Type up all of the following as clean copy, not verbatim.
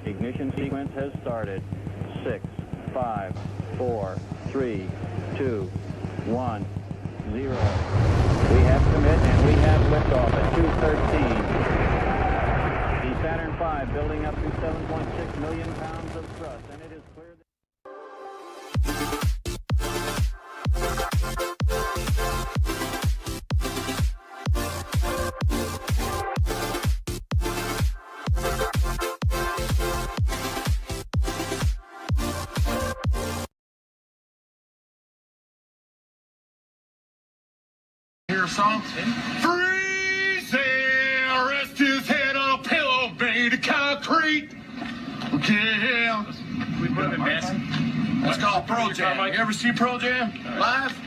Ignition sequence has started. 6, 5, 4, 3, 2, 1, 0. We have commit and we have liftoff at 2:13. The Saturn V building up to 7.6 million pounds of thrust, and it is clear that hear a song? Freeze there, rest his head on a pillow made of concrete. Yeah. We put him in Massey. That's called Pearl Jam. You ever see Pearl Jam live?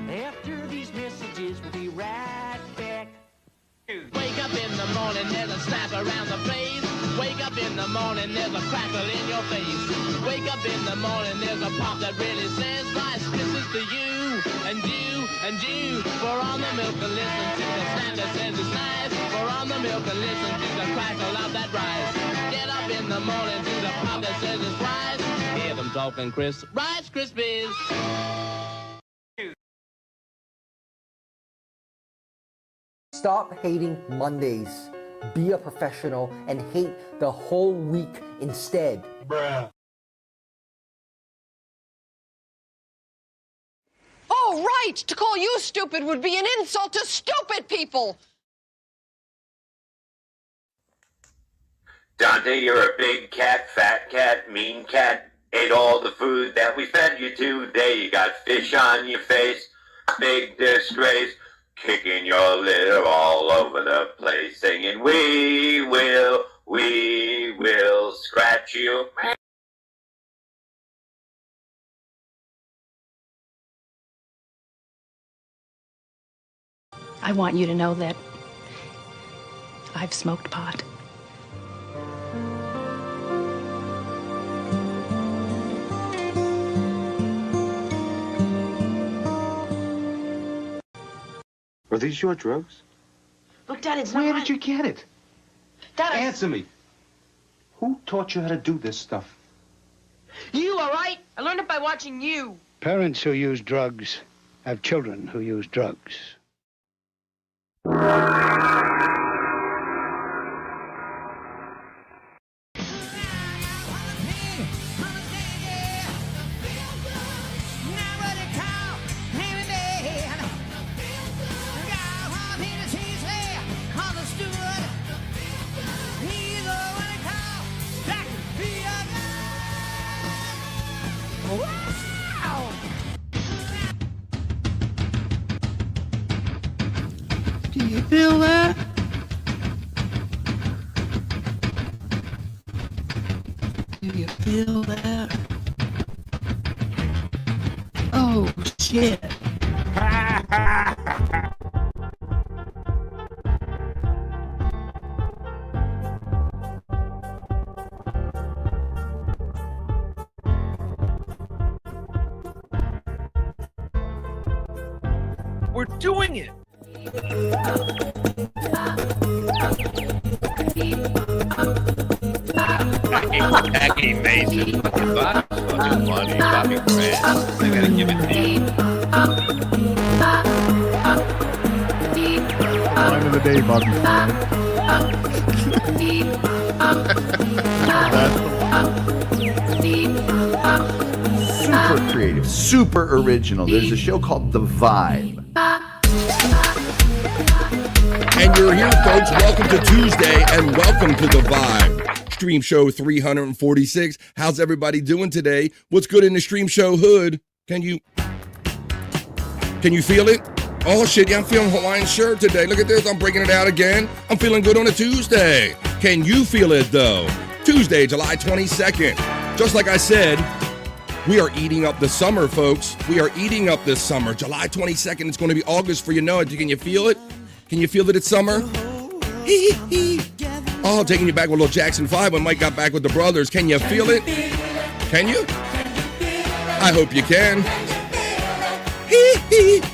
After these messages, we'll be right back. Wake up in the morning, there's a snap around the place. Wake up in the morning, there's a crackle in your face. Wake up in the morning, there's a pop that really says, Rice Krispies to you, and you, and you. Pour on the milk and listen to the snap that says it's nice. Pour on the milk and listen to the crackle of that rice. Get up in the morning to the pop that says it's rice. Hear them talking Rice Krispies. Stop hating Mondays. Be a professional and hate the whole week instead. Bruh. Oh, right! To call you stupid would be an insult to stupid people! Dante, you're a big cat, fat cat, mean cat. Ate all the food that we fed you today. You got fish on your face, big disgrace. Kicking your litter all over the place, singing, we will scratch you. I want you to know that I've smoked pot. Are these your drugs? Look, Dad, it's Where not did you get it? Dad, Answer me. Who taught you how to do this stuff? You, all right? I learned it by watching you. Parents who use drugs have children who use drugs. Do you feel that? Do you feel that? Oh, shit. We're doing it. Jackie Mason. That's fucking funny. Bobby Grant. I gotta give it to you. Line of the day, Bobby Grant. Super creative, super original. There's a show called The Vibe. And you're here, folks. Welcome to Tuesday and welcome to The Vibe. Stream Show 346. How's everybody doing today? What's good in the Stream Show hood? Can you feel it? Oh shit, yeah, I'm feeling Hawaiian shirt today. Look at this, I'm breaking it out again. I'm feeling good on a Tuesday. Can you feel it though? Tuesday, July 22nd. Just like I said, we are eating up the summer, folks. We are eating up this summer. July 22nd, it's going to be August for you know it. Can you feel it? Can you feel that it's summer? Oh, taking you back with a little Jackson 5 when Mike got back with the brothers. Can you feel it? Can you? I hope you can.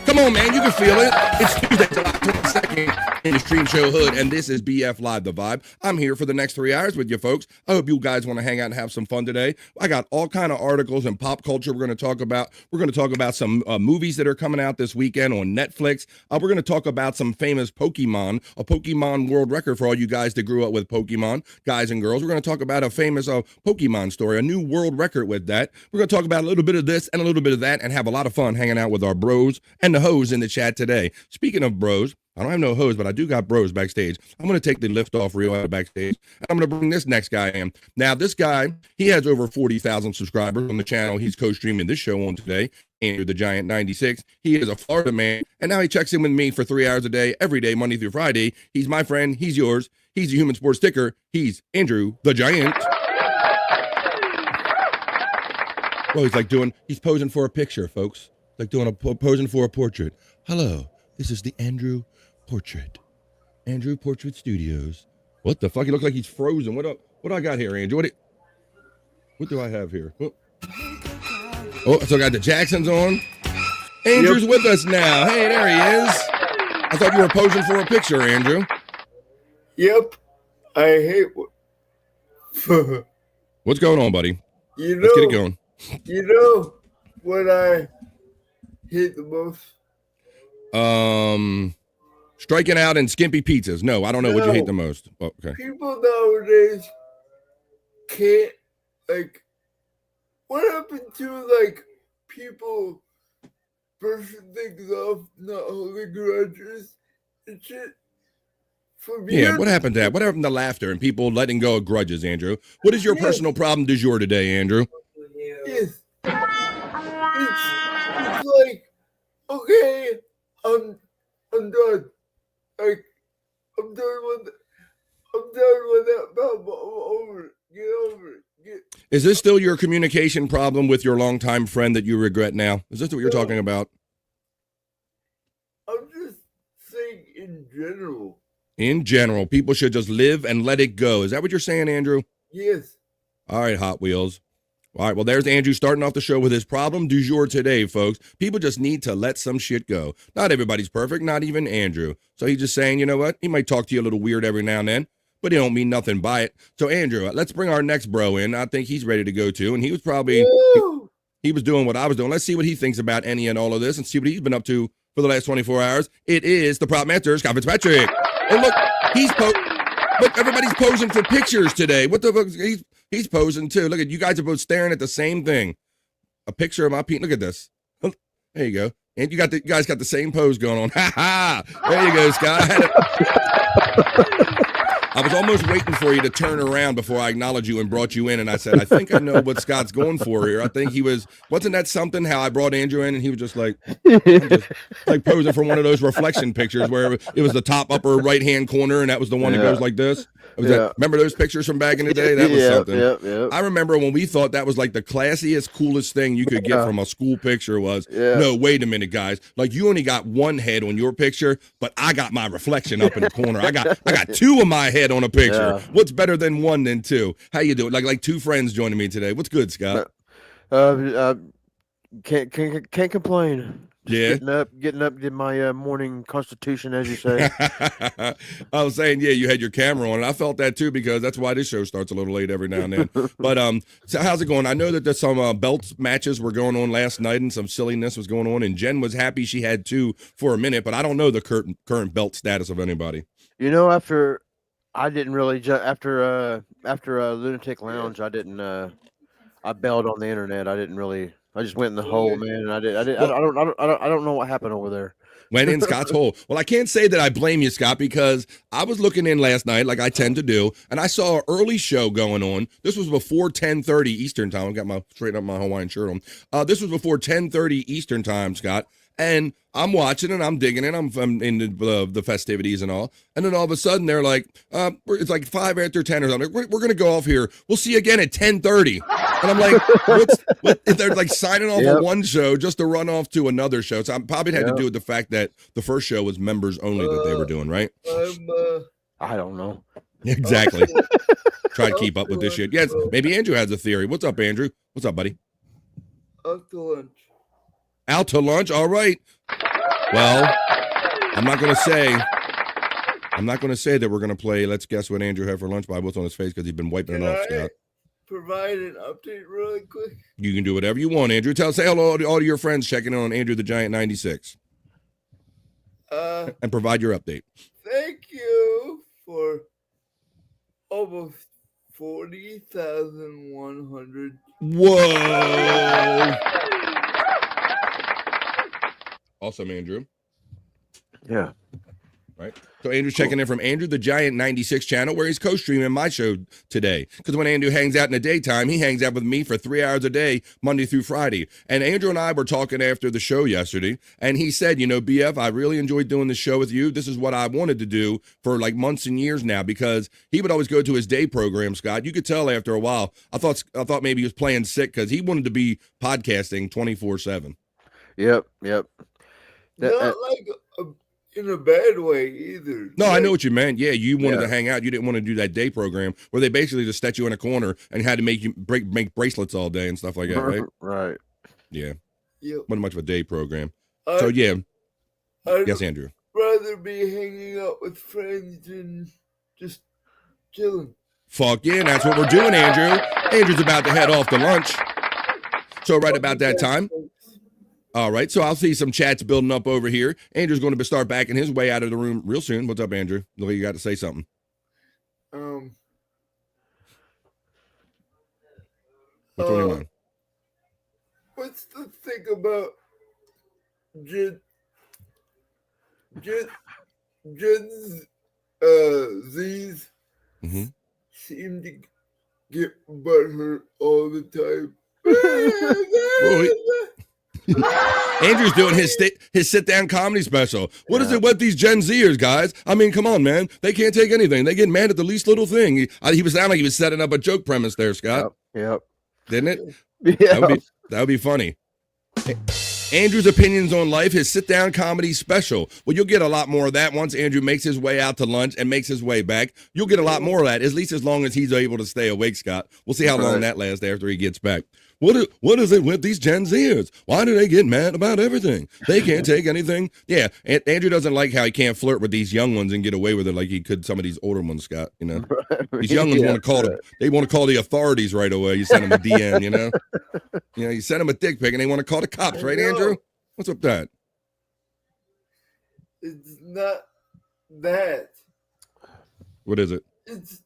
Come on, man, you can feel it. It's Tuesday, July 22nd. in the Stream Show Hood, and this is BF Live, The Vibe. I'm here for the next 3 hours with you folks. I hope you guys want to hang out and have some fun today. I got all kind of articles and pop culture we're going to talk about. We're going to talk about some movies that are coming out this weekend on Netflix. We're going to talk about some famous Pokemon, a Pokemon world record for all you guys that grew up with Pokemon, guys and girls. We're going to talk about a famous Pokemon story, a new world record with that. We're going to talk about a little bit of this and a little bit of that and have a lot of fun hanging out with our bros and the hoes in the chat today. Speaking of bros, I don't have no hoes, but I do got bros backstage. I'm going to take the lift off reel out of backstage, and I'm going to bring this next guy in. Now, this guy, he has over 40,000 subscribers on the channel. He's co-streaming this show on today, Andrew the Giant 96. He is a Florida man, and now he checks in with me for 3 hours a day, every day, Monday through Friday. He's my friend. He's yours. He's a Human Sports Sticker. He's Andrew the Giant. Well, he's posing for a picture, folks. Like posing for a portrait. Hello, this is the Andrew Portrait. Andrew Portrait Studios. What the fuck? He looks like he's frozen. What do I got here, Andrew? What do I have here? Oh, so I got the Jacksons on. Andrew's with us now. Hey, there he is. I thought you were posing for a picture, Andrew. Yep. I hate What's going on, buddy? Let's get it going. You know what I hate the most? Striking out and skimpy pizzas. No, I don't know what you hate the most. Oh, okay. People nowadays can't, what happened to, people brushing things off, not holding grudges and shit? Yeah, what happened to that? What happened to laughter and people letting go of grudges, Andrew? What is your personal problem du jour today, Andrew? Yes. It's like, okay, I'm done. I'm done with that problem. Over it. Get over it. Is this still your communication problem with your longtime friend that you regret now? Is this what you're talking about? I'm just saying in general. In general, people should just live and let it go. Is that what you're saying, Andrew? Yes. All right, Hot Wheels. All right, well, there's Andrew starting off the show with his problem du jour today, folks. People just need to let some shit go. Not everybody's perfect, not even Andrew. So he's just saying, you know what? He might talk to you a little weird every now and then, but he don't mean nothing by it. So, Andrew, let's bring our next bro in. I think he's ready to go, too. And he was probably, he was doing what I was doing. Let's see what he thinks about any and all of this and see what he's been up to for the last 24 hours. It is the prop master, Scott Fitzpatrick. And look, look, everybody's posing for pictures today. What the fuck? He's posing too. Look at you guys are both staring at the same thing. A picture of my penis. Look at this. There you go. And you guys got the same pose going on. Ha ha. There you go, Scott. I was almost waiting for you to turn around before I acknowledged you and brought you in. And I said, I think I know what Scott's going for here. I think he wasn't that something how I brought Andrew in and he was just like posing for one of those reflection pictures where it was the top upper right-hand corner and that was the one that goes like this. Remember those pictures from back in the day? That was something. I remember when we thought that was like the classiest, coolest thing you could get from a school picture was, no, wait a minute, guys. Like you only got one head on your picture, but I got my reflection up in the corner. I got two of my head on a picture. Yeah. What's better than one than two? How you doing? Like two friends joining me today. What's good, Scott? Can't complain. Yeah, getting up, did my morning constitution, as you say. I was saying, yeah, you had your camera on, and I felt that too because that's why this show starts a little late every now and then. But so how's it going? I know that there's some belt matches were going on last night, and some silliness was going on, and Jen was happy she had two for a minute, but I don't know the current belt status of anybody. You know, after Lunatic Lounge, I didn't. I bailed on the internet. I just went in the hole, man. And I don't know what happened over there. Went in Scott's hole. Well, I can't say that I blame you, Scott, because I was looking in last night, like I tend to do, and I saw an early show going on. This was before 10:30 Eastern time. I got straight up my Hawaiian shirt on. This was before 10:30 Eastern time, Scott. And I'm watching and I'm digging it. I'm in the festivities and all. And then all of a sudden they're like, it's like 5 after 10 or something. We're going to go off here. We'll see you again at 10:30. And I'm like, they're like signing off of one show just to run off to another show. So I probably had to do with the fact that the first show was members only that they were doing, right? I don't know. Exactly. Try to keep up with this shit. Yes, maybe Andrew has a theory. What's up, Andrew? What's up, buddy? Out to lunch. Out to lunch? All right. Well, I'm not going to say I'm not going to say that we're going to play Let's Guess What Andrew Had for Lunch by What's on His Face because he's been wiping it off, Scott. Provide an update really quick? You can do whatever you want, Andrew. Say hello to all your friends checking in on Andrew the Giant 96. And provide your update. Thank you for almost 40,100. Whoa! Awesome, Andrew. Yeah. Right. So Andrew's checking in from Andrew the Giant 96 channel where he's co-streaming my show today. Because when Andrew hangs out in the daytime, he hangs out with me for 3 hours a day, Monday through Friday. And Andrew and I were talking after the show yesterday, and he said, BF, I really enjoyed doing the show with you. This is what I wanted to do for like months and years now, because he would always go to his day program, Scott. You could tell after a while. I thought maybe he was playing sick because he wanted to be podcasting 24/7. Yep. Not like in a bad way either. No, I know what you meant. Yeah, you wanted to hang out. You didn't want to do that day program where they basically just set you in a corner and had to make you make bracelets all day and stuff like that, right? Right. Yeah. Yep. Wasn't much of a day program. I'd Yes, Andrew. rather be hanging out with friends and just chilling. Fuck yeah, and that's what we're doing, Andrew. Andrew's about to head off to lunch. So right about that time. All right, so I'll see some chats building up over here. Andrew's going to start backing his way out of the room real soon. What's up, Andrew? Look, you got to say something. What's on your mind? What's the thing about Gen Z's seem to get butthurt all the time. Andrew's doing his sit-down comedy special. What is it with these Gen Zers, guys? I mean, come on, man. They can't take anything. They get mad at the least little thing. He was sounding like he was setting up a joke premise there, Scott. Yep. Didn't it? Yeah. That would be funny. Andrew's opinions on life, his sit-down comedy special. Well, you'll get a lot more of that once Andrew makes his way out to lunch and makes his way back. You'll get a lot more of that, at least as long as he's able to stay awake, Scott. We'll see how long that lasts after he gets back. What is it with these Gen Zers? Why do they get mad about everything? They can't take anything. Yeah, Andrew doesn't like how he can't flirt with these young ones and get away with it like he could some of these older ones, Scott. These young ones want to call the authorities right away. You send them a DM, you send them a dick pic and they want to call the cops, right, Andrew? What's up with that? It's not that. What is it? It's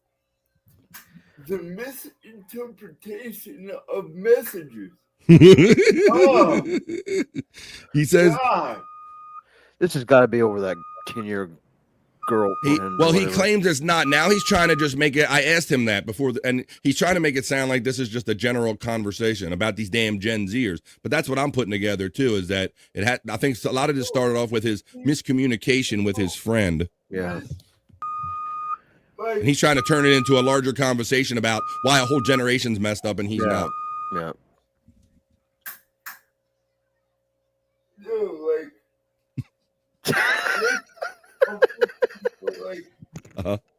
the misinterpretation of messages. He says, God. This has got to be over that 10-year girl. He claims it's not. Now he's trying to just make it. I asked him that before, and he's trying to make it sound like this is just a general conversation about these damn Gen Zers. But that's what I'm putting together too. Is that it had? I think a lot of this started off with his miscommunication with his friend. Yeah. And he's trying to turn it into a larger conversation about why a whole generation's messed up and he's not. Yeah.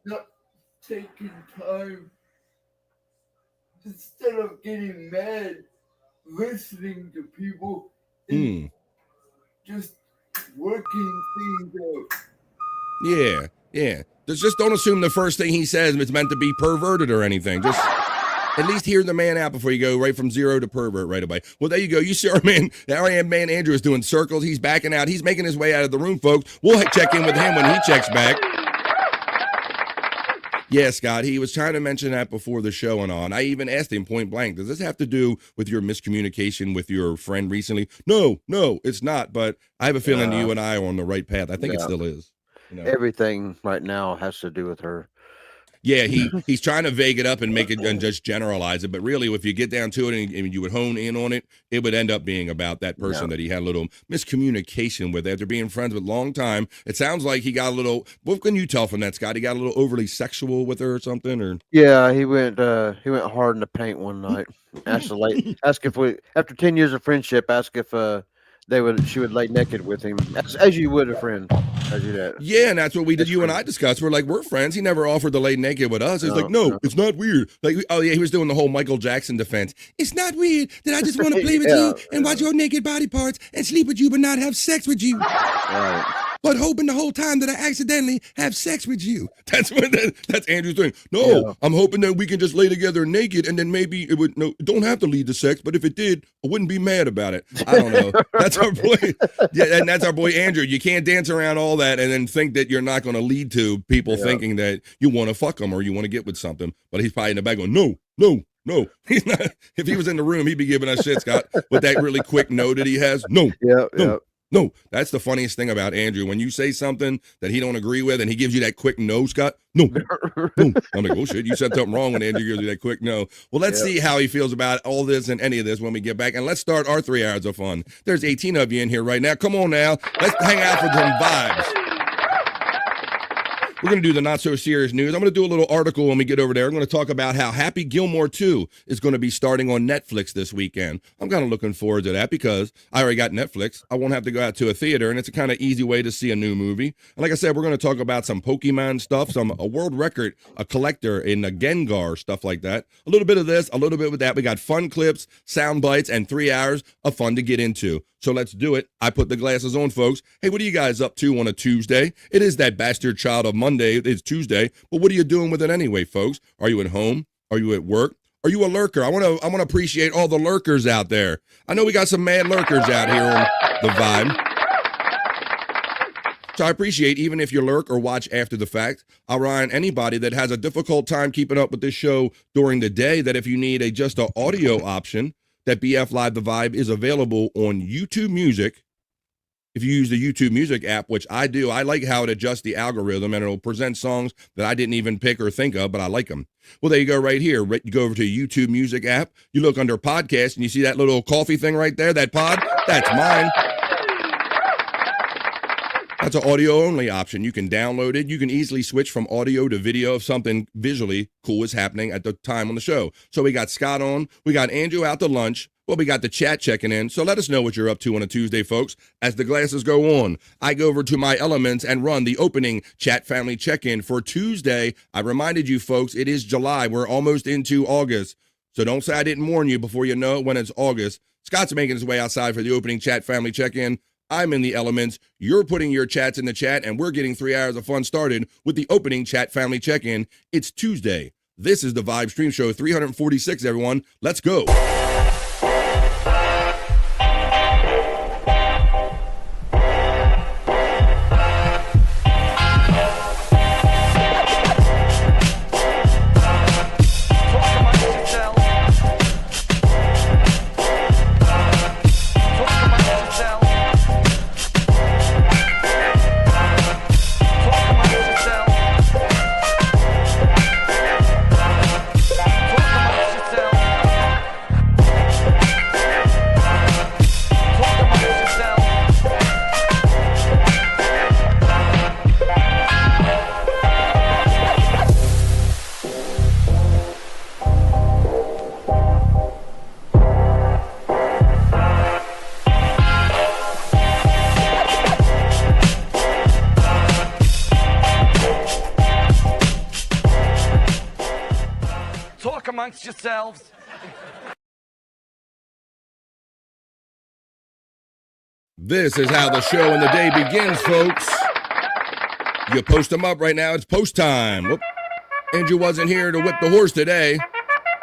Not taking time instead of getting mad, listening to people and just working things out. Yeah. Just don't assume the first thing he says is meant to be perverted or anything. Just at least hear the man out before you go right from zero to pervert right away. Well, there you go. You see our man Andrew is doing circles. He's backing out. He's making his way out of the room, folks. We'll check in with him when he checks back. Yeah, Scott, he was trying to mention that before the show and on. I even asked him point blank, does this have to do with your miscommunication with your friend recently? No, it's not. But I have a feeling you and I are on the right path. I think it still is. Everything right now has to do with her. Yeah, he's trying to vague it up and make it and just generalize it. But really, if you get down to it and you would hone in on it, it would end up being about that person that he had a little miscommunication with after being friends with a long time. It sounds like he got a little. What can you tell from that, Scott? He got a little overly sexual with her or something, or yeah, he went hard in the paint one night. Ask if we after 10 years of friendship, ask if she would lay naked with him as you would a friend. Yeah, and that's what we did. You and I discussed. We're friends. He never offered to lay naked with us. He's like, no, it's not weird. Like, oh yeah, he was doing the whole Michael Jackson defense. It's not weird that I just want to play with you and watch your naked body parts and sleep with you, but not have sex with you. Right. but hoping the whole time that I accidentally have sex with you. That's that's Andrew's thing. No, Yeah. I'm hoping that we can just lay together naked and then maybe it would it don't have to lead to sex, but if it did, I wouldn't be mad about it. I don't know. That's our boy. Yeah, and that's our boy Andrew. You can't dance around all that and then think that you're not going to lead to people thinking that you want to fuck them or you want to get with something. But he's probably in the back going, no. He's not. If he was in the room, he'd be giving us shit, Scott, with that really quick no that he has. No, that's the funniest thing about Andrew. When you say something that he don't agree with and he gives you that quick no, Scott, no. I'm like, oh shit, you said something wrong when Andrew gives you that quick no. Well, let's see how he feels about all this and any of this when we get back. And let's start our 3 hours of fun. There's 18 of you in here right now. Come on now. Let's hang out for some vibes. We're going to do the not so serious news. I'm going to do a little article when we get over there. I'm going to talk about how Happy Gilmore 2 is going to be starting on Netflix this weekend. I'm kind of looking forward to that because I already got Netflix. I won't have to go out to a theater, and it's a kind of easy way to see a new movie. And like I said, we're going to talk about some Pokemon stuff, a world record, a collector in a Gengar, stuff like that. A little bit of this, a little bit with that. We got fun clips, sound bites, and 3 hours of fun to get into. So let's do it. I put the glasses on, folks. Hey, what are you guys up to on a Tuesday? It is that bastard child of Monday. It's Tuesday, but what are you doing with it anyway, folks? Are you at home? Are you at work? Are you a lurker? I want to appreciate all the lurkers out there. I know we got some mad lurkers out here on the Vibe. So I appreciate even if you lurk or watch after the fact. I'll remind anybody that has a difficult time keeping up with this show during the day that if you need just an audio option, that BF Live The Vibe is available on YouTube Music. If you use the YouTube Music app, which I do, I like how it adjusts the algorithm and it'll present songs that I didn't even pick or think of, but I like them. Well, there you go right here. You go over to YouTube Music app, you look under podcast, and you see that little coffee thing right there, that pod? That's mine. That's an audio-only option. You can download it. You can easily switch from audio to video if something visually cool is happening at the time on the show. So we got Scott on. We got Andrew out to lunch. Well, we got the chat checking in. So let us know what you're up to on a Tuesday, folks. As the glasses go on, I go over to my elements and run the opening chat family check-in for Tuesday. I reminded you, folks, it is July. We're almost into August. So don't say I didn't warn you before you know it when it's August. Scott's making his way outside for the opening chat family check-in. I'm in the elements. You're putting your chats in the chat, and we're getting 3 hours of fun started with the opening chat family check-in. It's Tuesday. This is the Vibe Stream Show 346, everyone. Let's go. Amongst yourselves. This is how the show and the day begins, folks. You post them up right now. It's post time. Whoop. Andrew wasn't here to whip the horse today,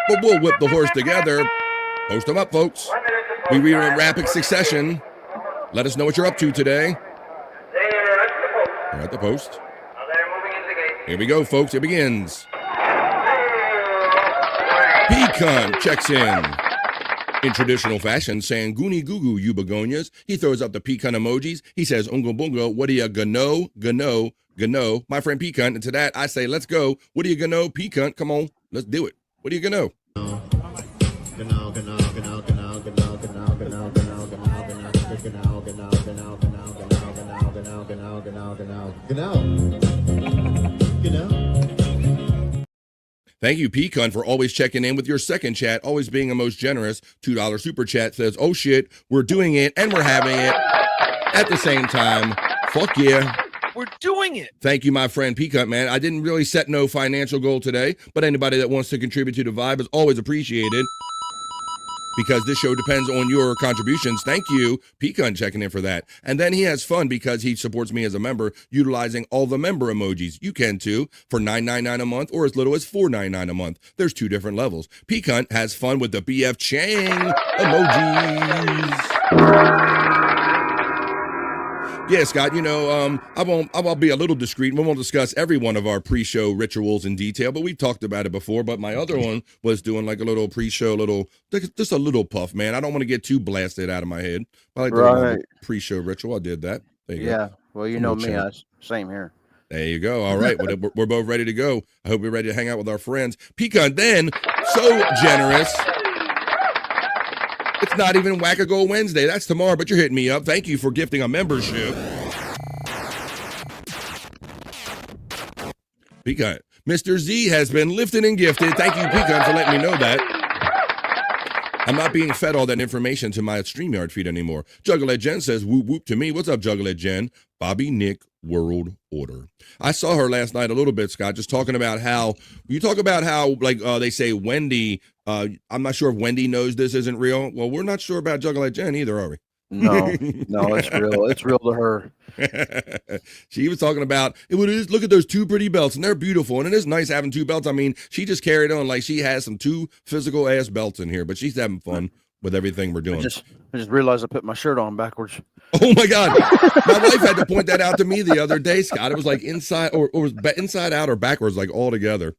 but we'll whip the horse together. Post them up, folks. We read in rapid succession. Let us know what you're up to today. You're at the post. Here we go, folks. It begins. Pecan checks in traditional fashion, saying "Goonie goo goo, you begonias." He throws up the pecan emojis. He says "Unga bunga, what do you gano?" My friend Pecan, and to that I say, let's go. What do you gano, Pecan? Come on, let's do it. What do you gano? Thank you, Pecan, for always checking in with your second chat, always being the most generous. $2 super chat says, oh shit, we're doing it and we're having it at the same time. Fuck yeah. We're doing it. Thank you, my friend Pecan, man. I didn't really set no financial goal today, but anybody that wants to contribute to the Vibe is always appreciated. because this show depends on your contributions. Thank you, Pecan, checking in for that. And then he has fun because he supports me as a member, utilizing all the member emojis. You can too, for $9.99 a month or as little as $4.99 a month. There's 2 different levels. Pecan has fun with the BF Chang emojis. Yeah, Scott, you know, I'll be a little discreet. We won't discuss every one of our pre-show rituals in detail, but we've talked about it before. But my other one was doing like a little pre-show, just a little puff, man. I don't want to get too blasted out of my head. I like the pre-show ritual. I did that. There you go. Well, you know me. Same here. There you go. All right. We're both ready to go. I hope you're ready to hang out with our friends. Pecan, then, so generous. It's not even Wackago Wednesday. That's tomorrow, but you're hitting me up. Thank you for gifting a membership. Pecan. Mr. Z has been lifted and gifted. Thank you, Pecan, for letting me know that. I'm not being fed all that information to my StreamYard feed anymore. Juggalette Jen says, whoop whoop to me. What's up, Juggalette Jen? Bobby Nick World Order. I saw her last night a little bit, Scott, just talking about how, they say Wendy, I'm not sure if Wendy knows this isn't real. Well, we're not sure about Juggalette Jen either, are we? No, it's real. It's real to her. She was talking about look at those 2 pretty belts, and they're beautiful, and it is nice having 2 belts. I mean, she just carried on like she has some 2 physical ass belts in here, but she's having fun with everything we're doing. I just realized I put my shirt on backwards. Oh my God. My wife had to point that out to me the other day, Scott. It was like inside or was inside out or backwards, like all together.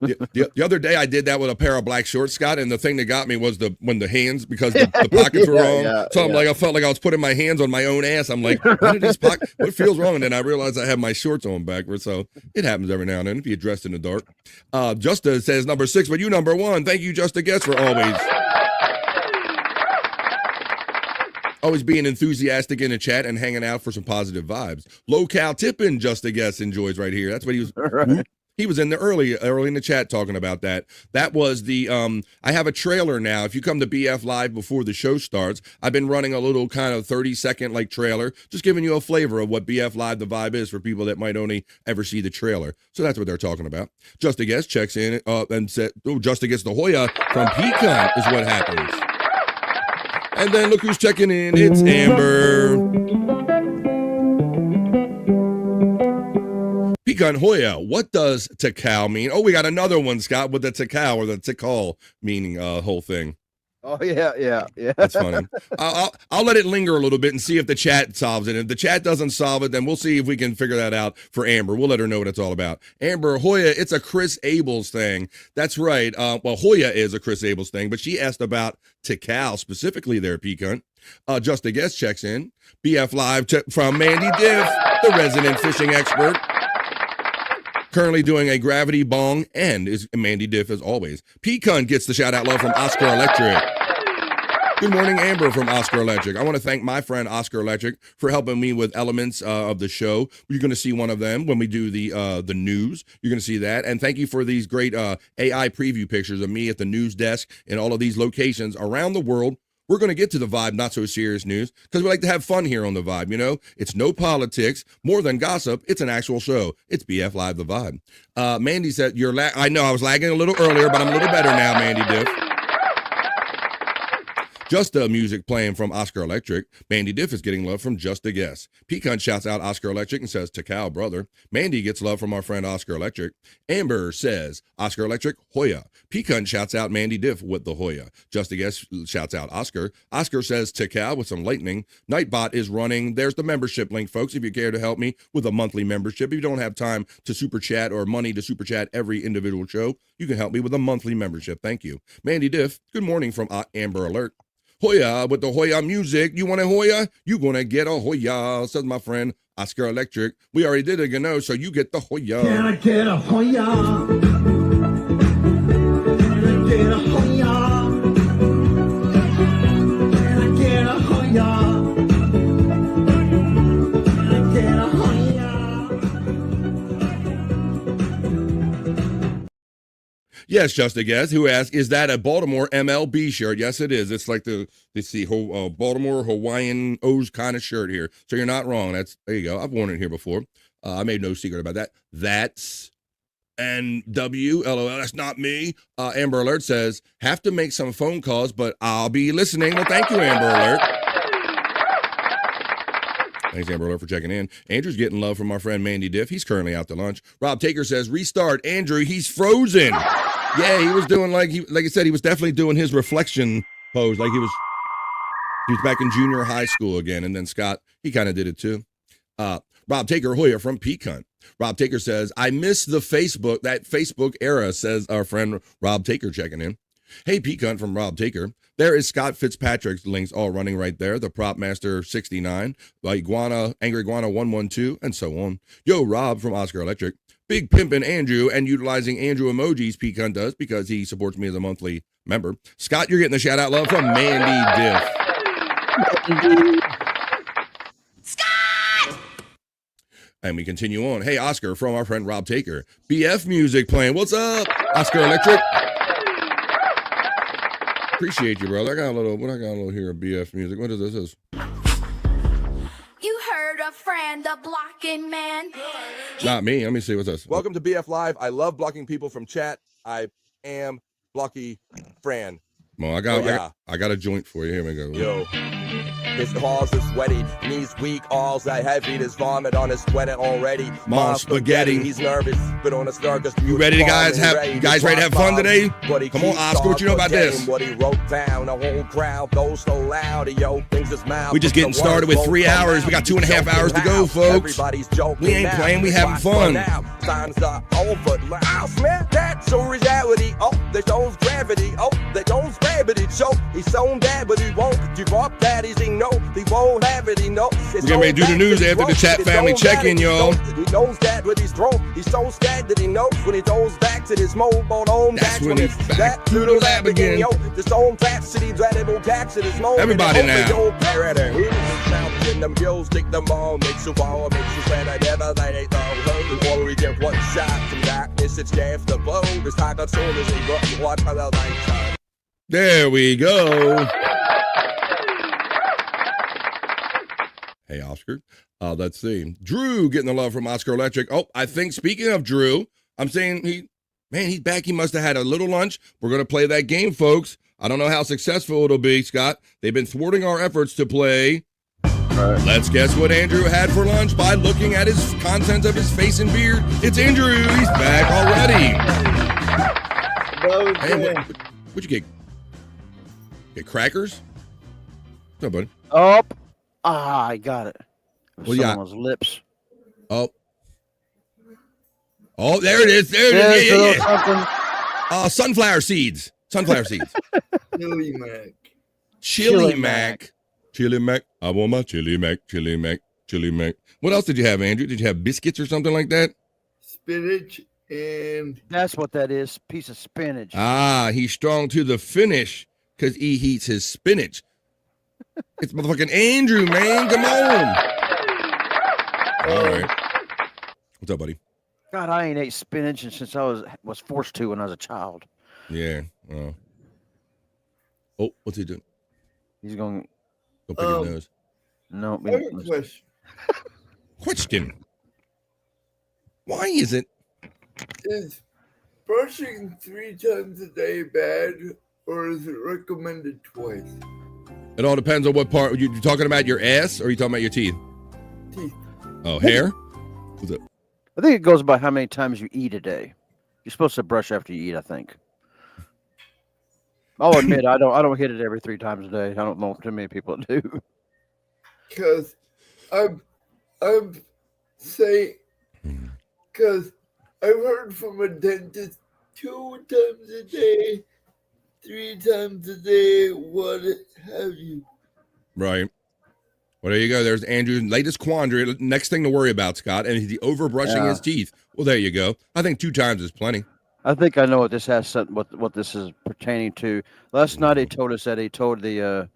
The other day I did that with a pair of black shorts, Scott, and the thing that got me was when the hands, because the pockets were wrong. I felt like I was putting my hands on my own ass. I'm like, what feels wrong? And then I realized I have my shorts on backwards. So it happens every now and then if you're dressed in the dark. Justa says number 6, but you number 1. Thank you, Justa Guest, for always being enthusiastic in the chat and hanging out for some positive vibes. Low Cal Tippin, Justa Guest enjoys right here. That's what he was. Right. He was in the early in the chat talking about that. That was the I have a trailer now. If you come to BF Live before the show starts, I've been running a little kind of 30-second like trailer, just giving you a flavor of what BF Live the vibe is for people that might only ever see the trailer. So that's what they're talking about. Just a Guest checks in and said, Just a Guest the Hoya from Pecan is what happens. And then look who's checking in. It's Amber. Pecan Hoya, what does Tikal mean? Oh, we got another one, Scott, with the Tikal or the Tikal meaning whole thing. Oh, yeah. That's funny. I'll let it linger a little bit and see if the chat solves it. If the chat doesn't solve it, then we'll see if we can figure that out for Amber. We'll let her know what it's all about. Amber, Hoya, it's a Chris Abels thing. That's right. Well, Hoya is a Chris Abels thing, but she asked about Tikal specifically there, Pecan. Just a Guest checks in. BF Live from Mandy Diff, the resident fishing expert. Currently doing a gravity bong and is Mandy Diff as always. Pecan gets the shout out love from Oscar Electric. Good morning, Amber from Oscar Electric. I want to thank my friend Oscar Electric for helping me with elements of the show. You're going to see one of them when we do the news. You're going to see that. And thank you for these great AI preview pictures of me at the news desk in all of these locations around the world. We're going to get to the Vibe Not So Serious News because we like to have fun here on the Vibe, you know? It's no politics, more than gossip. It's an actual show. It's BF Live The Vibe. Mandy said, I know I was lagging a little earlier, but I'm a little better now, Mandy Diff. Just music playing from Oscar Electric. Mandy Diff is getting love from Just a Guess. Pecan shouts out Oscar Electric and says, Tikal, brother. Mandy gets love from our friend Oscar Electric. Amber says, Oscar Electric, Hoya. Pecan shouts out Mandy Diff with the Hoya. Just a Guess shouts out Oscar. Oscar says, Tikal with some lightning. Nightbot is running. There's the membership link, folks, if you care to help me with a monthly membership. If you don't have time to super chat or money to super chat every individual show, you can help me with a monthly membership. Thank you. Mandy Diff, good morning from Amber Alert. Hoya with the Hoya music. You want a Hoya? You gonna get a Hoya, says my friend Oscar Electric. We already did it, you know, so you get the Hoya. Can I get a Hoya? Can I get a Hoya? Can I get a Hoya? Can I get a Hoya? Yes, Just a Guess, who asked, is that a Baltimore MLB shirt? Yes, it is. It's like the Baltimore Hawaiian O's kind of shirt here. So you're not wrong. There you go. I've worn it here before. I made no secret about that. That's And W, LOL, that's not me. Amber Alert says, have to make some phone calls, but I'll be listening. Well, thank you, Amber Alert. Thanks, Amber Alert, for checking in. Andrew's getting love from our friend Mandy Diff. He's currently out to lunch. Rob Taker says, restart. Andrew, he's frozen. Yeah, he was doing like I said, he was definitely doing his reflection pose. Like he was back in junior high school again. And then Scott, he kind of did it too. Rob Taker Hoyer from Peak Hunt. Rob Taker says, I miss that Facebook era, says our friend Rob Taker checking in. Hey, Peak Hunt from Rob Taker. There is Scott Fitzpatrick's links all running right there. The Prop Master 69, Iguana, Angry Iguana 112, and so on. Yo, Rob from Oscar Electric. Big Pimpin' Andrew, and utilizing Andrew emojis, Peak Hunt does, because he supports me as a monthly member. Scott, you're getting the shout out love from Mandy Diff. Scott! And we continue on. Hey, Oscar from our friend Rob Taker. BF music playing. What's up, Oscar Electric? Appreciate you, brother. I got a little here of BF music. What is this? You heard a friend, a blocking man. Not me. Let me see. What's this? Welcome to BF Live. I love blocking people from chat. I am Blocky Fran. Well, I got a joint for you. Here we go. Yo. His paws are sweaty, knees weak, all's I heavy. There's vomit on his sweater already. Mom spaghetti. He's nervous, but on a star. You ready to guys ready to have fun today? Come on, Oscar, what you know about this? What he wrote down, the whole crowd goes so loud. Yo, things his mouth. We just getting started with 3 hours. We got 2.5 hours to go, folks. We ain't playing, we having fun. Times are over. I'll smell that. So reality. Oh, there shows gravity. Oh, there shows gravity. So he's so bad, but he won't give up. That is he know. He won't have it. He knows. We're getting ready to do the news after the chat family check-in, y'all. He knows that when he's thrown. He's so scared that he knows when he goes back to this mobile home. That's when he's back to the lab again. Yo, this own capacity, dreadable tax to this moment. Everybody now. In them gills, take them all, makes you fall, makes you sweat. I never let it go. Before we get one shot from darkness, it's Jeff the blow. This time as soon as he got you watch for the night. There we go. Hey, Oscar. Let's see. Drew getting the love from Oscar Electric. Oh, I think speaking of Drew, I'm saying he's back. He must have had a little lunch. We're going to play that game, folks. I don't know how successful it'll be, Scott. They've been thwarting our efforts to play. Let's guess what Andrew had for lunch by looking at his contents of his face and beard. It's Andrew. He's back already. Hey, what'd you get? Get crackers? What's up, buddy? Up. I got it. Well, yeah. Someone's lips. Oh, there it is. There it is. Yeah. Sunflower seeds. Sunflower seeds. Chili Mac. Chili Mac. Chili Mac. I want my Chili Mac. Chili Mac. Chili Mac. What else did you have, Andrew? Did you have biscuits or something like that? Spinach and... That's what that is. Piece of spinach. Ah, he's strong to the finish because he eats his spinach. It's motherfucking Andrew, man. Come on. All right. What's up, buddy? God, I ain't ate spinach since I was forced to when I was a child. Yeah. Oh, what's he doing? He's going... Go pick his nose. No. I have a question. Question. Why is it? Is brushing 3 times a day bad, or is it recommended twice? It all depends on what part. You talking about your ass, or are you talking about your teeth? Teeth. Oh, hair? What's up? I think it goes by how many times you eat a day. You're supposed to brush after you eat, I think. I'll admit I don't hit it every 3 times a day. I don't know too many people that do. Because I'm saying, because I've heard from a dentist 2 times a day, 3 times a day, what have you. Right. Well, there you go. There's Andrew's latest quandary. Next thing to worry about, Scott, and he's overbrushing his teeth. Well, there you go. I think 2 times is plenty. I think I know what this has. What this is pertaining to. Last night he told us that he told the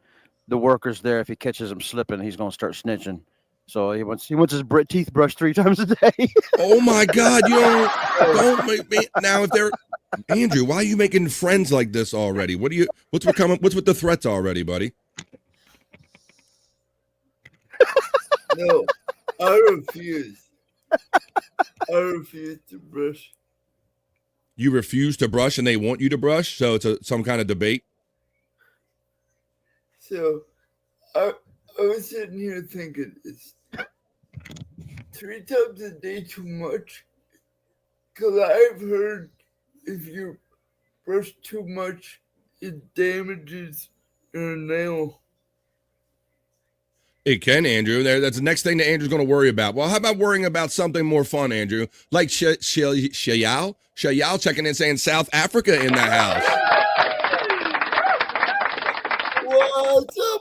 workers there if he catches them slipping, he's going to start snitching. So he wants his teeth brushed 3 times a day. Oh my God! You don't make me now. If they're Andrew, why are you making friends like this already? What's with the threats already, buddy? No, I refuse. I refuse to brush You refuse to brush and they want you to brush, so it's some kind of debate. So I was sitting here thinking, is 3 times a day too much? Because I've heard if you brush too much, it damages your nail. It can, Andrew. That's the next thing that Andrew's going to worry about. Well, how about worrying about something more fun, Andrew? Like Shayal checking in saying South Africa in the house. What's up,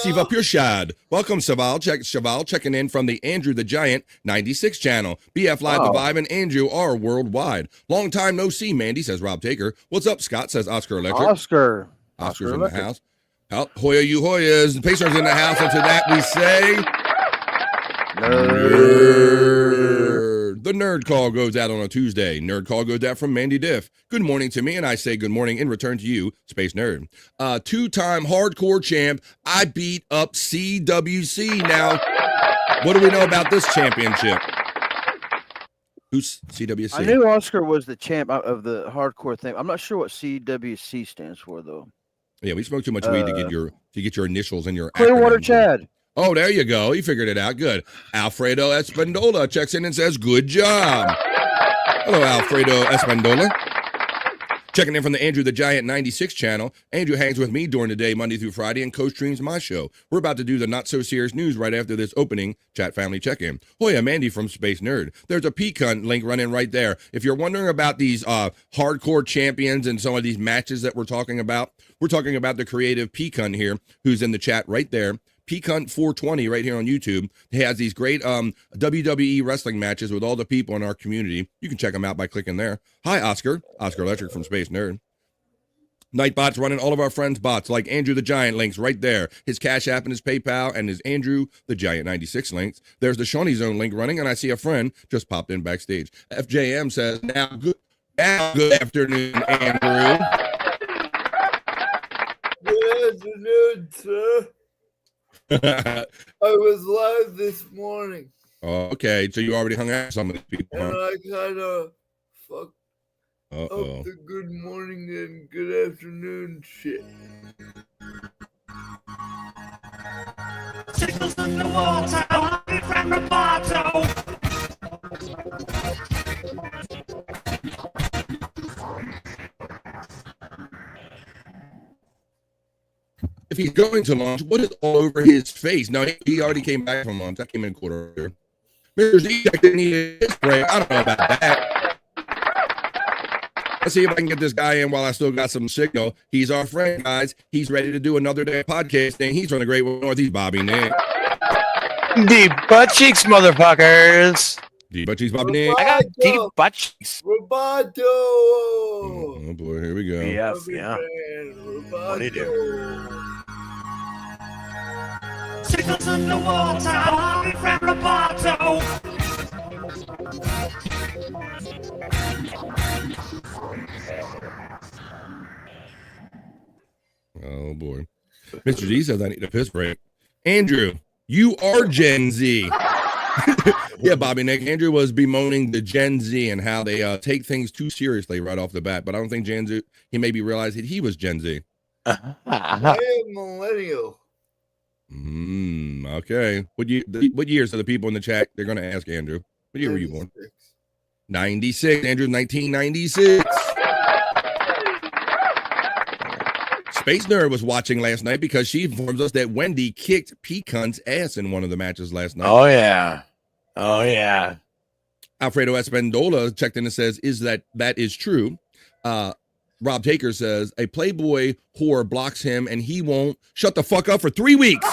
Siva Purshad. Welcome, Shaval checking in from the Andrew the Giant 96 channel. BF Live The Vibe and Andrew are worldwide. Long time no see, Mandy, says Rob Taker. What's up, Scott, says Oscar Electric. Oscar's in the house. Hoya, you Hoyas. The Pacers in the house, and to that we say... Nerd. The nerd call goes out on a Tuesday. Nerd call goes out from Mandy Diff. Good morning to me, and I say good morning in return to you, Space Nerd. Two-time hardcore champ. I beat up CWC. Now, what do we know about this championship? Who's CWC? I knew Oscar was the champ of the hardcore thing. I'm not sure what CWC stands for, though. Yeah, we smoked too much weed to get your initials and your Clearwater acronym. Chad. Oh, there you go. He figured it out. Good. Alfredo Espandola checks in and says, good job. Hello, Alfredo Espandola. Checking in from the Andrew the Giant 96 channel. Andrew hangs with me during the day, Monday through Friday, and co-streams my show. We're about to do the not-so-serious news right after this opening chat family check-in. Hoya, Mandy from Space Nerd. There's a Pecan link running right there. If you're wondering about these hardcore champions and some of these matches that we're talking about the creative Pecan here, who's in the chat right there. Pecan 420 right here on YouTube. He has these great WWE wrestling matches with all the people in our community. You can check them out by clicking there. Hi, Oscar. Oscar Electric from Space Nerd. Nightbot's running all of our friends' bots like Andrew the Giant links right there. His Cash App and his PayPal and his Andrew the Giant 96 links. There's the Shawnee Zone link running, and I see a friend just popped in backstage. FJM says, now good afternoon, Andrew. Good afternoon, sir. I was live this morning. Oh, okay, so you already hung out with some of these people, And huh? I kind of fucked up the good morning and good afternoon shit. Signals in the water, honey from Roboto. If he's going to lunch, what is all over his face? No, he already came back from lunch. I came in a quarter earlier. Mr. Z-Jack didn't need his break. I don't know about that. Let's see if I can get this guy in while I still got some signal. He's our friend, guys. He's ready to do another day podcast thing. He's from the Great Northeast, Bobby Nick. Deep butt cheeks, motherfuckers. Deep butt cheeks, Bobby Nick. I got deep butt cheeks. Roboto. Oh boy, here we go. Yes, yeah. What do you do? Signals in the water, honey from Roboto. Oh boy. Mr. Z says I need a piss break. Andrew, you are Gen Z. Yeah, Bobby Nick. Andrew was bemoaning the Gen Z and how they take things too seriously right off the bat. But I don't think Gen Z, he maybe realized that he was Gen Z. I am millennial. Okay. What years are the people in the chat? They're going to ask Andrew. What year were you born? 96. Andrew, 1996. Space Nerd was watching last night because she informs us that Wendy kicked Pecan's ass in one of the matches last night. Oh, yeah. Oh, yeah. Alfredo Espandola checked in and says, that is true? Rob Taker says, a Playboy whore blocks him and he won't shut the fuck up for 3 weeks.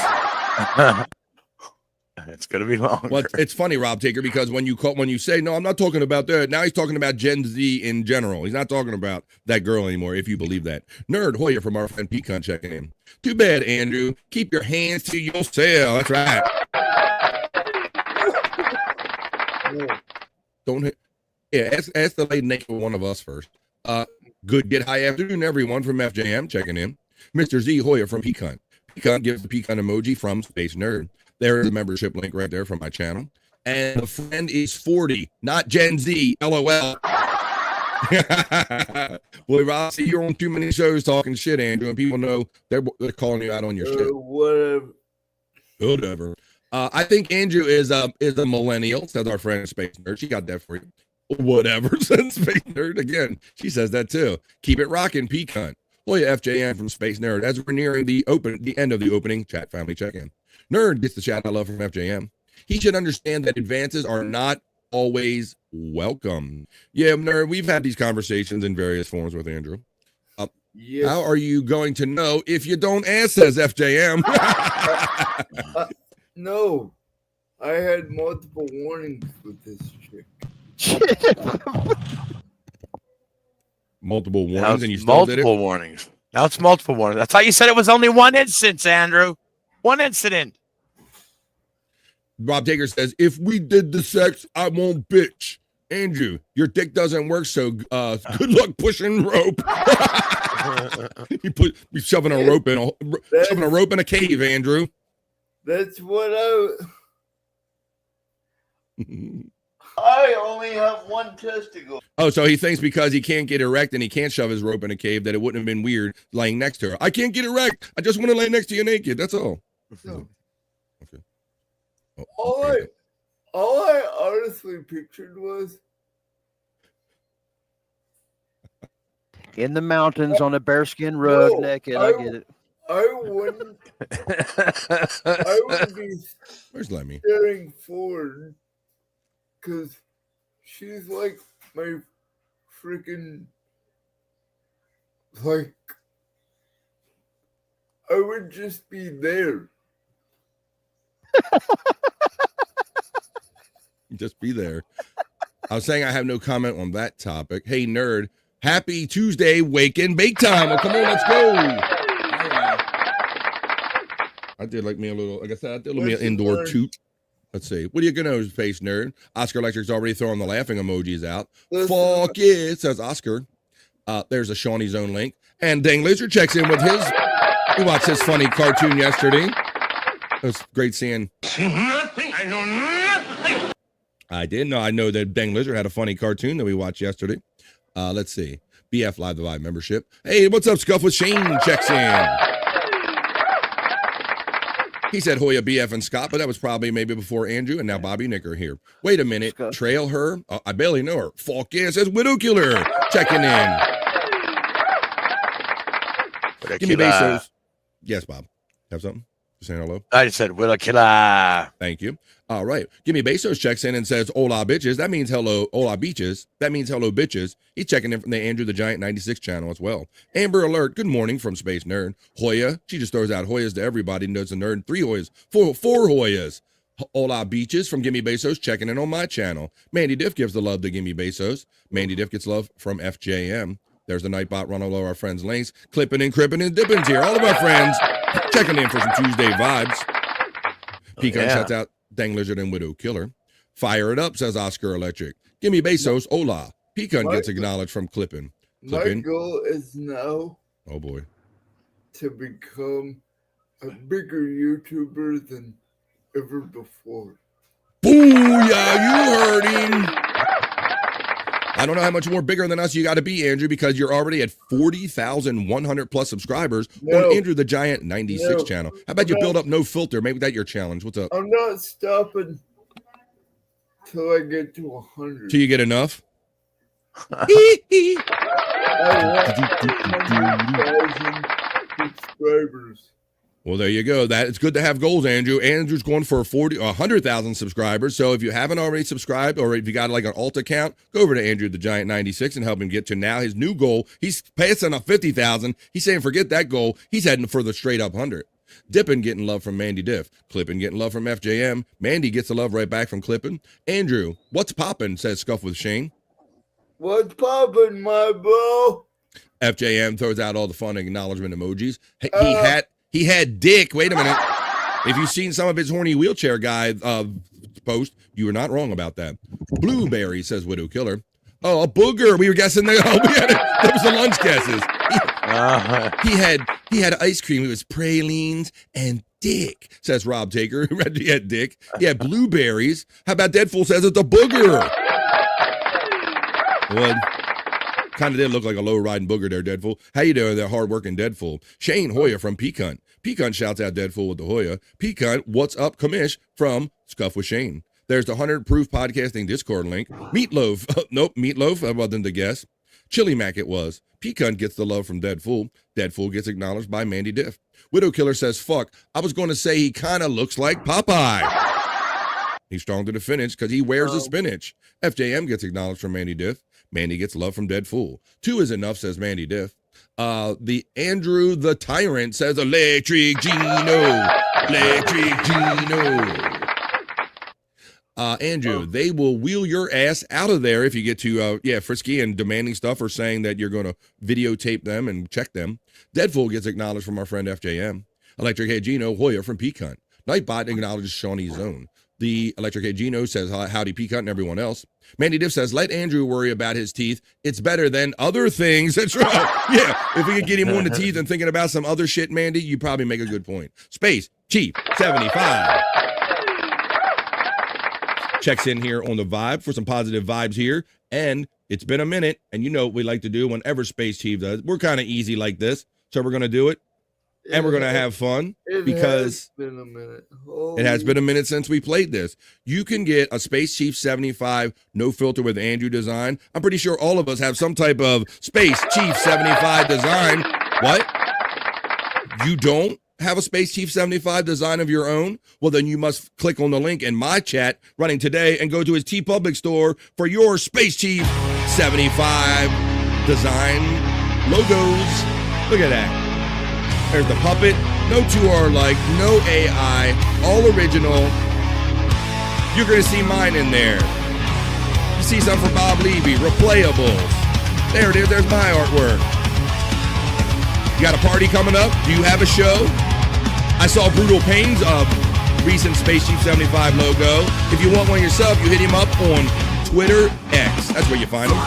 It's going to be longer. Well, it's funny, Rob Taker, because when you say, no, I'm not talking about that, now he's talking about Gen Z in general. He's not talking about that girl anymore, if you believe that. Nerd Hoya from our friend Pecan checking in. Too bad, Andrew. Keep your hands to yourself. That's right. Ask the lady next to one of us first. Good get high afternoon, everyone, from FJM checking in. Mr. Z Hoya from Pecan. Pecan gives the Pecan emoji from Space Nerd. There's the membership link right there from my channel. And the friend is 40, not Gen Z. LOL. Boy, Rob, see, you're on too many shows talking shit, Andrew, and people know they're calling you out on your shit. Whatever. I think Andrew is a millennial, says our friend Space Nerd. She got that for you. Whatever, says Space Nerd. Again, she says that too. Keep it rocking, P-Cunt. Well, yeah, FJN from Space Nerd. As we're nearing the end of the opening chat family check-in. Nerd gets the chat I love from FJM. He should understand that advances are not always welcome. Yeah, Nerd, we've had these conversations in various forms with Andrew. Yes. How are you going to know if you don't ask, says FJM? No, I had multiple warnings with this chick. Multiple Now warnings, it's and you still did it? multiple warnings. Now it's multiple warnings. I thought you said it was only one instance, Andrew. One incident. Rob Taker says, if we did the sex, I won't bitch. Andrew, your dick doesn't work, so good luck pushing rope. He's shoving a rope in a cave, Andrew. That's what I only have one testicle. Oh, so he thinks because he can't get erect and he can't shove his rope in a cave that it wouldn't have been weird laying next to her. I can't get erect. I just want to lay next to you naked. That's all. No. Okay. All I honestly pictured was in the mountains on a bearskin rug, naked. I get it. I wouldn't. I would be Where's Lemmy? staring forward because she's like my freaking like. I would just be there. Just be there. I was saying I have no comment on that topic. Hey, Nerd, happy Tuesday, wake and bake time. Oh, come on, let's go. I did like me a little, like I said, I did me an indoor toot. Let's see. What are you going to Space Nerd? Oscar Electric's already throwing the laughing emojis out. Fuck yeah, says Oscar. There's a Shawnee Zone link. And Dang Lizard checks in with his, he watched his funny cartoon yesterday. It was great seeing. Nothing. I know nothing. I did know. I know that Dang Lizard had a funny cartoon that we watched yesterday. Let's see. BF Live the Vibe membership. Hey, what's up, Scuff with Shane checks in. He said Hoya, BF, and Scott, but that was probably maybe before Andrew, and now Bobby Nick are here. Wait a minute. Trail her? I barely know her. Fuck yeah, says Widow Killer checking in. Give me Bezos. Yes, Bob. Have something? Just saying hello? I just said Widow Killer. Thank you. All right. Gimme Bezos checks in and says, hola, bitches. That means hello, hola, beaches. That means hello, bitches. He's checking in from the Andrew the Giant 96 channel as well. Amber Alert, good morning from Space Nerd. Hoya, she just throws out Hoyas to everybody, knows the nerd. 3 Hoyas, four Hoyas. Hola, beaches from Gimme Bezos checking in on my channel. Mandy Diff gives the love to Gimme Bezos. Mandy Diff gets love from FJM. There's the Nightbot run all over our friends' links. Clipping and cripping and dipping's here. All of our friends checking in for some Tuesday vibes. Pecan shouts out Dang Lizard and Widow Killer. Fire it up, says Oscar Electric. Gimme Bezos, hola. Pecan gets acknowledged from Clipping. My goal is now oh boy, to become a bigger YouTuber than ever before. Booyah, you heard him. I don't know how much more bigger than us you got to be, Andrew, because you're already at 40,100 plus subscribers on Andrew the Giant 96 channel. How about you build up no filter? Maybe that's your challenge. What's up? I'm not stopping till I get to 100. Till you get enough? I want 100,000 subscribers. Well, there you go. That it's good to have goals, Andrew. Andrew's going for 100,000 subscribers. So if you haven't already subscribed, or if you got like an alt account, go over to Andrew the Giant 96 and help him get to now his new goal. He's passing a 50,000. He's saying forget that goal. He's heading for the straight up 100. Dippin' getting love from Mandy Diff. Clippin' getting love from FJM. Mandy gets the love right back from Clippin'. Andrew, what's poppin'? Says Scuff with Shane. What's poppin', my bro? FJM throws out all the fun acknowledgement emojis. He had dick. Wait a minute. If you've seen some of his horny wheelchair guy post, you were not wrong about that. Blueberry, says Widow Killer. Oh, a booger. We were guessing that. Oh, that was the lunch guesses. He had ice cream. It was pralines and dick, says Rob Taker. He had dick. He had blueberries. How about Deadpool says it's a booger? Well, Kind of did look like a low-riding booger there, Deadpool. How you doing there, hard-working Deadpool? Shane Hoya from Peacunt. Peacunt shouts out Deadpool with the Hoya. Peacunt, what's up, Commish from Scuff with Shane. There's the 100 Proof Podcasting Discord link. Meatloaf. Nope, Meatloaf. I wasn't to guess. Chili Mac it was. Peacunt gets the love from Deadpool. Deadpool gets acknowledged by Mandy Diff. Widow Killer says, fuck, I was going to say he kind of looks like Popeye. He's strong to the finish because he wears the spinach. FJM gets acknowledged from Mandy Diff. Mandy gets love from Deadpool. 2 is enough, says Mandy Diff. The Andrew the Tyrant says, Electric Gino. Electric Gino. Andrew, they will wheel your ass out of there if you get too, frisky and demanding stuff or saying that you're going to videotape them and check them. Deadpool gets acknowledged from our friend FJM. Electric Head Gino Hoya from Peacunt. Nightbot acknowledges Shawnee Zone. The Electric Head Gino says, howdy Peacunt and everyone else. Mandy Diff says, let Andrew worry about his teeth. It's better than other things. That's right. Yeah, if we could get him on the teeth and thinking about some other shit, Mandy, you probably make a good point. Space Chief 75. Checks in here on the vibe for some positive vibes here. And it's been a minute. And you know what we like to do whenever Space Chief does. We're kind of easy like this. So we're going to do it. And we're going to have fun because it has been a minute. It has been a minute since we played this. You can get a Space Chief 75 no filter with Andrew design. I'm pretty sure all of us have some type of Space Chief 75 design. What? You don't have a Space Chief 75 design of your own? Well, then you must click on the link in my chat running today and go to his TeePublic store for your Space Chief 75 design logos. Look at that. There's the puppet. No two are alike. No AI. All original. You're going to see mine in there. You see some for Bob Levy. Replayable. There it is. There's my artwork. You got a party coming up? Do you have a show? I saw Brutal Pain's recent Space Chief 75 logo. If you want one yourself, you hit him up on Twitter X. That's where you find him.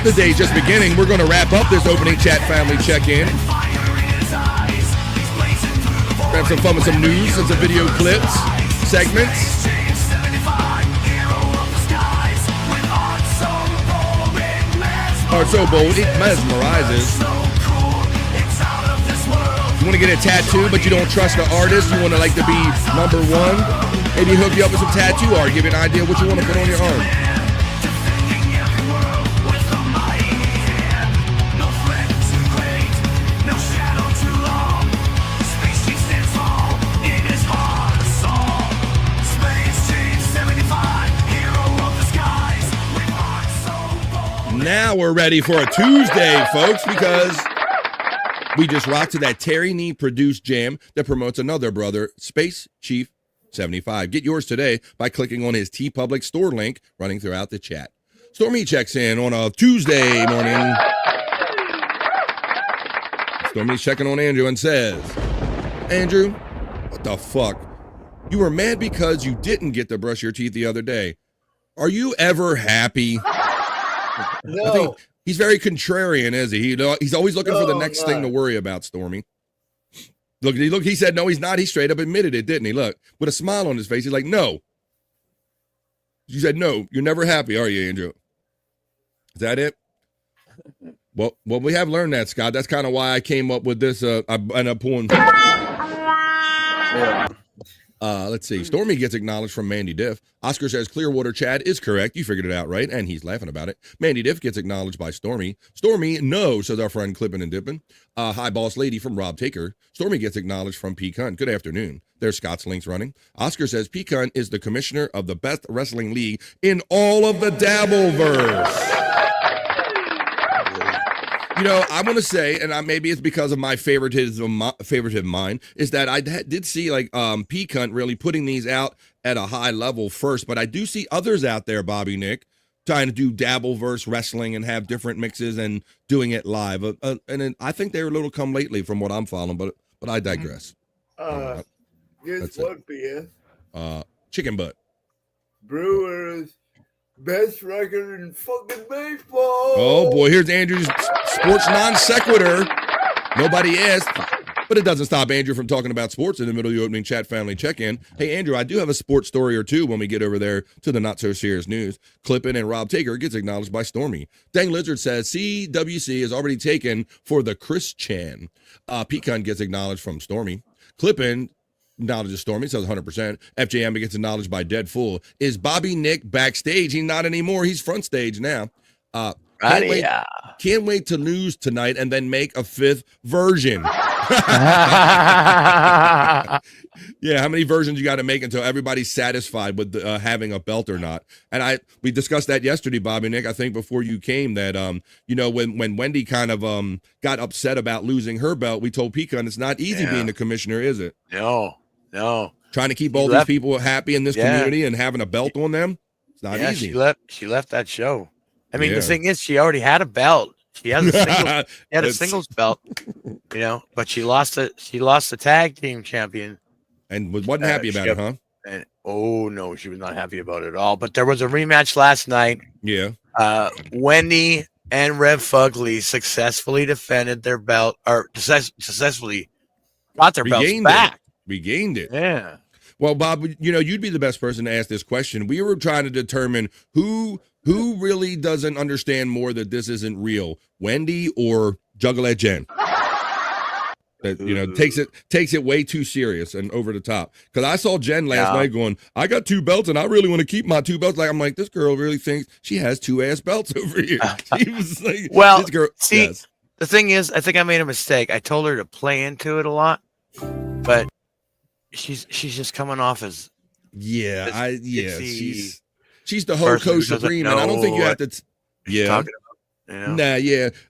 The day's just beginning. We're going to wrap up this opening chat family check-in. Have some fun with some news and some video clips, segments. Heart so bold, it mesmerizes. You want to get a tattoo, but you don't trust the artist? You want to like to be number one? Maybe hook you up with some tattoo art, give you an idea what you want to put on your arm. Now we're ready for a Tuesday, folks, because we just rocked to that Terry Nee produced jam that promotes another brother, Space Chief 75. Get yours today by clicking on his TeePublic store link running throughout the chat. Stormy checks in on a Tuesday morning. Stormy's checking on Andrew and says, Andrew, what the fuck? You were mad because you didn't get to brush your teeth the other day. Are you ever happy? No. I think he's very contrarian, is he? He's always looking for the next thing to worry about, Stormy. Look, he said no, he's not. He straight up admitted it, didn't he? Look, with a smile on his face, he's like, no. You said no, you're never happy, are you, Andrew? Is that it? Well, we have learned that, Scott. That's kind of why I came up with this. I ended up pulling. Yeah. Let's see. Stormy gets acknowledged from Mandy Diff. Oscar says Clearwater Chad is correct. You figured it out, right? And he's laughing about it. Mandy Diff gets acknowledged by Stormy. Stormy, no, says our friend Clippin' and Dippin'. Hi, Boss Lady from Rob Taker. Stormy gets acknowledged from Peacunt. Good afternoon. There's Scott's links running. Oscar says Peacunt is the commissioner of the best wrestling league in all of the Dabbleverse. You know, I want to say, and maybe it's because of my favoritism mine, is that I did see like Peacunt really putting these out at a high level first, but I do see others out there, Bobby Nick, trying to do Dabbleverse wrestling and have different mixes and doing it live. And I think they're a little come lately from what I'm following, but I digress. Guess what, BS? Chicken butt. Brewers. Best record in fucking baseball. Oh boy, here's Andrew's sports non sequitur. Nobody asked. But it doesn't stop Andrew from talking about sports in the middle of the opening chat family check-in. Hey, Andrew, I do have a sports story or two when we get over there to the not-so-serious news. Clippin and Rob Taker gets acknowledged by Stormy. Dang Lizard says, CWC is already taken for the Chris Chan. Pecan gets acknowledged from Stormy. Clippin acknowledges Stormy, says 100%. FJ Amber gets acknowledged by Dead Fool. Is Bobby Nick backstage? He's not anymore. He's front stage now. Can't wait to lose tonight and then make a fifth version. Yeah, how many versions you got to make until everybody's satisfied with having a belt or not? And we discussed that yesterday, Bobby Nick. I think before you came that when Wendy kind of got upset about losing her belt, we told Pecan it's not easy being the commissioner, is it? No. Trying to keep all these people happy in this community and having a belt on them, it's not easy. She left that show. I mean, the thing is, she already had a belt. She has a singles belt, but she lost the tag team champion, and wasn't happy about it, huh? And no, she was not happy about it at all. But there was a rematch last night. Yeah. Wendy and Rev Fugly successfully defended their belt, or successfully got their belts back. Regained it. Yeah. Well, Bob, you'd be the best person to ask this question. We were trying to determine who really doesn't understand more that this isn't real, Wendy or Juggalette Jen. That takes it way too serious and over the top. Because I saw Jen last night going, I got 2 belts and I really want to keep my 2 belts. I'm like, this girl really thinks she has 2 ass belts over here. She was like, well, this girl, see, yes. The thing is, I think I made a mistake. I told her to play into it a lot, but she's just coming off as she's the Hoko Supreme, and I don't think you have to.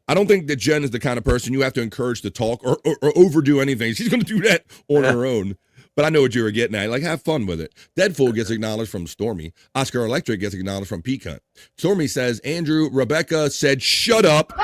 I don't think that Jen is the kind of person you have to encourage to talk or overdo anything. She's going to do that on her own. But I know what you were getting at. Like, have fun with it. Deadpool gets acknowledged from Stormy. Oscar Electric gets acknowledged from Pecan. Stormy says, Andrew, Rebecca said, shut up.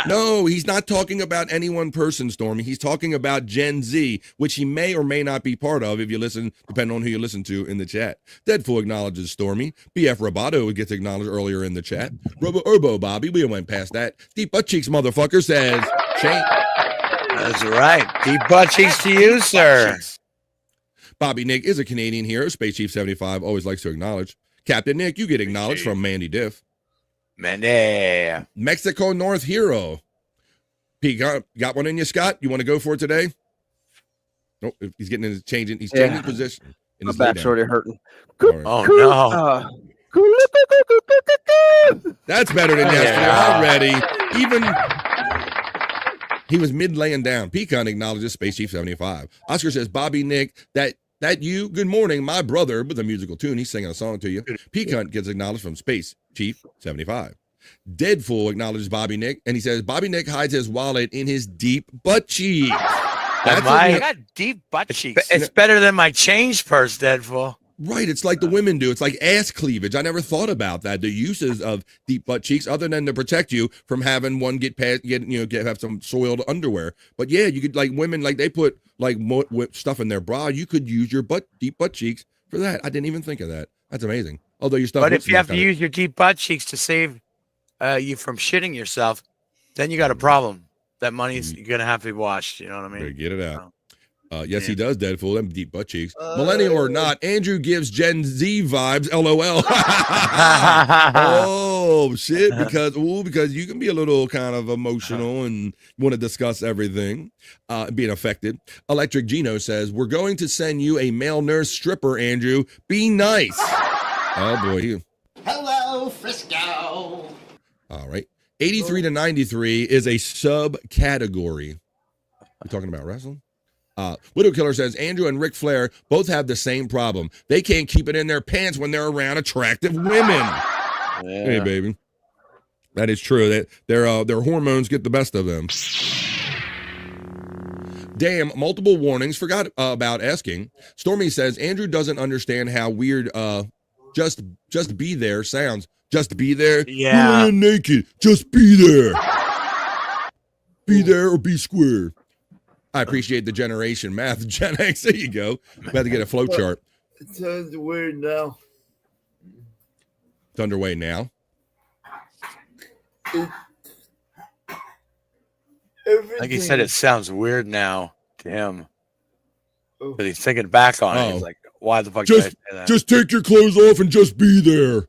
No, he's not talking about any one person, Stormy. He's talking about Gen Z, which he may or may not be part of if you listen, depending on who you listen to in the chat. Deadpool acknowledges Stormy. BF Roboto gets acknowledged earlier in the chat. Robo Bobby, we went past that. Deep Butt Cheeks motherfucker says, Shane. That's right. Deep butt cheeks to you, sir. Bobby Nick is a Canadian hero. Space Chief 75 always likes to acknowledge. Captain Nick, you get acknowledged from Mandy Diff. Mandy. Mexico North hero. Pete, got one in you, Scott? You want to go for it today? Nope, he's getting his changing. He's changing position. My back's already hurting. Right. Oh no! That's better than yesterday already. Even he was mid laying down. Pecan acknowledges Space Chief 75. Oscar says, Bobby Nick, that you, good morning, my brother, with a musical tune. He's singing a song to you. Pecan gets acknowledged from Space Chief 75. Deadfool acknowledges Bobby Nick, and he says, Bobby Nick hides his wallet in his deep butt cheeks. I got deep butt cheeks. It's better than my change purse, Deadfool. Right, it's like the women do. It's like ass cleavage. I never thought about that. The uses of deep butt cheeks, other than to protect you from having one have some soiled underwear. But yeah, you could, like, women, like, they put like stuff in their bra. You could use your deep butt cheeks for that. I didn't even think of that. That's amazing. Although your stuff. But if you have to use your deep butt cheeks to save you from shitting yourself, then you got a problem. That money's gonna have to be washed. You know what I mean? Get it out. Yes, he does, Deadpool. Them deep butt cheeks. Millennial or not, Andrew gives Gen Z vibes. LOL. Oh shit! Because you can be a little kind of emotional and want to discuss everything, being affected. Electric Gino says, "We're going to send you a male nurse stripper, Andrew. Be nice." Oh boy. Hello, Frisco. All right. 83 to 93 is a subcategory. You talking about wrestling? Widow Killer says, Andrew and Ric Flair both have the same problem. They can't keep it in their pants when they're around attractive women. Yeah. Hey, baby. That is true. That their hormones get the best of them. Damn, multiple warnings. Forgot about asking. Stormy says, Andrew doesn't understand how weird just be there sounds. Just be there? Yeah. You're naked. Just be there. Be there or be square. I appreciate the generation math. Gen X, there you go. About to get a flow chart. It's underway now. It's underway now. Like he said, it sounds weird now to him. But he's thinking back on it. He's like, why the fuck did I say that? Just take your clothes off and just be there.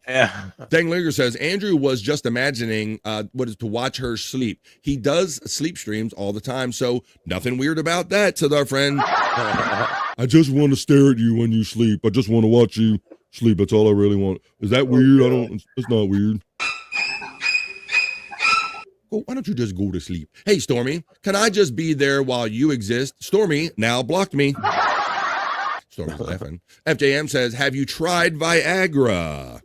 Yeah. Dang Linger says Andrew was just imagining what is to watch her sleep. He does sleep streams all the time, so nothing weird about that, said our friend. I just want to stare at you when you sleep. I just want to watch you sleep. That's all I really want. Is that weird? It's not weird. Well, why don't you just go to sleep? Hey, Stormy, can I just be there while you exist? Stormy now blocked me. Stormy's laughing. FJM says, have you tried Viagra?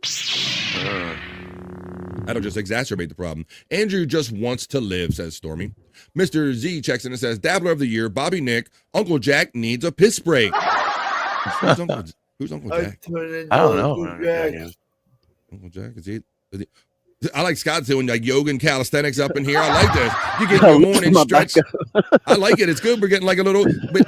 That'll just exacerbate the problem. Andrew just wants to live, says Stormy. Mr. Z checks in and says, Dabbler of the Year, Bobby Nick, Uncle Jack needs a piss break. Who's Uncle Jack? I don't know. Uncle Jack, is he? I like Scott doing like yoga and calisthenics up in here. I like this. You get your morning stretch. I like it. It's good. We're getting like a little, but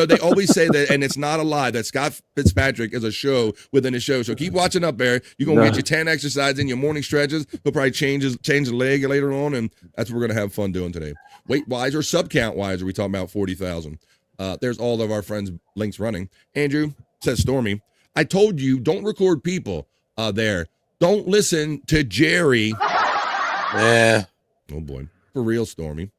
they always say that, and it's not a lie, that Scott Fitzpatrick is a show within a show. So keep watching up there. You're going to get your 10 exercises in your morning stretches. He'll probably change the leg later on, and that's what we're going to have fun doing today. Weight-wise or sub-count-wise, are we talking about 40,000? There's all of our friends' links running. Andrew, says Stormy, I told you, don't record people there. Don't listen to Jerry. Yeah. Oh, boy. For real, Stormy.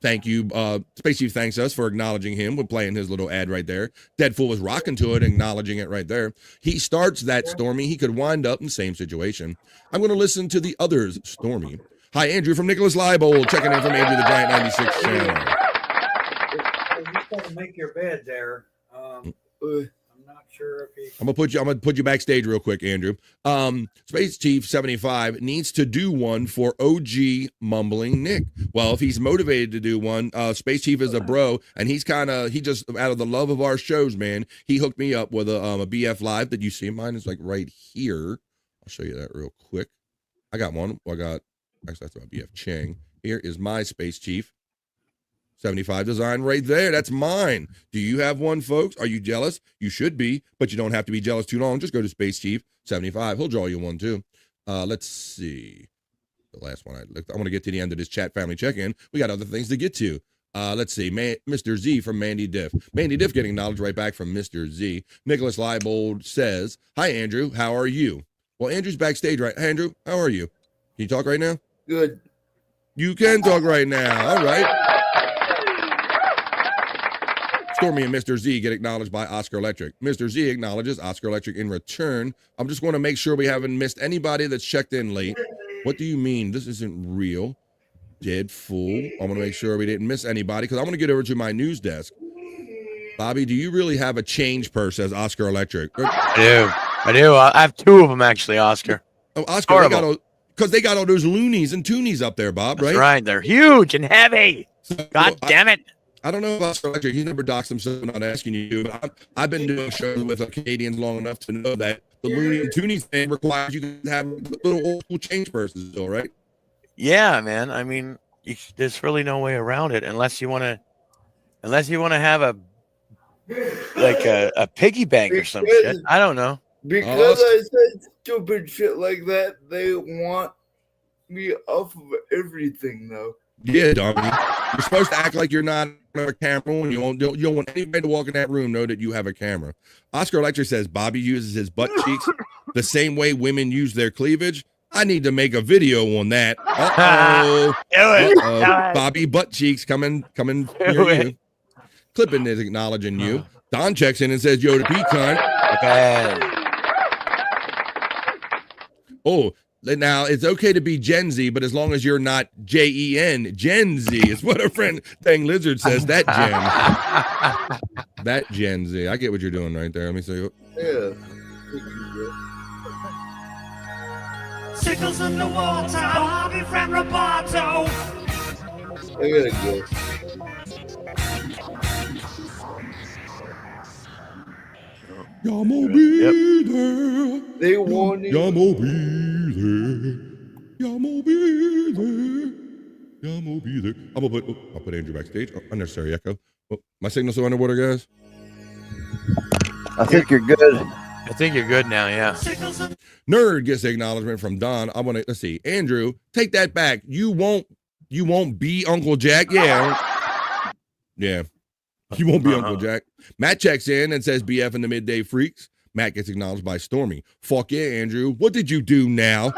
Thank you. Space Chief thanks us for acknowledging him with playing his little ad right there. Deadpool was rocking to it, acknowledging it right there. He starts that, Stormy. He could wind up in the same situation. I'm going to listen to the others, Stormy. Hi, Andrew from Nicholas Leibold, checking in from Andrew the Giant 96 channel. You just got to make your bed there. Sure, okay. I'm gonna put you backstage real quick, Andrew. Space Chief 75 needs to do one for OG Mumbling Nick. Well, if he's motivated to do one, Space Chief is a bro, and he just out of the love of our shows, man, he hooked me up with a BF Live that you see. Mine is like right here. I'll show you that real quick. I got one. Actually, that's about BF Chang. Here is my Space Chief 75 design right there. That's mine. Do you have one, folks? Are you jealous? You should be, but you don't have to be jealous too long. Just go to Space Chief 75. He'll draw you one too. Let's see. The last one I want to get to the end of this chat family check-in. We got other things to get to. Let's see. Mr. Z from Mandy Diff. Mandy Diff getting knowledge right back from Mr. Z. Nicholas Leibold says, hi, Andrew. How are you? Well, Andrew's backstage, right? Hey, Andrew, how are you? Can you talk right now? Good. You can talk right now. All right. Stormy and Mr. Z get acknowledged by Oscar Electric. Mr. Z acknowledges Oscar Electric in return. I'm just going to make sure we haven't missed anybody that's checked in late. What do you mean? This isn't real. Dead fool. I'm going to make sure we didn't miss anybody because I'm going to get over to my news desk. Bobby, do you really have a change purse, says Oscar Electric? I do. I have two of them, actually, Oscar. Oh, Oscar, because they got all those loonies and toonies up there, Bob, right? That's right. They're huge and heavy. God damn it. I don't know about Oscar Electric. He's never doxed himself. I'm not asking you, but I've been doing shows with Canadians long enough to know that the Looney and Toonies thing requires you to have little old school change purses, though, right? Yeah, man. I mean, there's really no way around it unless you want to have a piggy bank or some shit. I don't know. Because I said stupid shit like that, they want me off of everything, though. Yeah, Dominic. You're supposed to act like you're not on a camera, and you don't want anybody to walk in that room know that you have a camera. Oscar Electric says Bobby uses his butt cheeks the same way women use their cleavage. I need to make a video on that. Uh-oh. Bobby butt cheeks coming near you. Clipping is acknowledging you. Don checks in and says, yo, the pecan. Okay. Oh, now it's okay to be Gen Z, but as long as you're not Jen, Gen Z is what our friend Dang Lizard says. That Gen Z. I get what you're doing right there. Let me see. Yeah. Sickles in the water, Bobby from Roboto. I gotta go. Y'all be there. They want it. Y'all be there. Y'all be there. Y'all be there. I'll put Andrew backstage. Oh, unnecessary echo. Oh, my signal's so underwater, guys. I think you're good. I think you're good now, yeah. Nerd gets the acknowledgement from Don. Let's see. Andrew, take that back. You won't You won't be Uncle Jack? Yeah. Yeah. You won't be Uncle Jack. Matt checks in and says BF in the Midday Freaks. Matt gets acknowledged by Stormy. Fuck yeah, Andrew. What did you do now?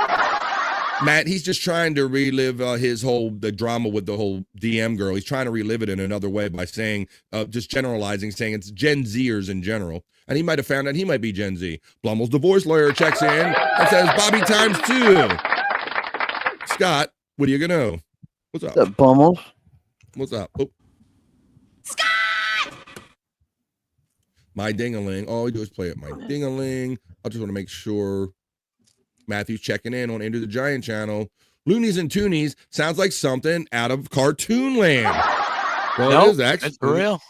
Matt, he's just trying to relive the drama with the whole DM girl. He's trying to relive it in another way by saying, just generalizing, saying it's Gen Zers in general. And he might have found out he might be Gen Z. Blummel's divorce lawyer checks in and says Bobby times 2. Scott, what do you know? What's up? What's up, Bummels? What's up? Oh. Scott! My ding-a-ling. All we do is play it. My ding-a-ling. I just want to make sure Matthew's checking in on Enter the Giant channel. Loonies and Toonies sounds like something out of Cartoon Land. Well, nope, it is actually. It's real.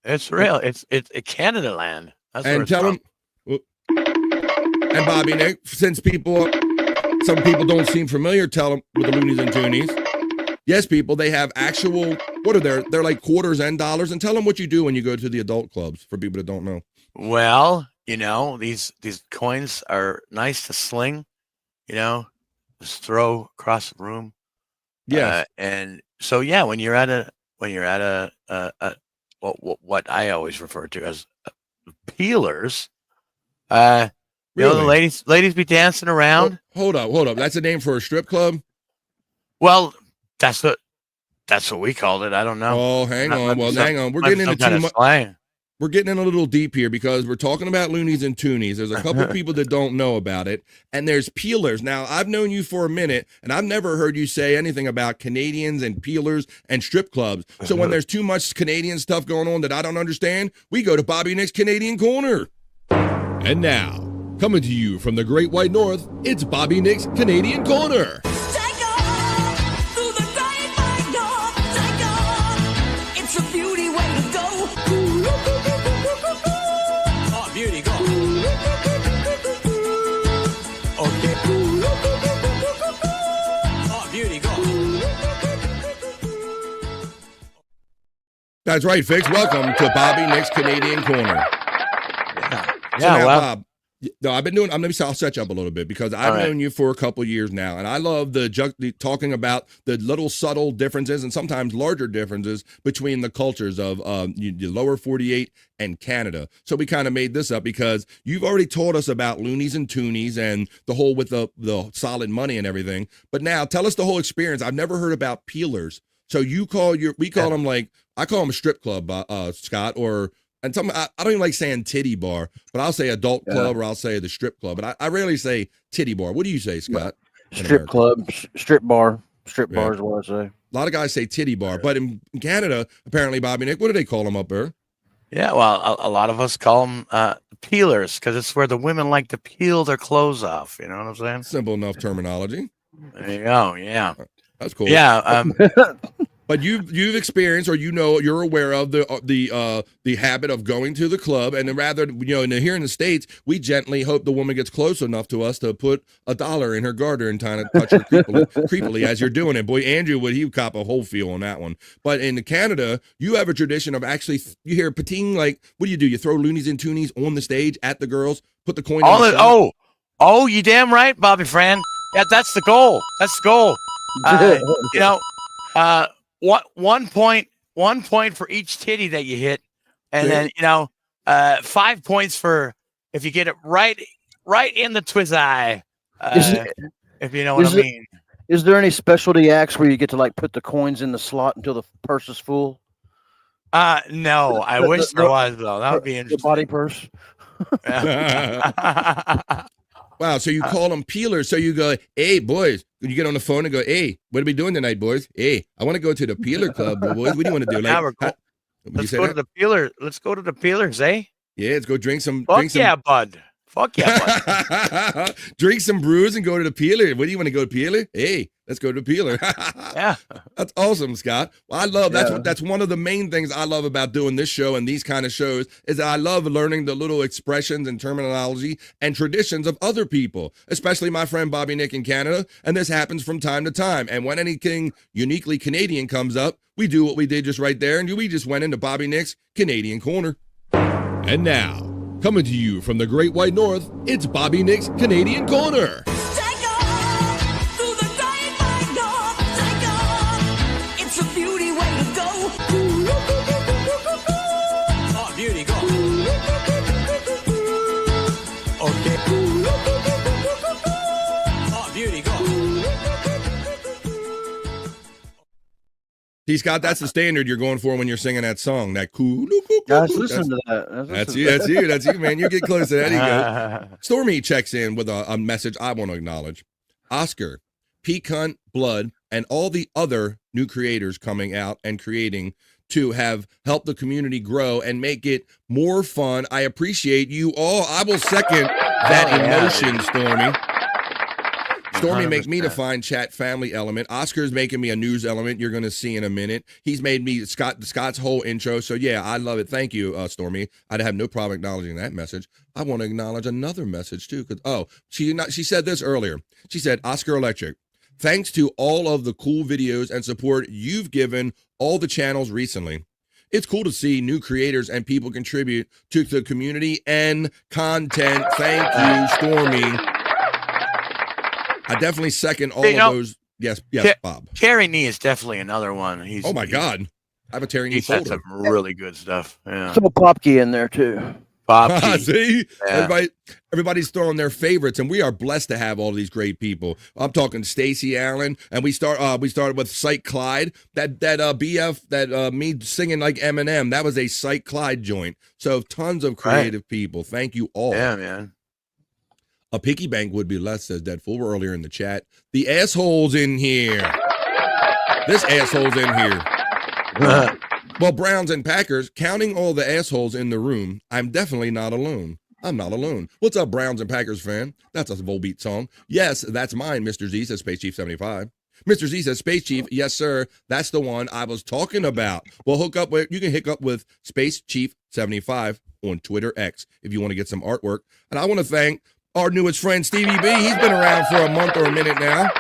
It's real. It's Canada Land. That's and tell them. And Bobby Nick, since some people don't seem familiar, tell them with the Loonies and Toonies. Yes, people, they have actual. What are they're like quarters and dollars. And tell them what you do when you go to the adult clubs for people that don't know. Well, these coins are nice to sling. Just throw across the room. Yeah. And so, yeah, when you're at a what I always refer to as peelers, really? The ladies be dancing around. Hold up. That's a name for a strip club? Well, that's what we called it. I don't know. Oh, hang on. We're getting into too much slang. We're getting in a little deep here because we're talking about Loonies and Toonies. There's a couple people that don't know about it, and there's peelers. Now, I've known you for a minute, and I've never heard you say anything about Canadians and peelers and strip clubs. So when there's too much Canadian stuff going on that I don't understand, we go to Bobby Nick's Canadian Corner. And now, coming to you from the Great White North, it's Bobby Nick's Canadian Corner. It's a beauty way to go. Oh, beauty, go. Okay. Oh, beauty, go. That's right, Fix. Welcome to Bobby Nick's Canadian Corner. Bob, no, I'll set you up a little bit because I've known you for a couple years now, and I love the talking about the little subtle differences and sometimes larger differences between the cultures of the lower 48 and Canada. So we kind of made this up because you've already taught us about Loonies and Toonies and the whole with the solid money and everything. But now tell us the whole experience. I've never heard about peelers. So we call them I call them a strip club, Scott, and I don't even like saying titty bar, but I'll say adult club or I'll say the strip club. But I rarely say titty bar. What do you say, Scott? Strip club, strip bar. Strip bar is what I say. A lot of guys say titty bar, but in Canada, apparently, Bobby Nick, what do they call them up there? Yeah, well, a lot of us call them peelers because it's where the women like to peel their clothes off. You know what I'm saying? Simple enough terminology. There you go. Yeah. That's cool. Yeah. But you've experienced, or you're aware of the habit of going to the club, and then rather here in the States, we gently hope the woman gets close enough to us to put $1 in her garter and kind of touch her creepily as you're doing it. Boy, Andrew he would cop a whole feel on that one. But in Canada, you have a tradition of actually you hear pating, like what do? You throw Loonies and Toonies on the stage at the girls, put the coin. Oh, you damn right, Bobby Fran. Yeah, that's the goal. That's the goal. 1 point for each titty that you hit, and then 5 points for if you get it right in the twizz if you know what I mean. Is there any specialty acts where you get to put the coins in the slot until the purse is full? No, I wish there was though. That would be interesting. The body purse. Wow, so you call them peelers. So you go, hey, boys, when you get on the phone and go, hey, what are we doing tonight, boys? Hey, I want to go to the peeler club, boys. What do you want to do? Let's go to the peeler. Let's go to the peelers, eh? Yeah, let's go drink some. Yeah, bud. Fuck yeah, bud. Drink some brews and go to the peeler. What do you want to go to peeler? Hey, let's go to the peeler. Yeah. That's awesome, Scott. Well, I love that's one of the main things I love about doing this show and these kind of shows is that I love learning the little expressions and terminology and traditions of other people, especially my friend Bobby Nick in Canada. And this happens from time to time. And when anything uniquely Canadian comes up, we do what we did just right there. And we just went into Bobby Nick's Canadian Corner. And now, coming to you from the Great White North, it's Bobby Nick's Canadian Corner. beauty, go. Okay. Oh, beauty, go. T. Scott, that's the standard you're going for when you're singing that song. That cool. Guys, listen to that. That's you, man. You get close to that. There you go. Stormy checks in with a message I want to acknowledge. Oscar, Pete Cunt, Blood, and all the other new creators coming out and creating to have helped the community grow and make it more fun. I appreciate you all. I will second that emotion, Stormy. Stormy make me to find chat family element. Oscar's making me a news element you're going to see in a minute. He's made me Scott's whole intro. So, yeah, I love it. Thank you, Stormy. I'd have no problem acknowledging that message. I want to acknowledge another message, too. She said this earlier. She said, Oscar Electric, thanks to all of the cool videos and support you've given all the channels recently. It's cool to see new creators and people contribute to the community and content. Thank you, Stormy. I definitely second all of those. Yes, Bob. Terry Nee is definitely another one. Oh my God, I have a Terry Nee He's had folder. some really good stuff. Yeah. Throw Popkey in there too. Popkey. See, Yeah. everybody's throwing their favorites, and we are blessed to have all these great people. I'm talking Stacey Allen, and we started with Psych Clyde. That BF that me singing like Eminem. That was a Psych Clyde joint. So tons of creative people. Thank you all. Yeah, man. A piggy bank would be less, says Deadful earlier in the chat. The assholes in here. This asshole's in here. Well, Browns and Packers, counting all the assholes in the room, I'm definitely not alone. I'm not alone. What's up, Browns and Packers fan? That's a Volbeat song. Yes, that's mine, Mr. Z, says Space Chief 75. Mr. Z says, Space Chief, yes, sir. That's the one I was talking about. Well, you can hook up with Space Chief 75 on Twitter X if you want to get some artwork. And I want to thank our newest friend, Stevie B. He's been around for a month or a minute now.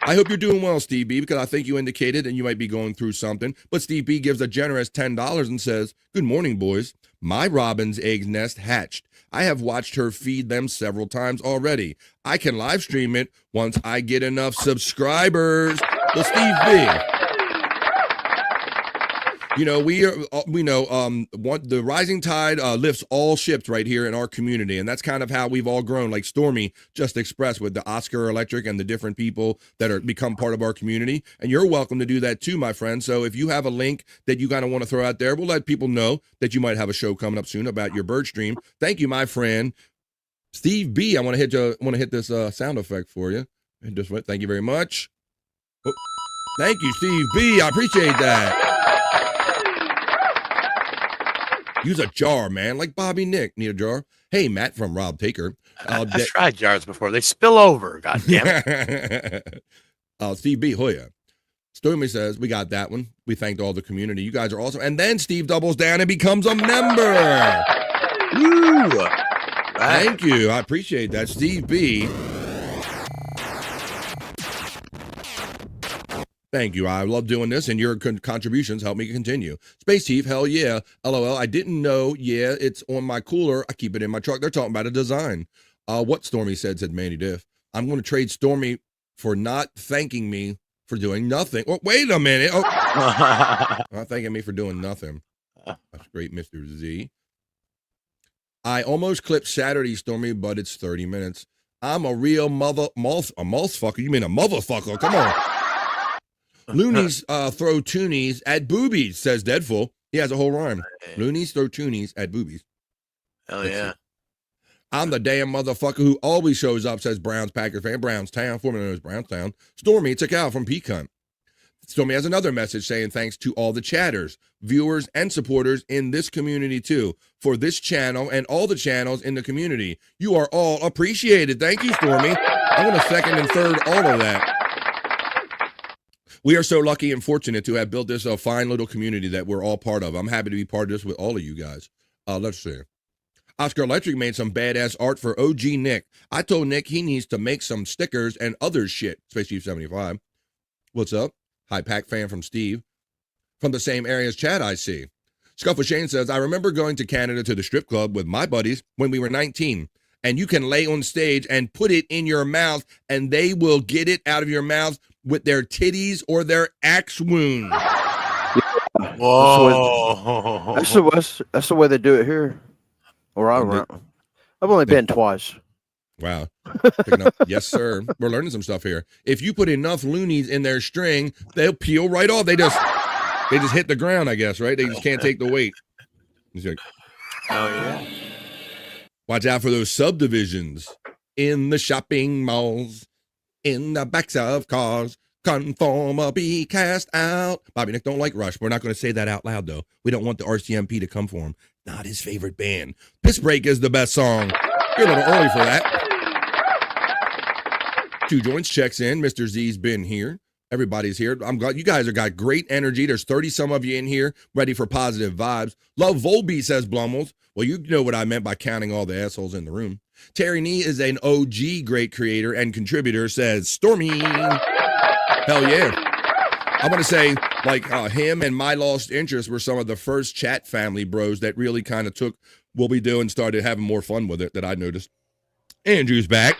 I hope you're doing well, Steve B, because I think you indicated and you might be going through something. But Steve B gives a generous $10 and says, good morning, boys. My robin's egg nest hatched. I have watched her feed them several times already. I can live stream it once I get enough subscribers. Well, Steve B, you know, the rising tide lifts all ships right here in our community, and that's kind of how we've all grown, like Stormy just expressed with the Oscar Electric and the different people that are become part of our community. And you're welcome to do that too, my friend. So if you have a link that you kind of want to throw out there, we'll let people know that you might have a show coming up soon about your bird stream. Thank you, my friend Steve B. I want to hit this sound effect for you. And just thank you very much. Oh, thank you, Steve B. I appreciate that. Use a jar, man, like Bobby Nick. Need a jar? Hey, Matt from Rob Taker. I've tried jars before. They spill over. God damn it. Steve B. Hoya. Stormy says, we got that one. We thanked all the community. You guys are awesome. And then Steve doubles down and becomes a member. Woo! Thank you. I appreciate that. Steve B. Thank you. I love doing this, and your contributions help me continue. Space Chief, hell yeah. LOL, I didn't know. Yeah, it's on my cooler. I keep it in my truck. They're talking about a design. What Stormy said Manny Diff. I'm going to trade Stormy for not thanking me for doing nothing. Oh, wait a minute. Oh. Not thanking me for doing nothing. That's great, Mr. Z. I almost clipped Saturday, Stormy, but it's 30 minutes. I'm a real fucker. You mean a motherfucker? Come on. Loonies throw toonies at boobies, says Deadful. He has a whole rhyme. Loonies throw toonies at boobies. Hell yeah. I'm the damn motherfucker who always shows up, says Browns Packer fan. Brownstown, formerly known as Brownstown. Stormy took out from Pecan. Stormy has another message saying thanks to all the chatters, viewers, and supporters in this community too, for this channel and all the channels in the community. You are all appreciated. Thank you, Stormy. I'm going to second and third all of that. We are so lucky and fortunate to have built this fine little community that we're all part of. I'm happy to be part of this with all of you guys. Let's see. Oscar Electric made some badass art for OG Nick. I told Nick he needs to make some stickers and other shit. Space Chief 75. What's up? Hi, Pack fan from Steve. From the same area as Chad, I see. Scuffle Shane says, I remember going to Canada to the strip club with my buddies when we were 19. And you can lay on stage and put it in your mouth, and they will get it out of your mouth with their titties or their axe wound. Whoa. That's the way they do it here. Where I rent. I've only been twice. Wow. Picking up. Yes, sir. We're learning some stuff here. If you put enough loonies in their string, they'll peel right off. They just hit the ground, I guess, right? They just can't take the weight. He's like, oh yeah. Watch out for those subdivisions in the shopping malls, in the backs of cars. Conformity cast out. Bobby Nick don't like Rush. We're not going to say that out loud, though. We don't want the RCMP to come for him. Not his favorite band. Piss Break is the best song. You're a little early for that. Two Joints checks in. Mr. Z's been here. Everybody's here. I'm glad you guys have got great energy. There's 30 some of you in here ready for positive vibes. Love Volby, says Blumels. Well, you know what I meant by counting all the assholes in the room. Terry Nee is an OG great creator and contributor, says Stormy. Hell yeah. I want to say, like, him and My Lost Interest were some of the first chat family bros that really kind of took what we do and started having more fun with it that I noticed. Andrew's back.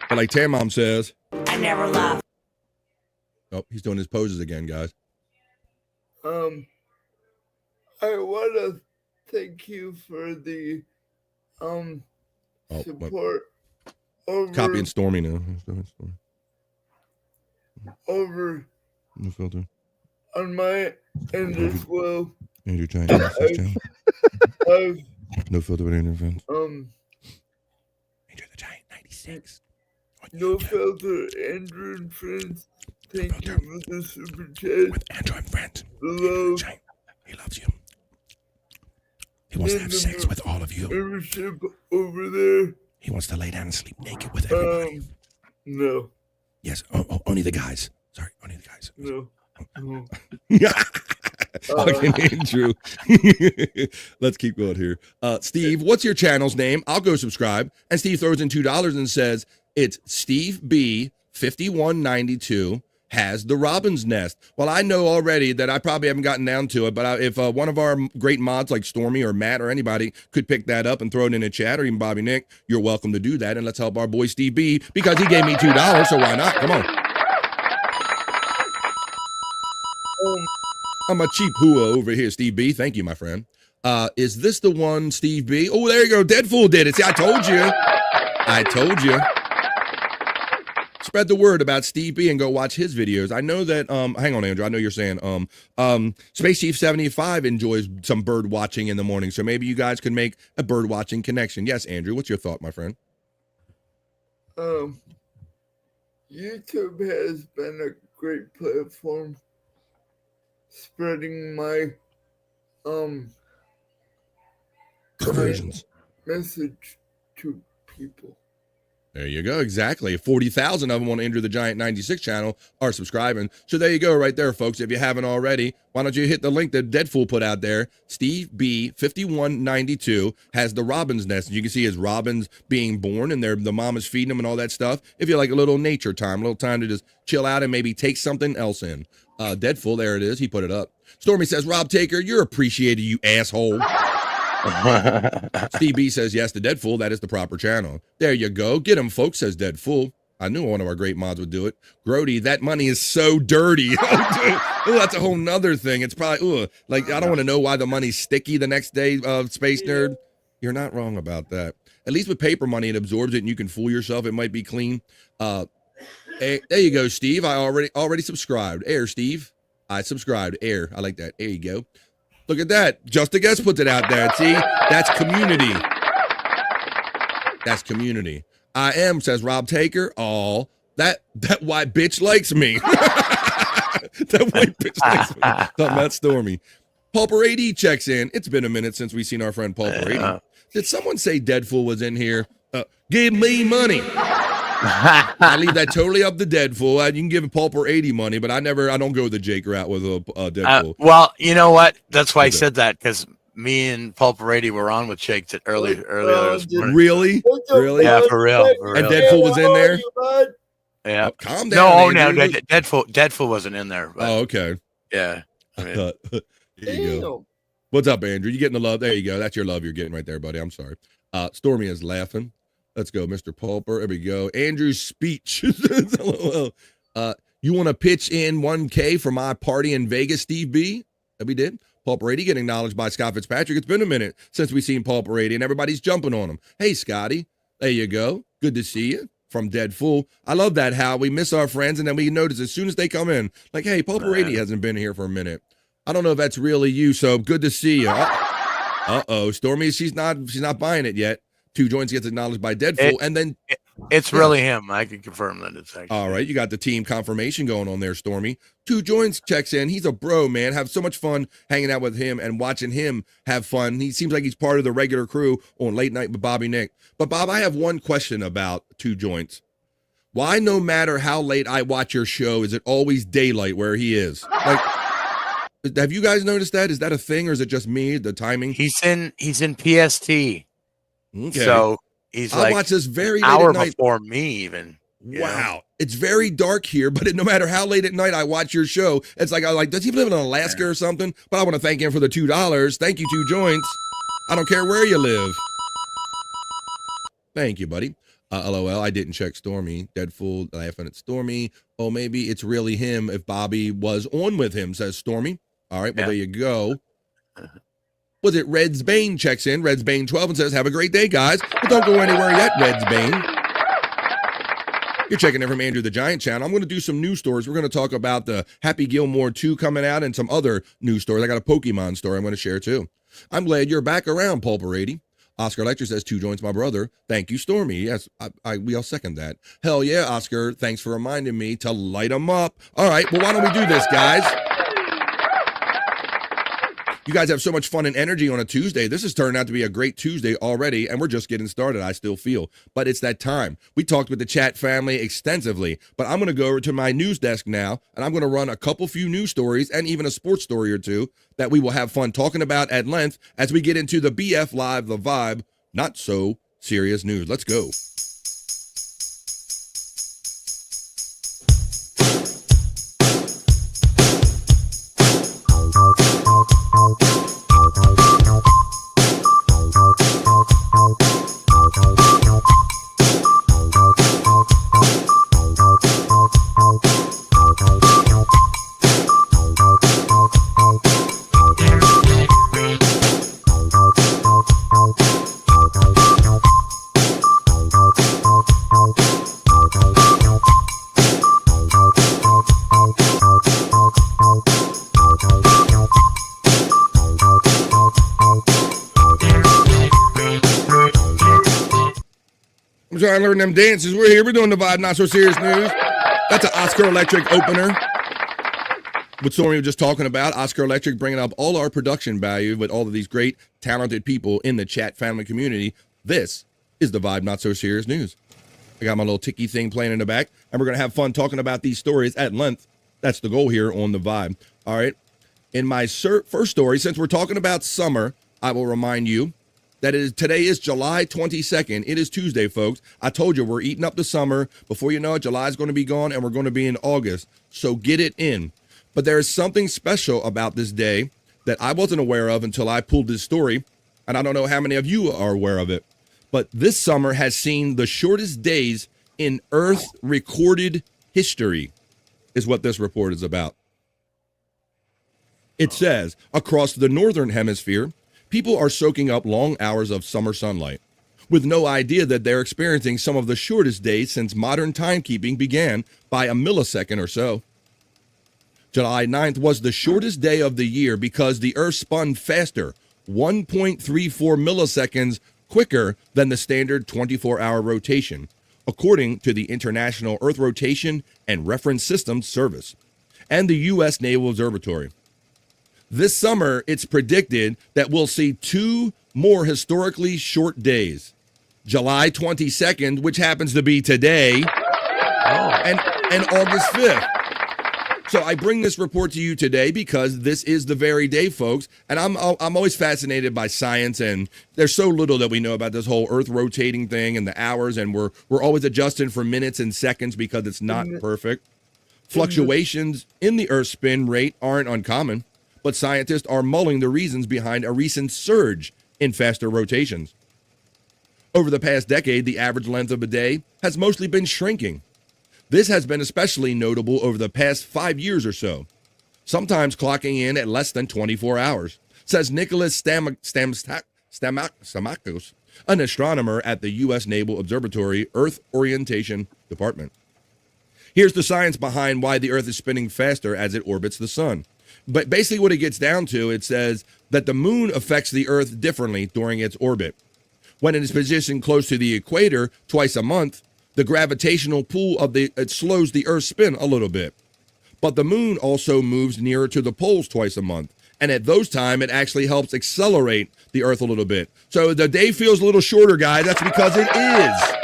But like Tam Mom says, I never laugh. Oh, he's doing his poses again, guys. I want to thank you for the support. Copying Stormy now. Over No filter. on my end as well. Andrew Giant 96 channel. I've, No filter with Andrew Friends. Andrew the Giant 96. No filter, Andrew and friends. Thank you for the super chat. With Andrew and friends. The love. He loves you. He wants to have sex with all of you. Membership over there. He wants to lay down and sleep naked with everybody. No. Yes, only the guys. Sorry, only the guys. No. Fucking Andrew. Let's keep going here. Steve, what's your channel's name? I'll go subscribe. And Steve throws in $2 and says, it's Steve B 5192 has the Robin's Nest. Well, I know already that I probably haven't gotten down to it, but if one of our great mods like Stormy or Matt or anybody could pick that up and throw it in a chat, or even Bobby Nick, you're welcome to do that. And let's help our boy Steve B because he gave me $2, so why not? Come on. I'm a cheap hua over here, Steve B. Thank you, my friend. Is this the one, Steve B? Oh, there you go. Deadpool did it. See, I told you. I told you. Spread the word about Steve B and go watch his videos. I know that, hang on, Andrew. I know you're saying, Space Chief 75 enjoys some bird watching in the morning. So maybe you guys could make a bird watching connection. Yes, Andrew. What's your thought, my friend? YouTube has been a great platform spreading my Perversions. message to people. There you go. Exactly. 40,000 of them on Andrew the Giant 96 channel are subscribing. So there you go right there, folks. If you haven't already, why don't you hit the link that Deadpool put out there? Steve B 5192 has the Robin's Nest. And you can see his robins being born and the mom is feeding them and all that stuff. If you like a little nature time, a little time to just chill out and maybe take something else in. Deadpool, there it is. He put it up. Stormy says, Rob Taker, you're appreciated, you asshole. Steve B says, yes, the Deadpool, that is the proper channel. There you go. Get him, folks, says Deadpool. I knew one of our great mods would do it. Grody, that money is so dirty. That's a whole nother thing. It's probably, like, I don't want to know why the money's sticky the next day, Space Nerd. You're not wrong about that. At least with paper money, it absorbs it and you can fool yourself. It might be clean. Hey, there you go, Steve. I already subscribed. Air, Steve. I subscribed. Air. I like that. There you go. Look at that. Just a Guess puts it out there. See? That's community. That's community. I am, says Rob Taker. Oh, that white bitch likes me. That white bitch likes me. Talking about Stormy. Pulper AD checks in. It's been a minute since we've seen our friend Pulper AD. Did someone say Deadpool was in here? Give me money. I leave that totally up to Deadpool. You can give Pulper 80 money, but I don't go the Jake route with Deadpool. Well, you know what? That's why I said that, because me and Pulper 80 were on with Jake earlier this morning. Really? Really? Yeah, for real. And Deadpool was in there? Yeah. Calm down. No, Deadpool wasn't in there. But, okay. Yeah. I mean, there you go. What's up, Andrew? You getting the love? There you go. That's your love you're getting right there, buddy. I'm sorry. Stormy is laughing. Let's go, Mr. Pulper. There we go. Andrew's speech. You want to pitch in 1K for my party in Vegas, Steve B? That we did. Paul Brady getting acknowledged by Scott Fitzpatrick. It's been a minute since we've seen Paul Brady, and everybody's jumping on him. Hey, Scotty, there you go. Good to see you from Dead Fool. I love that, how we miss our friends, and then we notice as soon as they come in, like, hey, Paul Brady hasn't been here for a minute. I don't know if that's really you, so good to see you. Uh-oh, Stormy, she's not buying it yet. Two Joints gets acknowledged by Dead Fool, and then it's really him. I can confirm that it's actually. All right, you got the team confirmation going on there, Stormy. Two Joints checks in. He's a bro, man. Have so much fun hanging out with him and watching him have fun. He seems like he's part of the regular crew on Late Night with Bobby Nick. But Bob, I have one question about Two Joints. Why, no matter how late I watch your show, is it always daylight where he is? Like, have you guys noticed that? Is that a thing, or is it just me? The timing? He's in PST. Okay. So he's I like watch this very late hour at night. before me, even. you Wow. know? It's very dark here, but no matter how late at night I watch your show, it's like, does he live in Alaska or something? But I want to thank him for the $2. Thank you, Two Joints. I don't care where you live. Thank you, buddy. LOL, I didn't check Stormy. Deadfool laughing at Stormy. Oh, maybe it's really him if Bobby was on with him, says Stormy. All right, well, there you go. Was it Red's Bane checks in, Red's Bane 12, and says, have a great day, guys. But don't go anywhere yet, Red's Bane. You're checking in from Andrew the Giant channel. I'm going to do some news stories. We're going to talk about the Happy Gilmore 2 coming out and some other news stories. I got a Pokemon story I'm going to share, too. I'm glad you're back around, Pulperady. Oscar Lecter says, Two Joints, my brother. Thank you, Stormy. Yes, we all second that. Hell yeah, Oscar. Thanks for reminding me to light them up. All right, well, why don't we do this, guys? You guys have so much fun and energy on a Tuesday. This has turned out to be a great Tuesday already, and we're just getting started, I still feel. But it's that time. We talked with the chat family extensively, but I'm going to go over to my news desk now, and I'm going to run a few news stories and even a sports story or two that we will have fun talking about at length as we get into the BF Live, the Vibe, not so serious news. Let's go. I'm trying to learn them dances. We're here. We're doing the Vibe, not so serious news. That's an Oscar Electric opener. What Stormy was just talking about, Oscar Electric bringing up all our production value with all of these great, talented people in the chat family community. This is the Vibe, not so serious news. I got my little ticky thing playing in the back, and we're going to have fun talking about these stories at length. That's the goal here on the Vibe. All right. In my first story, since we're talking about summer, I will remind you that today is July 22nd. It is Tuesday, folks. I told you we're eating up the summer. Before you know it, July is going to be gone, and we're going to be in August. So get it in. But there is something special about this day that I wasn't aware of until I pulled this story, and I don't know how many of you are aware of it. But this summer has seen the shortest days in Earth recorded history, is what this report is about. It says, across the northern hemisphere, people are soaking up long hours of summer sunlight, with no idea that they're experiencing some of the shortest days since modern timekeeping began by a millisecond or so. July 9th was the shortest day of the year because the Earth spun faster, 1.34 milliseconds quicker than the standard 24-hour rotation, according to the International Earth Rotation and Reference Systems Service and the U.S. Naval Observatory. This summer, it's predicted that we'll see two more historically short days. July 22nd, which happens to be today, and August 5th. So I bring this report to you today because this is the very day, folks. And I'm always fascinated by science, and there's so little that we know about this whole Earth rotating thing and the hours, and we're always adjusting for minutes and seconds because it's not perfect. Fluctuations in the Earth's spin rate aren't uncommon, but scientists are mulling the reasons behind a recent surge in faster rotations. Over the past decade, the average length of a day has mostly been shrinking. This has been especially notable over the past 5 years or so, sometimes clocking in at less than 24 hours, says Nicholas Stamakos, an astronomer at the U.S. Naval Observatory Earth Orientation Department. Here's the science behind why the Earth is spinning faster as it orbits the sun. But basically what it gets down to, it says that the moon affects the Earth differently during its orbit. When it is positioned close to the equator twice a month, the gravitational pull it slows the Earth's spin a little bit. But the moon also moves nearer to the poles twice a month. And at those times, it actually helps accelerate the Earth a little bit. So the day feels a little shorter, guys. That's because it is.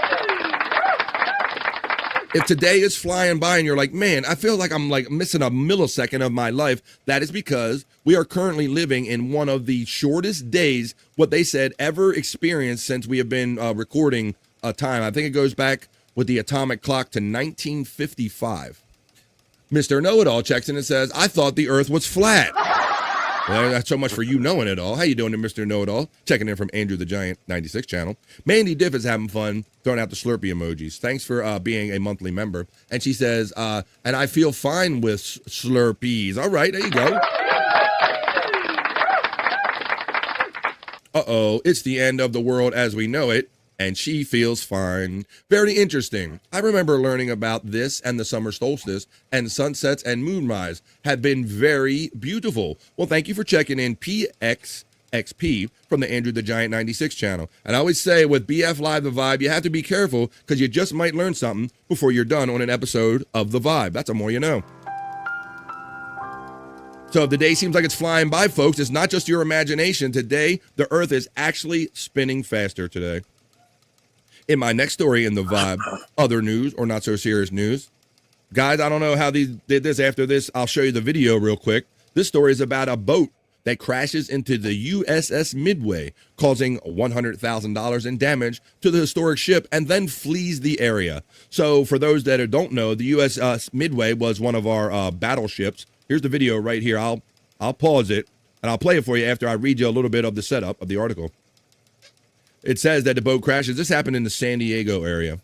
If today is flying by and you're like, man, I feel like I'm like missing a millisecond of my life, that is because we are currently living in one of the shortest days, what they said, ever experienced since we have been recording time. I think it goes back with the atomic clock to 1955. Mr. Know-It-All checks in and says, I thought the Earth was flat. Well, that's so much for you knowing it all. How you doing there, Mr. Know-It-All? Checking in from Andrew the Giant 96 channel. Mandy Diff is having fun throwing out the Slurpee emojis. Thanks for being a monthly member. And she says, and I feel fine with Slurpees. All right, there you go. Uh-oh, it's the end of the world as we know it. And she feels fine. Very interesting. I remember learning about this and the summer solstice, and sunsets and moonrise have been very beautiful. Well, thank you for checking in, PXXP from the Andrew the Giant 96 channel. And I always say with BF Live The Vibe, you have to be careful because you just might learn something before you're done on an episode of The Vibe. That's the more you know. So if the day seems like it's flying by, folks, it's not just your imagination. Today, the Earth is actually spinning faster today. In my next story in the Vibe, other news or not so serious news. Guys, I don't know how these did this. After this, I'll show you the video real quick. This story is about a boat that crashes into the USS Midway, causing $100,000 in damage to the historic ship and then flees the area. So for those that don't know, the USS Midway was one of our battleships. Here's the video right here. I'll pause it and I'll play it for you after I read you a little bit of the setup of the article. It says that the boat crashes. This happened in the San Diego area.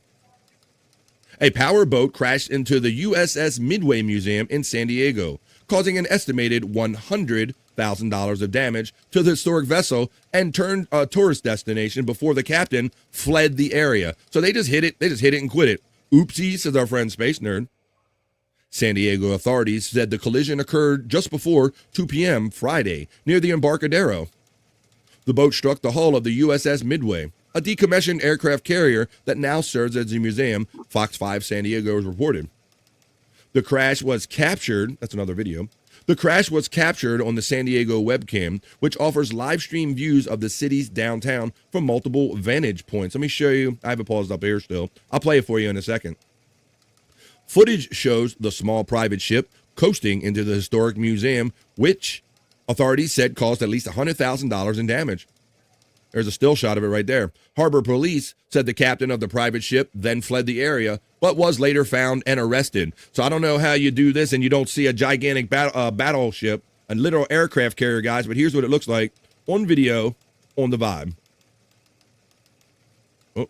A power boat crashed into the USS Midway Museum in San Diego, causing an estimated $100,000 of damage to the historic vessel and turned a tourist destination before the captain fled the area. So they just hit it. They just hit it and quit it. Oopsie, says our friend Space Nerd. San Diego authorities said the collision occurred just before 2 p.m. Friday near the Embarcadero. The boat struck the hull of the USS Midway, a decommissioned aircraft carrier that now serves as a museum, Fox 5 San Diego has reported. The crash was captured, that's another video. The crash was captured on the San Diego webcam, which offers live stream views of the city's downtown from multiple vantage points. Let me show you. I have it paused up here still. I'll play it for you in a second. Footage shows the small private ship coasting into the historic museum, which authorities said caused at least $100,000 in damage. There's a still shot of it right there. Harbor police said the captain of the private ship then fled the area, but was later found and arrested. So I don't know how you do this and you don't see a gigantic battleship, a literal aircraft carrier, guys, but here's what it looks like on video on the Vibe. Oh.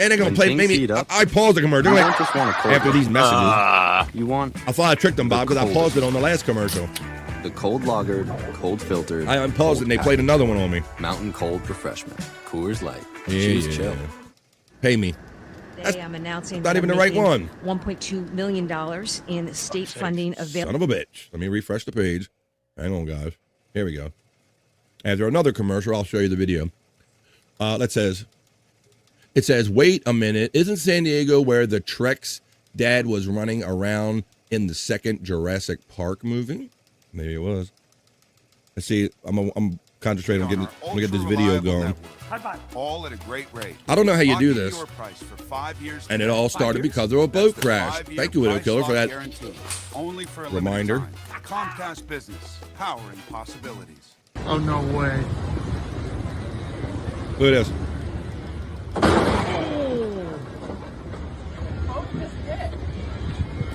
And they're going to play, maybe, I paused the commercial after these messages. You want? I thought I tricked them, Bob, because I paused it on the last commercial. The cold lagered, cold filtered. I unpaused it and they played another one on me. Mountain Cold Refreshment. Coors Light. Yeah, Choose chill. Pay me. Today I'm announcing not even the right one. $1.2 million in state funding available. Son of a bitch. Let me refresh the page. Hang on, guys. Here we go. After another commercial, I'll show you the video. It says, wait a minute. Isn't San Diego where the Trek's dad was running around in the second Jurassic Park movie? Maybe it was. Let's see. I'm concentrating on getting. I'm gonna get this video going. All at a great rate. I don't know how you do this. And it all started because of a boat crash. Thank you, Widow Killer, for that Only for a reminder. Comcast Business, powering possibilities. Oh, no way. Look at this.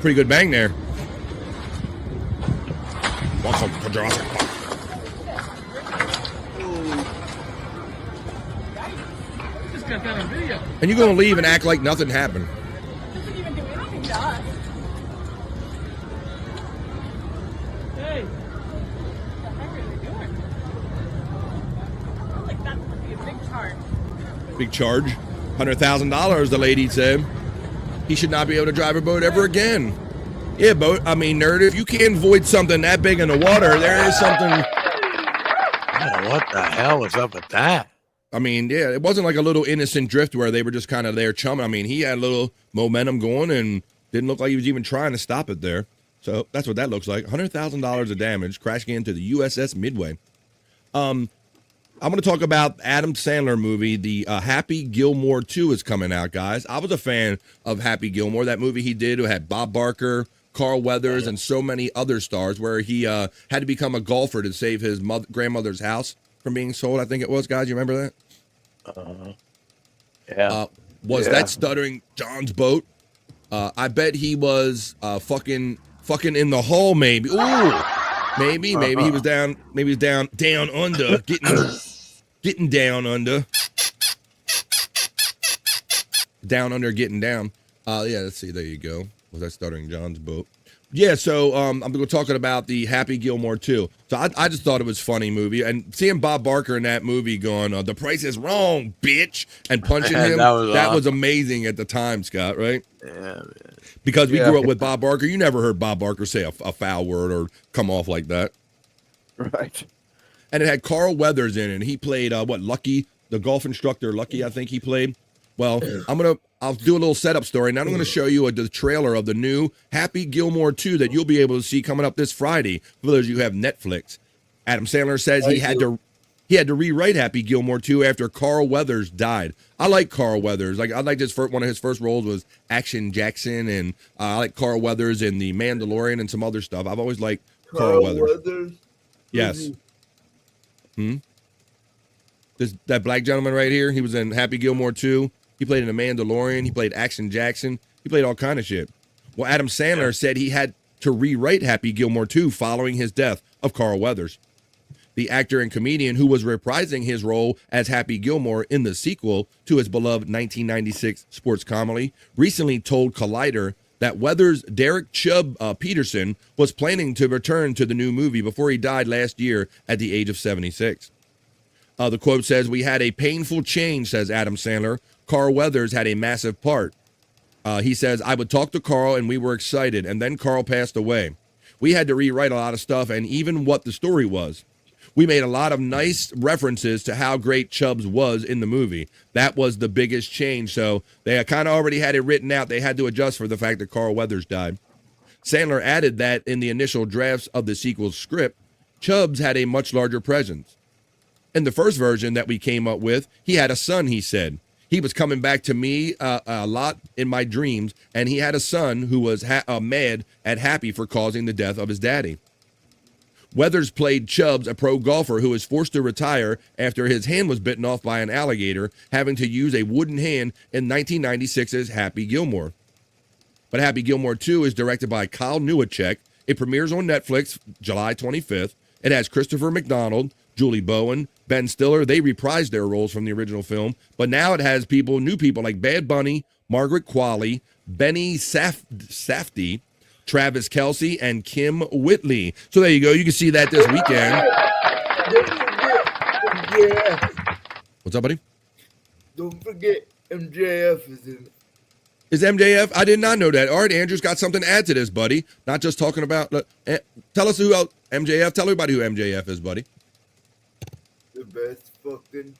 Pretty good bang there. Welcome to Jurassic Park. And you're going to leave and act like nothing happened. Big charge. $100,000, the lady said. He should not be able to drive a boat ever again. Yeah, boat. I mean, nerd, if you can't avoid something that big in the water, there is something. What the hell was up with that? I mean, yeah, it wasn't like a little innocent drift where they were just kind of there chumming. I mean, he had a little momentum going and didn't look like he was even trying to stop it there. So that's what that looks like. $100,000 of damage crashing into the USS Midway. I'm going to talk about Adam Sandler movie. The Happy Gilmore 2 is coming out, guys. I was a fan of Happy Gilmore, that movie he did. It had Bob Barker, Carl Weathers, and so many other stars, where he had to become a golfer to save his grandmother's house from being sold. I think it was, guys. You remember that? Yeah. Was that Stuttering John's boat? I bet he was fucking in the hole, maybe. Ooh, maybe he was down. Maybe he was down under, getting down under, getting down. Yeah, let's see. There you go. Was that Stuttering John's boat? Yeah, so I'm going to talking about the Happy Gilmore 2. So I just thought it was a funny movie. And seeing Bob Barker in that movie going, the price is wrong, bitch, and punching him, that was amazing at the time, Scott, right? Yeah, man. Because we grew up with Bob Barker. You never heard Bob Barker say a foul word or come off like that. Right. And it had Carl Weathers in it. And he played, Lucky, the golf instructor, Lucky, I think he played. Well, I'll do a little setup story. Now I'm going to show you the trailer of the new Happy Gilmore 2 that you'll be able to see coming up this Friday for those of you who have Netflix. Adam Sandler says he had to rewrite Happy Gilmore 2 after Carl Weathers died. I like Carl Weathers. Like I liked one of his first roles was Action Jackson, and I like Carl Weathers in The Mandalorian and some other stuff. I've always liked Carl Weathers. Yes. That black gentleman right here, he was in Happy Gilmore 2. He played in The Mandalorian. He played Action Jackson. He played all kind of shit. Well, Adam Sandler said he had to rewrite Happy Gilmore 2 following his death of Carl Weathers. The actor and comedian who was reprising his role as Happy Gilmore in the sequel to his beloved 1996 sports comedy recently told Collider that Weathers' Derek Chubb Peterson was planning to return to the new movie before he died last year at the age of 76. The quote says, "We had a painful change," says Adam Sandler. Carl Weathers had a massive part. He says, "I would talk to Carl and we were excited, and then Carl passed away. We had to rewrite a lot of stuff and even what the story was. We made a lot of nice references to how great Chubbs was in the movie. That was the biggest change." So they kind of already had it written out. They had to adjust for the fact that Carl Weathers died. Sandler added that in the initial drafts of the sequel's script, Chubbs had a much larger presence. In the first version that we came up with, he had a son, he said. He was coming back to me a lot in my dreams, and he had a son who was mad at Happy for causing the death of his daddy. Weathers played Chubbs, a pro golfer who was forced to retire after his hand was bitten off by an alligator, having to use a wooden hand in 1996's Happy Gilmore. But Happy Gilmore 2 is directed by Kyle Newacek. It premieres on Netflix July 25th. It has Christopher McDonald, Julie Bowen, Ben Stiller. They reprised their roles from the original film, but now it has new people like Bad Bunny, Margaret Qualley, Benny Safdie, Travis Kelce, and Kim Whitley. So there you go. You can see that this weekend. What's up, buddy? Don't forget MJF is in it. Is MJF? I did not know that. All right, Andrew's got something to add to this, buddy. Not just talking about. Tell us who else. MJF. Tell everybody who MJF is, buddy. The best fucking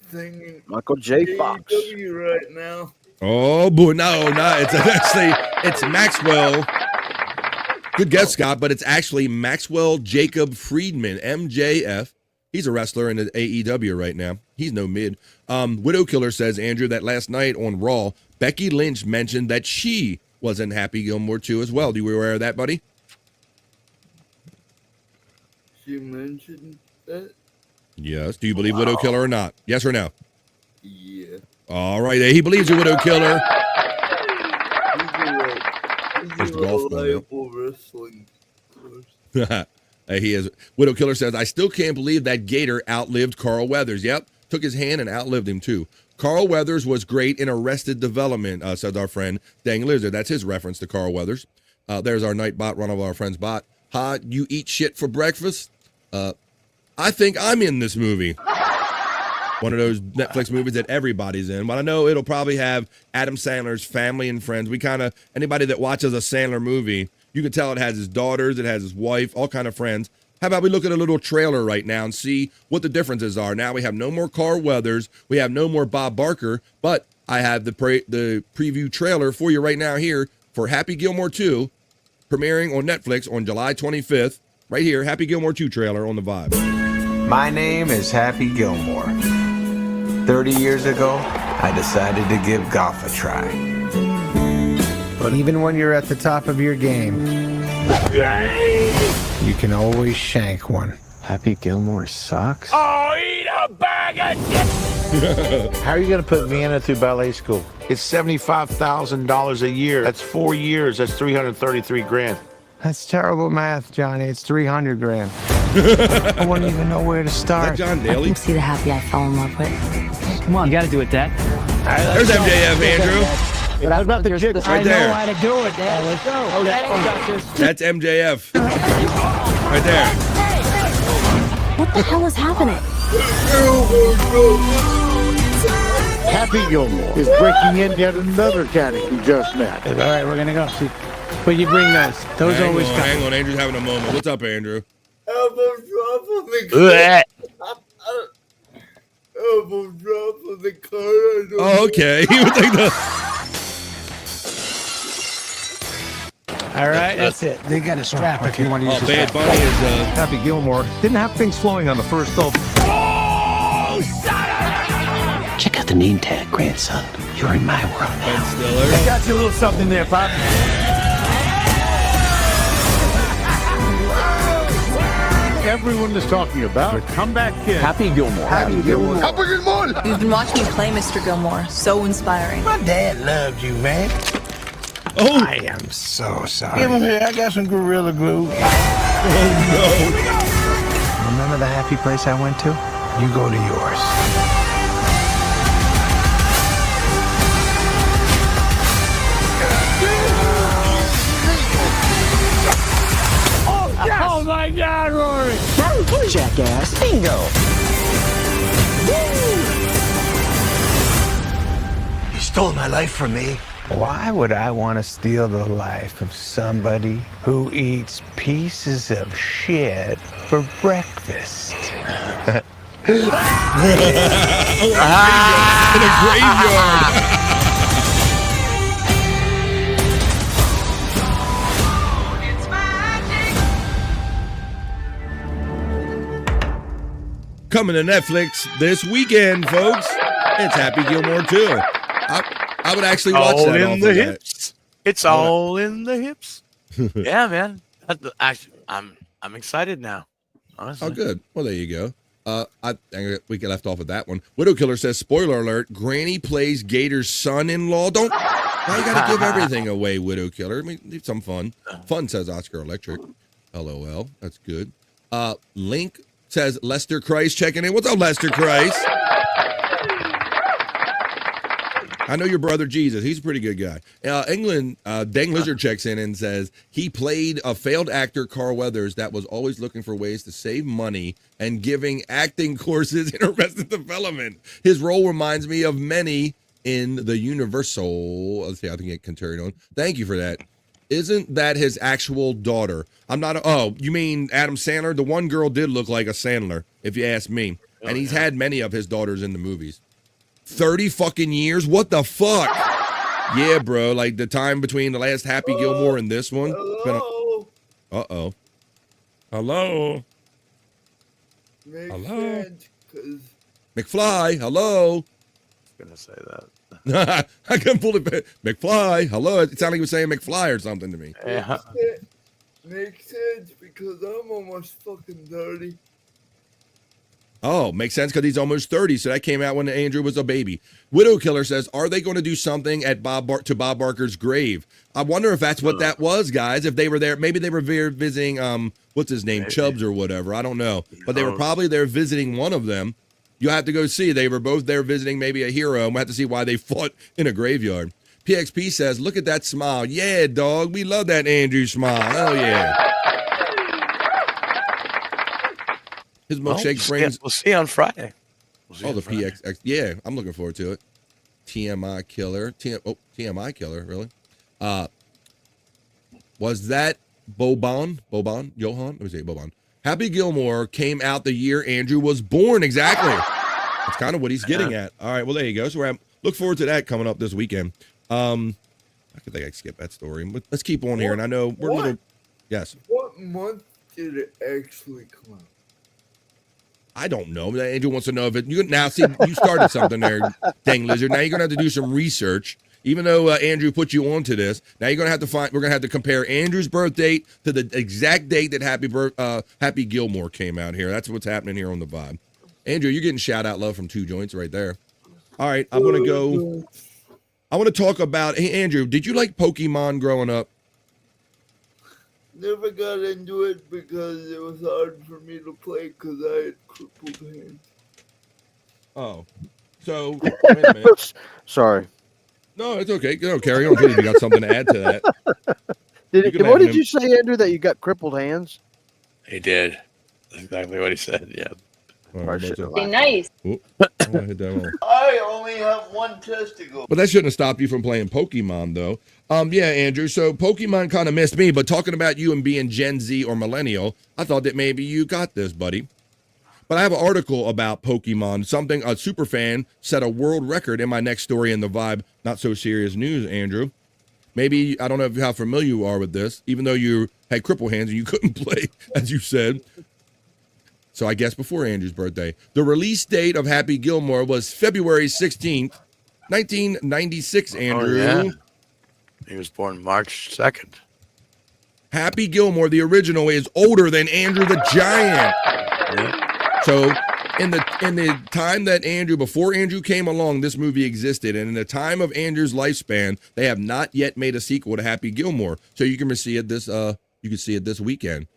thing in Michael J. Fox AEW right now. Oh boy, no, it's Maxwell. Good guess, Scott, but it's actually Maxwell Jacob Friedman, MJF. He's a wrestler in the AEW right now. He's no mid. Widow Killer says, Andrew, that last night on Raw, Becky Lynch mentioned that she was in Happy Gilmore 2 as well. Do you aware of that, buddy? She mentioned that? Yes. Do you believe Widow Killer or not? Yes or no? Yeah. All right. He believes you, Widow Killer. He's a reliable wrestling person. He is. Widow Killer says, I still can't believe that Gator outlived Carl Weathers. Yep. Took his hand and outlived him, too. Carl Weathers was great in Arrested Development, says our friend Dang Lizard. That's his reference to Carl Weathers. There's our night bot, one of our friends' bot. Ha, you eat shit for breakfast? I think I'm in this movie. one of those Netflix movies that everybody's in. But I know it'll probably have Adam Sandler's family and friends. Anybody that watches a Sandler movie, you can tell it has his daughters, it has his wife, all kind of friends. How about we look at a little trailer right now and see what the differences are? Now we have no more Carl Weathers, we have no more Bob Barker, but I have the preview trailer for you right now here for Happy Gilmore 2, premiering on Netflix on July 25th. Right here, Happy Gilmore 2 trailer on the Vibe. My name is Happy Gilmore. 30 years ago, I decided to give golf a try. But even when you're at the top of your game, you can always shank one. Happy Gilmore sucks? Oh, eat a bag of dicks! How are you going to put Vienna through ballet school? It's $75,000 a year. That's 4 years. That's 333 grand. That's terrible math, Johnny. It's 300 grand. I wouldn't even know where to start. John Daly? See the happy I fell in love with. Come on, you got to do it, Dad. There's MJF, Andrew. But how about the jig? Right there. I know how to do it, Dad. Let's go. Oh, That's MJF. Right there. What the hell is happening? Happy Gilmore is breaking in yet another caddy he just met. All right, we're going to go. See, but you bring those. Those always come. Hang on, Andrew's having a moment. What's up, Andrew? Elbow drop on the car. Oh, okay. He would think the... All right, that's it. They got a strap if you want to use the Bad strap. Bunny is... Happy Gilmore didn't have things flowing on the first hole. Check out the name tag, grandson. You're in my world now. Ben Stiller. I got you a little something there, Pop. Everyone is talking about the comeback kid. Happy Gilmore. Happy Gilmore. Happy Gilmore. We've been watching you play, Mr. Gilmore. So inspiring. My dad loved you, man. Oh. I am so sorry. Give him here. I got some Gorilla Glue. Oh, Remember the happy place I went to? You go to yours. Oh my God, Rory! Jackass. Bingo! You stole my life from me. Why would I want to steal the life of somebody who eats pieces of shit for breakfast? In a graveyard. Coming to Netflix this weekend, folks. It's Happy Gilmore 2. I would actually watch all that. in off the of that. hips. It's all in the hips. Yeah, man. I'm excited now. Honestly. Oh, good. Well, there you go. We get left off at that one. Widow Killer says, spoiler alert, Granny plays Gator's son-in-law. Why you gotta give everything away, Widow Killer? I mean, leave some fun. Fun, says Oscar Electric. LOL. That's good. Link says Lester Christ checking in. What's up, Lester Christ? I know your brother Jesus. He's a pretty good guy. England, Dang Lizard checks in and says he played a failed actor, Carl Weathers, that was always looking for ways to save money and giving acting courses in Arrested Development. His role reminds me of many in the Universal. Let's see, I think it can carry on. Thank you for that. Isn't that his actual daughter? You mean Adam Sandler? The one girl did look like a Sandler, if you ask me. And he's had many of his daughters in the movies. 30 fucking years? What the fuck? Yeah, bro. Like the time between the last Happy Gilmore and this one. Hello. Uh-oh. Hello. Makes Hello. sense, 'cause McFly, hello. I was gonna say that. I couldn't pull it back. McFly, hello. It sounded like he was saying McFly or something to me. Yeah. makes sense because I'm almost fucking 30. Oh, makes sense because he's almost 30, so that came out when Andrew was a baby. Widow Killer says, are they going to do something at Bob Barker's grave? I wonder if that's what that was, guys. If they were there, maybe they were visiting, what's his name, Chubbs or whatever. I don't know. But they were probably there visiting one of them. You'll have to go see. They were both there visiting maybe a hero, and we'll have to see why they fought in a graveyard. PXP says, look at that smile. Yeah, dog. We love that Andrew smile. Oh, yeah. His milkshake brings. We'll see on Friday. Oh, the PXX. Yeah, I'm looking forward to it. TMI Killer. TMI Killer, really? Was that Boban? Johan? Let me say Boban. Happy Gilmore came out the year Andrew was born. Exactly. That's kind of what he's getting at. All right, well, there you go. So look forward to that coming up this weekend. I think I can skip that story. But let's keep on here. And I know we're a little... Yes. What month did it actually come out? I don't know. Andrew wants to know if it. Now, see, you started something there, dang lizard. Now you're gonna have to do some research. Even though Andrew put you onto this, now you're gonna have to find. We're gonna have to compare Andrew's birth date to the exact date that Happy Gilmore came out here. That's what's happening here on the vibe. Andrew, you're getting shout out love from two joints right there. All right, I'm gonna go. I want to talk about. Hey, Andrew, did you like Pokemon growing up? Never got into it because it was hard for me to play because I had crippled hands. Oh, so wait a minute. Sorry. No, it's okay. No, carry on. You got something to add to that. What did you say, Andrew? That you got crippled hands? He did. That's exactly what he said. Yeah. Be nice. I hit that one. I only have one testicle. But that shouldn't have stopped you from playing Pokemon, though. Yeah, Andrew. So Pokemon kind of missed me, but talking about you and being Gen Z or millennial, I thought that maybe you got this, buddy. But I have an article about Pokemon. Something a super fan set a world record in my next story in the Vibe Not So Serious News, Andrew. Maybe, I don't know how familiar you are with this, even though you had cripple hands and you couldn't play, as you said. So I guess before Andrew's birthday. The release date of Happy Gilmore was February 16th, 1996, Andrew. Oh, yeah. He was born March 2nd. Happy Gilmore, the original, is older than Andrew the Giant. Yeah. So in the time that before Andrew came along, this movie existed. And in the time of Andrew's lifespan, they have not yet made a sequel to Happy Gilmore. So you can see it this weekend.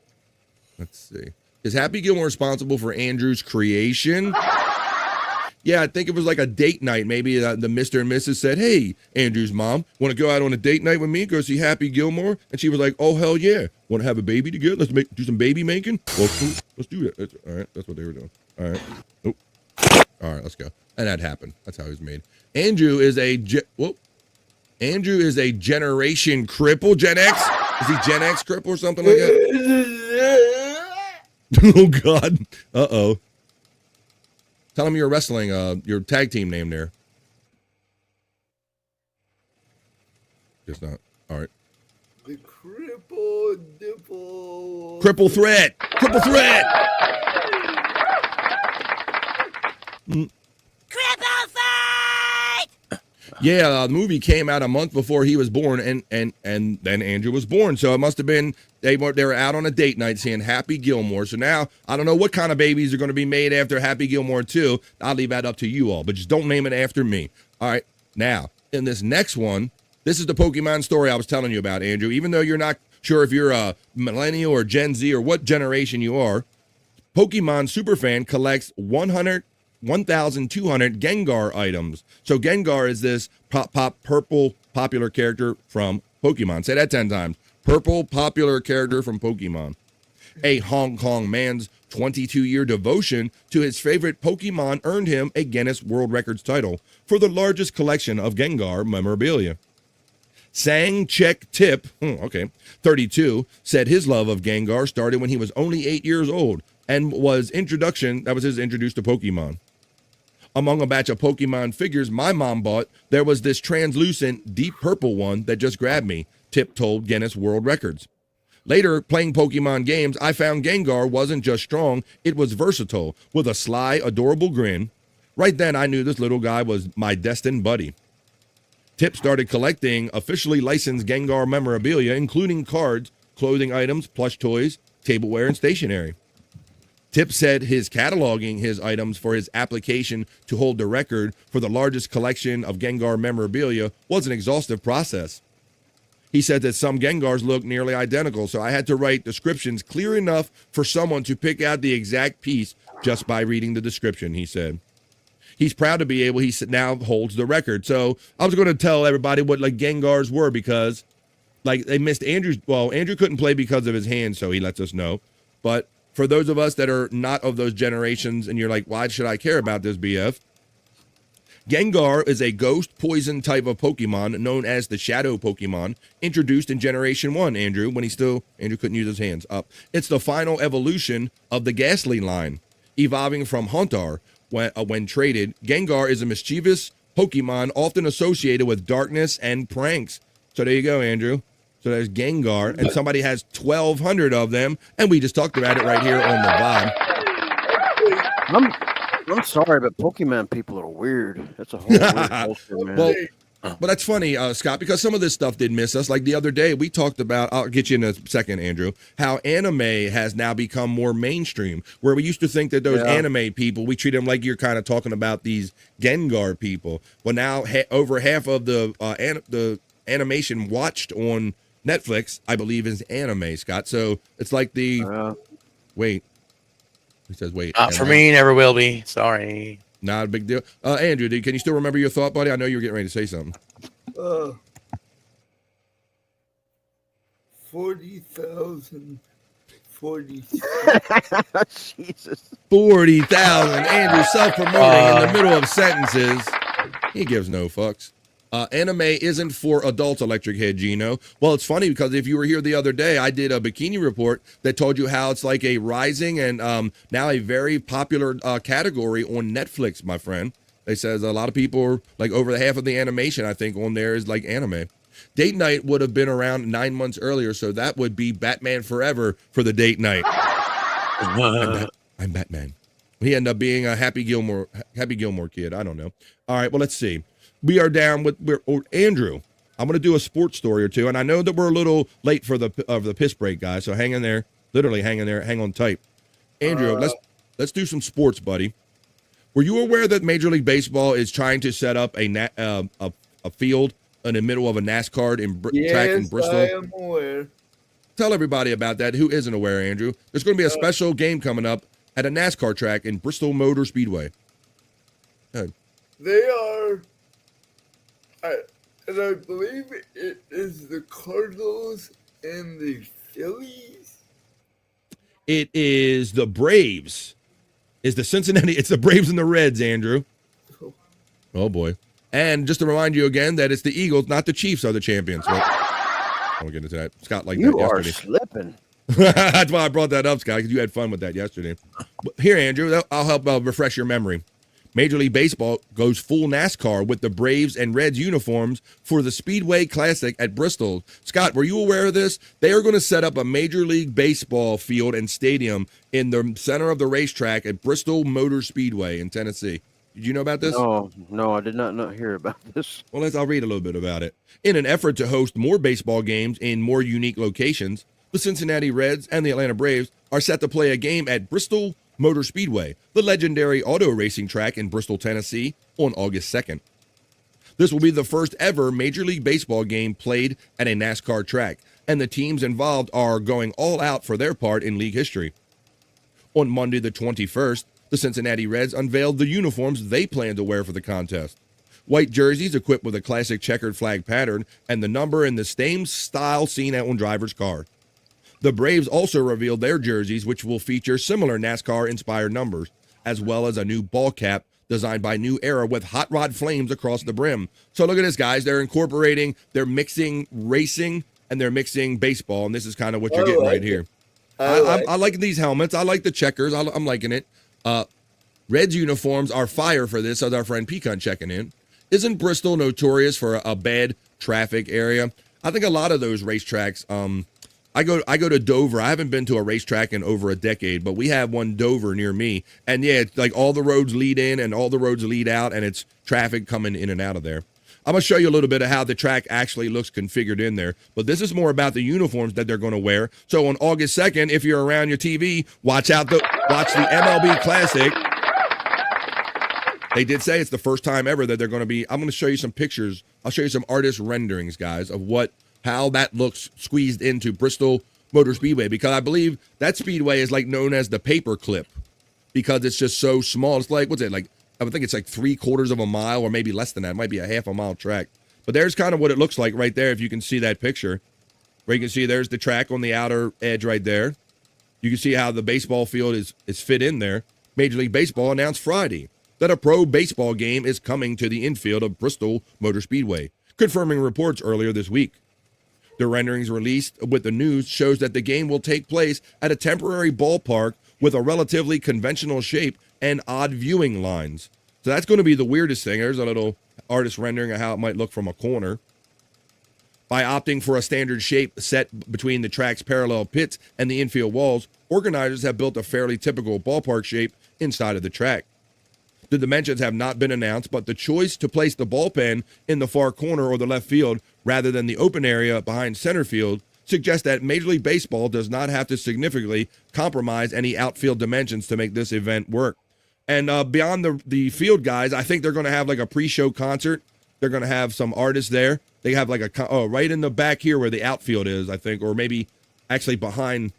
Let's see. Is Happy Gilmore responsible for Andrew's creation? Yeah, I think it was like a date night. Maybe the Mr. and Mrs. said, hey, Andrew's mom, want to go out on a date night with me, go see Happy Gilmore? And she was like, oh, hell yeah. Want to have a baby together? Let's do some baby making? Well, cool. Let's do that. All right, that's what they were doing. All right. Nope. All right, let's go. And that happened. That's how he was made. Andrew is a generation cripple. Gen X? Is he Gen X cripple or something like that? Oh, God. Uh-oh. Tell him you're wrestling, your tag team name there. Just not. All right. The cripple dipple. Cripple threat. Cripple threat. Cripple fight! Yeah, the movie came out a month before he was born, and then Andrew was born. So it must have been they were out on a date night seeing Happy Gilmore. So now I don't know what kind of babies are going to be made after Happy Gilmore 2. I'll leave that up to you all, but just don't name it after me. All right. Now, in this next one, this is the Pokemon story I was telling you about, Andrew. Even though you're not sure if you're a millennial or Gen Z or what generation you are, Pokemon Superfan collects 1,200 Gengar items. So Gengar is this purple popular character from Pokemon. Say that 10 times. Purple popular character from Pokemon. A Hong Kong man's 22-year devotion to his favorite Pokemon earned him a Guinness World Records title for the largest collection of Gengar memorabilia. Sang Chek Tip, 32, said his love of Gengar started when he was only 8 years old and was his introduced to Pokemon. Among a batch of Pokemon figures my mom bought, there was this translucent, deep purple one that just grabbed me, Tip told Guinness World Records. Later, playing Pokemon games, I found Gengar wasn't just strong, it was versatile, with a sly, adorable grin. Right then, I knew this little guy was my destined buddy. Tip started collecting officially licensed Gengar memorabilia, including cards, clothing items, plush toys, tableware, and stationery. Tip said his cataloging his items for his application to hold the record for the largest collection of Gengar memorabilia was an exhaustive process. He said that some Gengars look nearly identical, so I had to write descriptions clear enough for someone to pick out the exact piece just by reading the description, he said. He's proud to be able, he now holds the record. So I was going to tell everybody what Gengars were because they missed Andrew's, Andrew couldn't play because of his hands, so he lets us know. But for those of us that are not of those generations and you're like, why should I care about this, BF? Gengar is a ghost poison type of Pokemon known as the Shadow Pokemon, introduced in Generation 1, Andrew, when Andrew couldn't use his hands up. It's the final evolution of the Ghastly line, evolving from Haunter when traded. Gengar is a mischievous Pokemon often associated with darkness and pranks. So there you go, Andrew. So there's Gengar, and somebody has 1,200 of them, and we just talked about it right here on the VOD. I'm sorry, but Pokemon people are weird. That's a whole weird culture, man. Well, but that's funny, Scott, because some of this stuff did miss us. Like the other day, we talked about, I'll get you in a second, Andrew, how anime has now become more mainstream, where we used to think that those anime people, we treat them like you're kind of talking about these Gengar people. Well, now over half of the animation watched on Netflix, I believe, is anime, Scott. So it's like wait. He says, wait. Not for me, never will be. Sorry. Not a big deal. Andrew, can you still remember your thought, buddy? I know you were getting ready to say something. 40,000. 40. Jesus. 40,000. Andrew self-promoting in the middle of sentences. He gives no fucks. Anime isn't for adults, Electric Head Gino. Well, it's funny because if you were here the other day, I did a bikini report that told you how it's like a rising and now a very popular category on Netflix, my friend. They says a lot of people are like over half of the animation, I think, on there is like anime. Date night would have been around 9 months earlier, so that would be Batman Forever for the date night. I'm Batman. He ended up being a Happy Gilmore kid. I don't know. All right, well, let's see. We are down with Andrew. I'm going to do a sports story or two, and I know that we're a little late for the piss break, guys. So hang in there, literally hang in there, hang on tight. Andrew, let's do some sports, buddy. Were you aware that Major League Baseball is trying to set up a field in the middle of a NASCAR track in Bristol? Yes, I am aware. Tell everybody about that. Who isn't aware, Andrew? There's going to be a special game coming up at a NASCAR track in Bristol Motor Speedway. They are. And I believe it is the Cardinals and the Phillies. It is the Braves. It's the Braves and the Reds, Andrew. Oh, boy. And just to remind you again that it's the Eagles, not the Chiefs, are the champions. Well, I won't get into that. Scott liked that yesterday. You are slipping. That's why I brought that up, Scott, because you had fun with that yesterday. But here, Andrew, I'll help refresh your memory. Major League Baseball goes full NASCAR with the Braves and Reds uniforms for the Speedway Classic at Bristol. Scott, were you aware of this? They are going to set up a Major League Baseball field and stadium in the center of the racetrack at Bristol Motor Speedway in Tennessee. Did you know about this? No, I did not hear about this. Well, I'll read a little bit about it. In an effort to host more baseball games in more unique locations, the Cincinnati Reds and the Atlanta Braves are set to play a game at Bristol Motor Speedway, the legendary auto racing track in Bristol, Tennessee, on August 2nd. This will be the first ever Major League Baseball game played at a NASCAR track, and the teams involved are going all out for their part in league history. On Monday the 21st, the Cincinnati Reds unveiled the uniforms they plan to wear for the contest. White jerseys equipped with a classic checkered flag pattern and the number in the same style seen on drivers' car. The Braves also revealed their jerseys, which will feature similar NASCAR-inspired numbers, as well as a new ball cap designed by New Era with hot rod flames across the brim. So look at this, guys. They're mixing racing and they're mixing baseball, and this is kind of what you're getting right here. I like these helmets. I like the checkers. I'm liking it. Reds uniforms are fire for this, as our friend Pecan checking in. Isn't Bristol notorious for a bad traffic area? I think a lot of those racetracks, I go to Dover. I haven't been to a racetrack in over a decade, but we have one Dover near me. And yeah, it's like all the roads lead in and all the roads lead out, and it's traffic coming in and out of there. I'm going to show you a little bit of how the track actually looks configured in there. But this is more about the uniforms that they're going to wear. So on August 2nd, if you're around your TV, watch the MLB Classic. They did say it's the first time ever that they're going to be. I'm going to show you some pictures. I'll show you some artist renderings, guys, of how that looks squeezed into Bristol Motor Speedway, because I believe that speedway is like known as the paperclip because it's just so small. It's like, what's it like? I would think it's like 3/4 of a mile or maybe less than that. It might be a half a mile track. But there's kind of what it looks like right there if you can see that picture. Where you can see there's the track on the outer edge right there. You can see how the baseball field is fit in there. Major League Baseball announced Friday that a pro baseball game is coming to the infield of Bristol Motor Speedway, confirming reports earlier this week. The renderings released with the news shows that the game will take place at a temporary ballpark with a relatively conventional shape and odd viewing lines. So that's going to be the weirdest thing. There's a little artist rendering of how it might look from a corner. By opting for a standard shape set between the track's parallel pits and the infield walls, organizers have built a fairly typical ballpark shape inside of the track. The dimensions have not been announced, but the choice to place the bullpen in the far corner or the left field rather than the open area behind center field suggests that Major League Baseball does not have to significantly compromise any outfield dimensions to make this event work. And beyond the field guys, I think they're going to have like a pre-show concert. They're going to have some artists there. They have like right in the back here where the outfield is, I think, or maybe actually behind,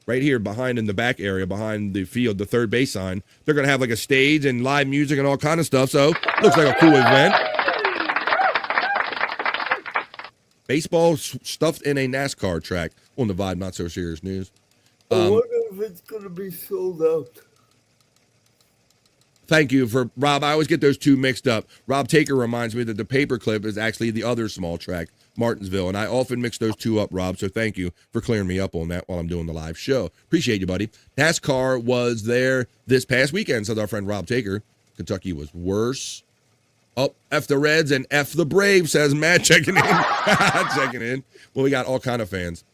right here behind in the back area, behind the field, the third base sign. They're going to have like a stage and live music and all kind of stuff. So looks like a cool event. Baseball stuffed in a NASCAR track on the Vibe Not So Serious News. I wonder if it's going to be sold out. Thank you for Rob. I always get those two mixed up. Rob Taker reminds me that the paperclip is actually the other small track, Martinsville, and I often mix those two up, Rob. So thank you for clearing me up on that while I'm doing the live show. Appreciate you, buddy. NASCAR was there this past weekend, says our friend Rob Taker. Kentucky was worse. Oh, F the Reds and F the Braves, says Matt, checking in. Checking in. Well, we got all kind of fans.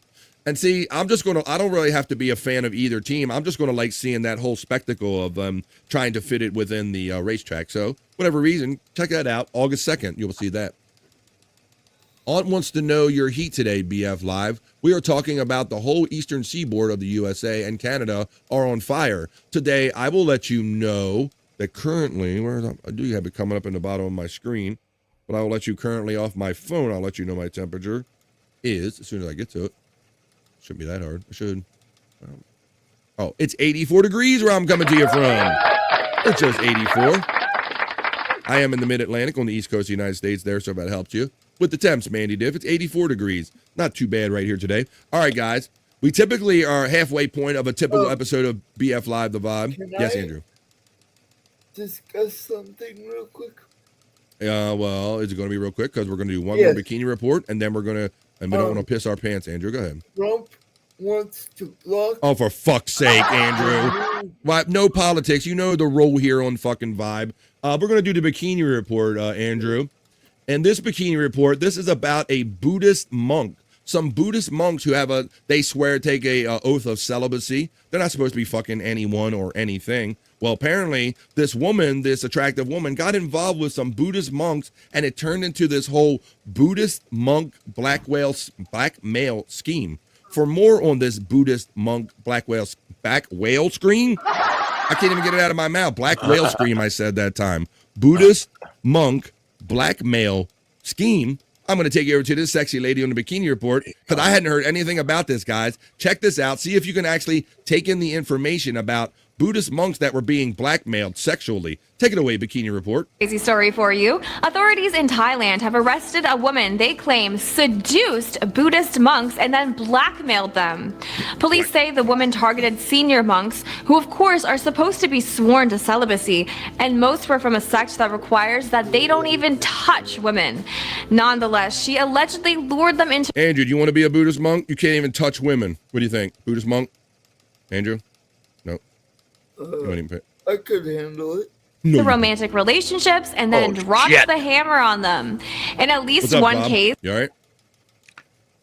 And see, I don't really have to be a fan of either team. I'm just going to like seeing that whole spectacle of trying to fit it within the racetrack. So, whatever reason, check that out. August 2nd, you'll see that. Aunt wants to know your heat today, BF Live. We are talking about the whole eastern seaboard of the USA and Canada are on fire. Today, I will let you know that currently, I do have it coming up in the bottom of my screen, but I will let you currently off my phone. I'll let you know my temperature is as soon as I get to it. Shouldn't be that hard. I should. Oh, it's 84 degrees where I'm coming to you from. It's just 84. I am in the mid-Atlantic on the east coast of the United States there, so if that helps you. With the temps, Mandy Diff, it's 84 degrees. Not too bad right here today. All right, guys. We typically are halfway point of a typical episode of BF Live, The Vibe. Yes, Andrew. Discuss something real quick. Well, is it going to be real quick? Because we're going to do one more bikini report, and then we're going to, and we don't want to piss our pants, Andrew. Go ahead. Trump wants to block. Oh, for fuck's sake, Andrew. Right, no politics. You know the role here on fucking Vibe. We're going to do the bikini report, Andrew. And this bikini report, this is about a Buddhist monk. Some Buddhist monks who they swear to take a oath of celibacy. They're not supposed to be fucking anyone or anything. Well, apparently this attractive woman got involved with some Buddhist monks and it turned into this whole Buddhist monk blackmail scheme. For more on this Buddhist monk black whale scream, I can't even get it out of my mouth. Black whale scream, I said that time. Buddhist monk blackmail scheme. I'm going to take you over to this sexy lady on the bikini report because I hadn't heard anything about this, guys. Check this out. See if you can actually take in the information about Buddhist monks that were being blackmailed sexually. Take it away, Bikini Report. Crazy story for you. Authorities in Thailand have arrested a woman they claim seduced Buddhist monks and then blackmailed them. Police say the woman targeted senior monks, who of course are supposed to be sworn to celibacy, and most were from a sect that requires that they don't even touch women. Nonetheless, she allegedly lured them into... Andrew, do you want to be a Buddhist monk? You can't even touch women. What do you think? Buddhist monk? Andrew? No. I could handle it. The romantic relationships and then drops the hammer on them. In at least one case, you all right?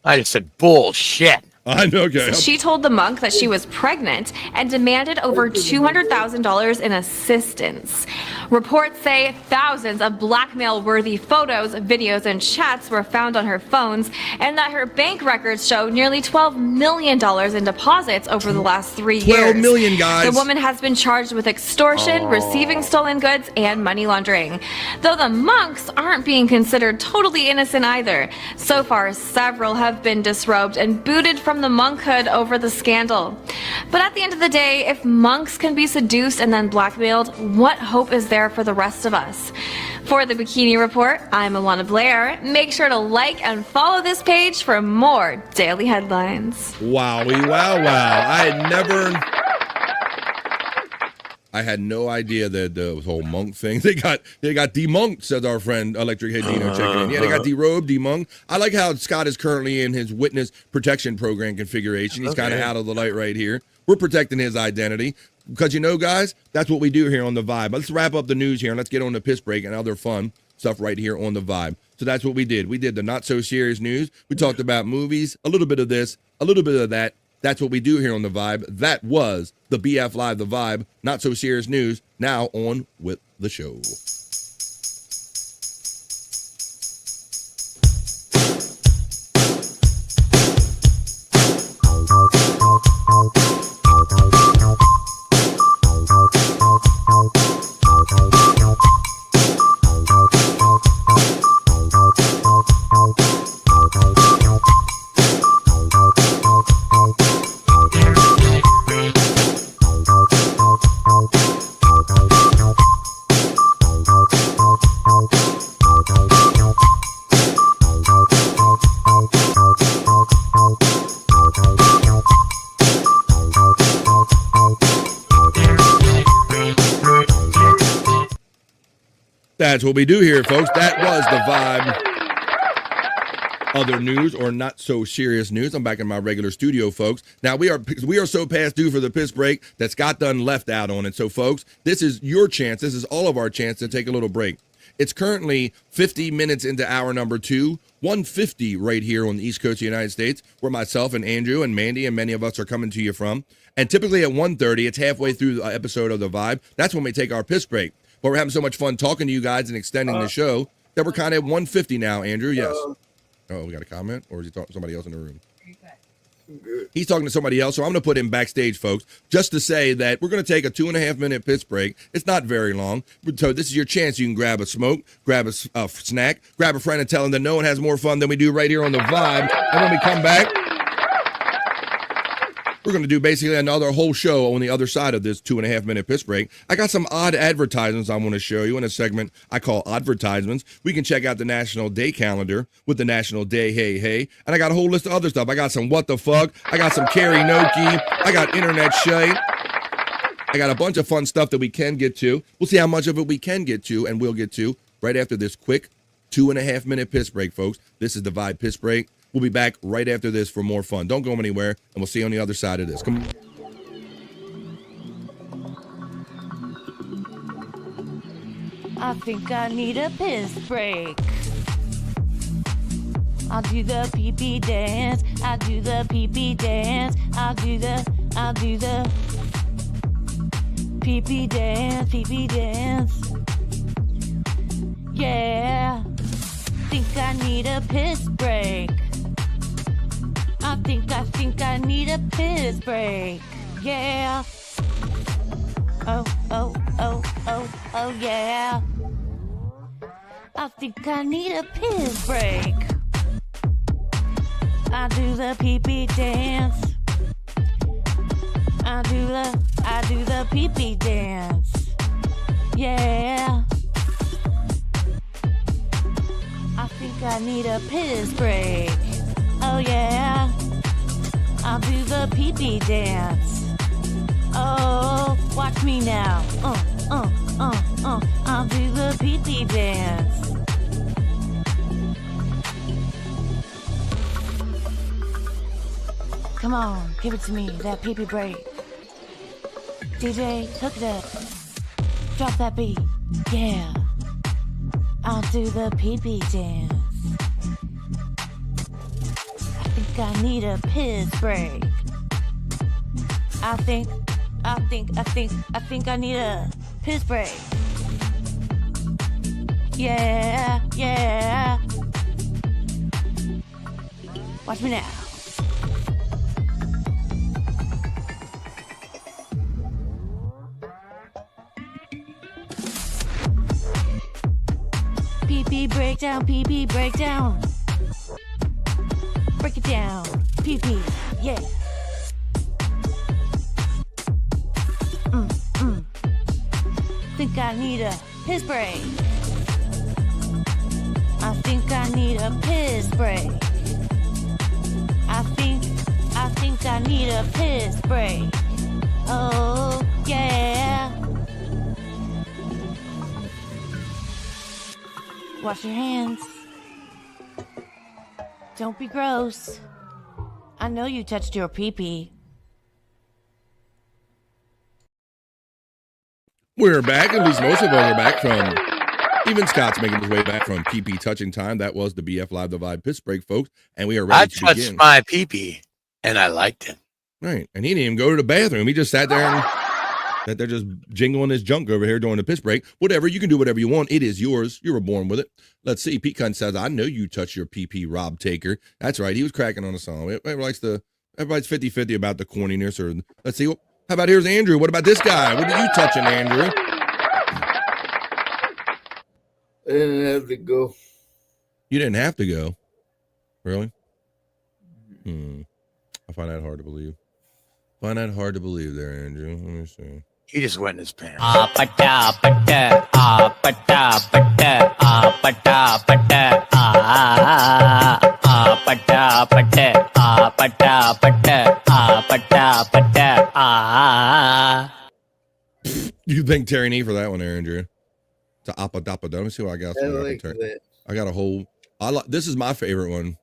I just said bullshit. I know, okay. She told the monk that she was pregnant and demanded over $200,000 in assistance. Reports say thousands of blackmail-worthy photos, videos, and chats were found on her phones, and that her bank records show nearly $12 million in deposits over the last 3 years. 12 million, guys. The woman has been charged with extortion, receiving stolen goods, and money laundering. Though the monks aren't being considered totally innocent either. So far, several have been disrobed and booted from the monkhood over the scandal. But at the end of the day, if monks can be seduced and then blackmailed, what hope is there for the rest of us? For the Bikini Report, I'm Alana Blair. Make sure to like and follow this page for more daily headlines. Wowie, wow. I had no idea that the whole monk thing. They got demonked, says our friend Electric Head Dino checking in. Yeah, they got derobed, demonked. I like how Scott is currently in his witness protection program configuration. He's kind of out of the light right here. We're protecting his identity. Because, guys, that's what we do here on The Vibe. Let's wrap up the news here and let's get on the piss break and other fun stuff right here on The Vibe. So that's what we did. We did the not so serious news. We talked about movies, a little bit of this, a little bit of that. That's what we do here on The Vibe. That was the BF Live The Vibe. Not so serious news. Now on with the show. That's what we do here, folks. That was The Vibe. Other news or not so serious news. I'm back in my regular studio, folks. Now we are so past due for the piss break that Scott Dunn left out on it. So, folks, this is your chance. This is all of our chance to take a little break. It's currently 50 minutes into hour number 2, 1:50 right here on the East Coast of the United States, where myself and Andrew and Mandy and many of us are coming to you from. And typically at 1:30, it's halfway through the episode of The Vibe. That's when we take our piss break. But we're having so much fun talking to you guys and extending the show that we're kind of at 1:50 now, Andrew. Yes. Oh, we got a comment? Or is he talking to somebody else in the room? He's talking to somebody else, so I'm going to put him backstage, folks, just to say that we're going to take a 2.5-minute piss break. It's not very long. So this is your chance. You can grab a smoke, grab a snack, grab a friend and tell them that no one has more fun than we do right here on The Vibe. And when we come back, we're going to do basically another whole show on the other side of this 2.5-minute piss break. I got some odd advertisements I want to show you in a segment I call Advertisements. We can check out the National Day calendar with the National Day Hey Hey. And I got a whole list of other stuff. I got some What the Fuck. I got some karaoke. I got internet shite. I got a bunch of fun stuff that we can get to. We'll see how much of it we can get to and we'll get to right after this quick 2.5-minute piss break, folks. This is The Vibe Piss Break. We'll be back right after this for more fun. Don't go anywhere, and we'll see you on the other side of this. Come on. I think I need a piss break. I'll do the pee-pee dance. I'll do the pee-pee dance. I'll do the pee-pee dance, pee-pee dance. Yeah. Think I need a piss break. I think I need a piss break. Yeah. Oh, yeah. I think I need a piss break. I do the pee-pee dance. I do the pee-pee dance. Yeah. I think I need a piss break. Oh yeah. I'll do the pee-pee dance. Oh, watch me now. I'll do the pee-pee dance. Come on, give it to me, that pee-pee break. DJ, hook it up. Drop that beat. Yeah. I'll do the pee-pee dance. I think I need a piss break. I think I need a piss break. Yeah. Watch me now. Pee-pee breakdown, pee-pee breakdown. Break it down, pee-pee, yeah. Think I need a piss break. I think I need a piss break. I think I need a piss break. Oh, yeah. Wash your hands. Don't be gross. I know you touched your pee-pee. We're back. At least most of us are back from. Even Scott's making his way back from PP touching time. That was the BF Live the Vibe Piss Break, folks. And we are ready to touched begin. my pee-pee, and I liked it. Right. And he didn't even go to the bathroom. He just sat there and they're just jingling his junk over here during the piss break. Whatever. You can do whatever you want. It is yours. You were born with it. Let's see. Pete Cunt says, I know you touched your PP, Rob Taker. That's right. He was cracking on the song. Everybody's 50-50 about the corniness. Or let's see. How about here's Andrew? What about this guy? What are you touching, Andrew? I didn't have to go. You didn't have to go. Really? I find that hard to believe. Find that hard to believe there, Andrew. Let me see. He just wet in his pants. You thank Terry Nee for that one there, Andrew. To Appadappa. Let me see what I got. I got a whole. This is my favorite one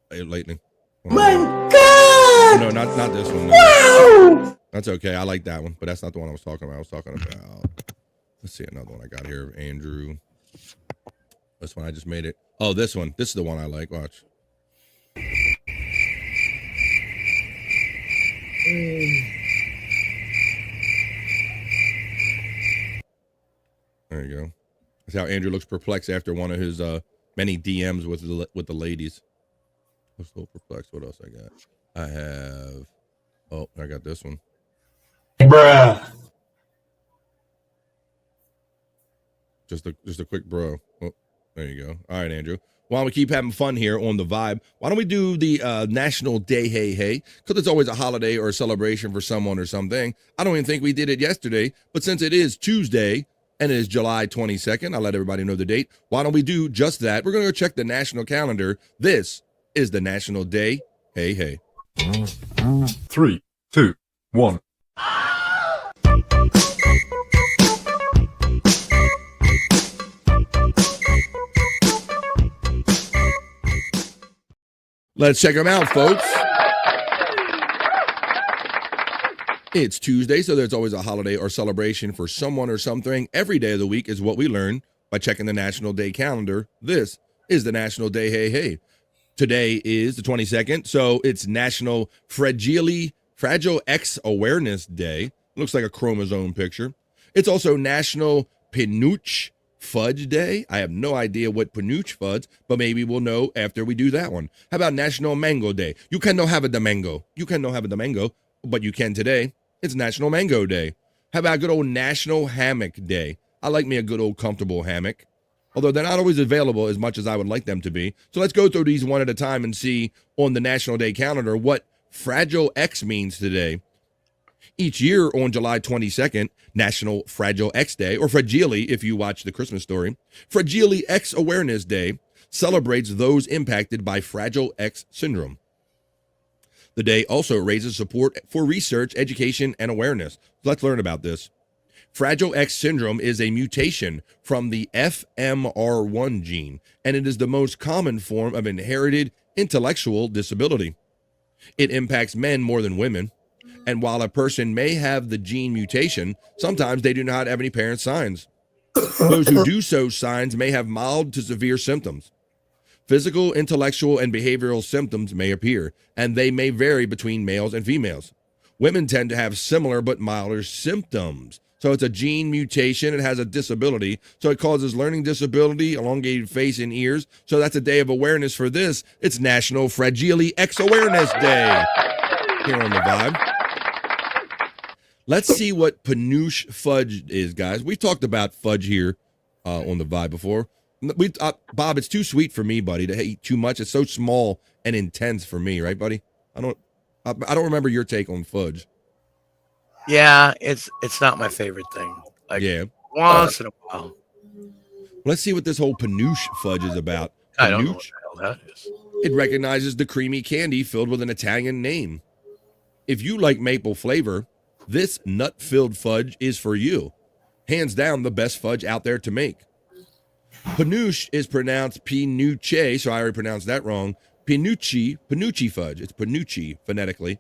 lately. My God! No, not this one. No. Wow! That's okay. I like that one, but that's not the one I was talking about. I was talking about. Let's see another one I got here, Andrew. This one I just made it. Oh, this one. This is the one I like. Watch. There you go. That's how Andrew looks perplexed after one of his many DMs with the ladies. Looks a little perplexed. What else I got? I have. Oh, I got this one. Bruh. Just a quick bro. Oh, there you go. All right, Andrew. Why don't we keep having fun here on the vibe? Why don't we do the National Day Hey Hey? Because it's always a holiday or a celebration for someone or something. I don't even think we did it yesterday, but since it is Tuesday and it is July 22nd, I'll let everybody know the date. Why don't we do just that? We're going to go check the national calendar. This is the National Day Hey Hey. 3, 2, 1. Let's check them out, folks. It's Tuesday, so there's always a holiday or celebration for someone or something. Every day of the week is what we learn by checking the National Day calendar. This is the National Day Hey Hey. Today is the 22nd, so it's National Fragile X Awareness Day. Looks like a chromosome picture. It's also National Peanut Fudge Day. I have no idea what Peanut fudge, but maybe we'll know after we do that one. How about National Mango Day? You cannot have the mango. You cannot have the mango, but you can today. It's National Mango Day. How about good old National Hammock Day? I like me a good old comfortable hammock, although they're not always available as much as I would like them to be. So let's go through these one at a time and see on the National Day calendar what Fragile X means today. Each year on July 22nd, National Fragile X Day, or Fragile if you watch The Christmas Story, Fragile X Awareness Day celebrates those impacted by Fragile X syndrome. The day also raises support for research, education, and awareness. Let's learn about this. Fragile X syndrome is a mutation from the FMR1 gene, and it is the most common form of inherited intellectual disability. It impacts men more than women. And while a person may have the gene mutation, sometimes they do not have any apparent signs. Those who do show signs may have mild to severe symptoms. Physical, intellectual, and behavioral symptoms may appear, and they may vary between males and females. Women tend to have similar but milder symptoms. So it's a gene mutation. It has a disability. So it causes learning disability, elongated face and ears. So that's a day of awareness for this. It's National Fragile X Awareness Day here on the Vibe. Let's see what Peanut fudge is, guys. We've talked about fudge here on the Vibe before. Bob, it's too sweet for me, buddy, to eat too much. It's so small and intense for me, right, buddy? I don't remember your take on fudge. Yeah, it's not my favorite thing. Like, yeah, once in a while. Let's see what this whole Panouche fudge is about. I don't know Panouche? what the hell that is. It recognizes the creamy candy filled with an Italian name. If you like maple flavor, this nut-filled fudge is for you. Hands down, the best fudge out there to make. Panouche is pronounced Pinucce, so I already pronounced that wrong. Pinucci fudge. It's Pinucci phonetically.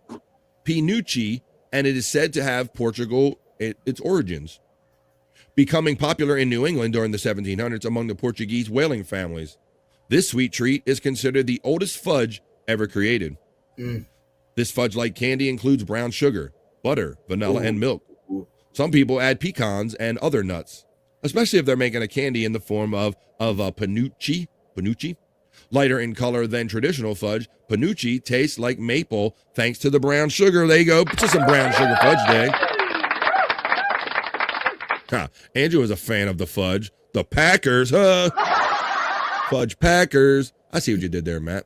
Pinucci, and it is said to have Portugal its origins, becoming popular in New England during the 1700s among the Portuguese whaling families. This sweet treat is considered the oldest fudge ever created. This fudge-like candy includes brown sugar, butter, vanilla, and milk. Some people add pecans and other nuts, especially if they're making a candy in the form of a Panucci. Lighter in color than traditional fudge, Panucci tastes like maple thanks to the brown sugar. There you go. Just some brown sugar fudge day. Andrew is a fan of the fudge. The Packers, huh? Fudge Packers. I see what you did there, Matt.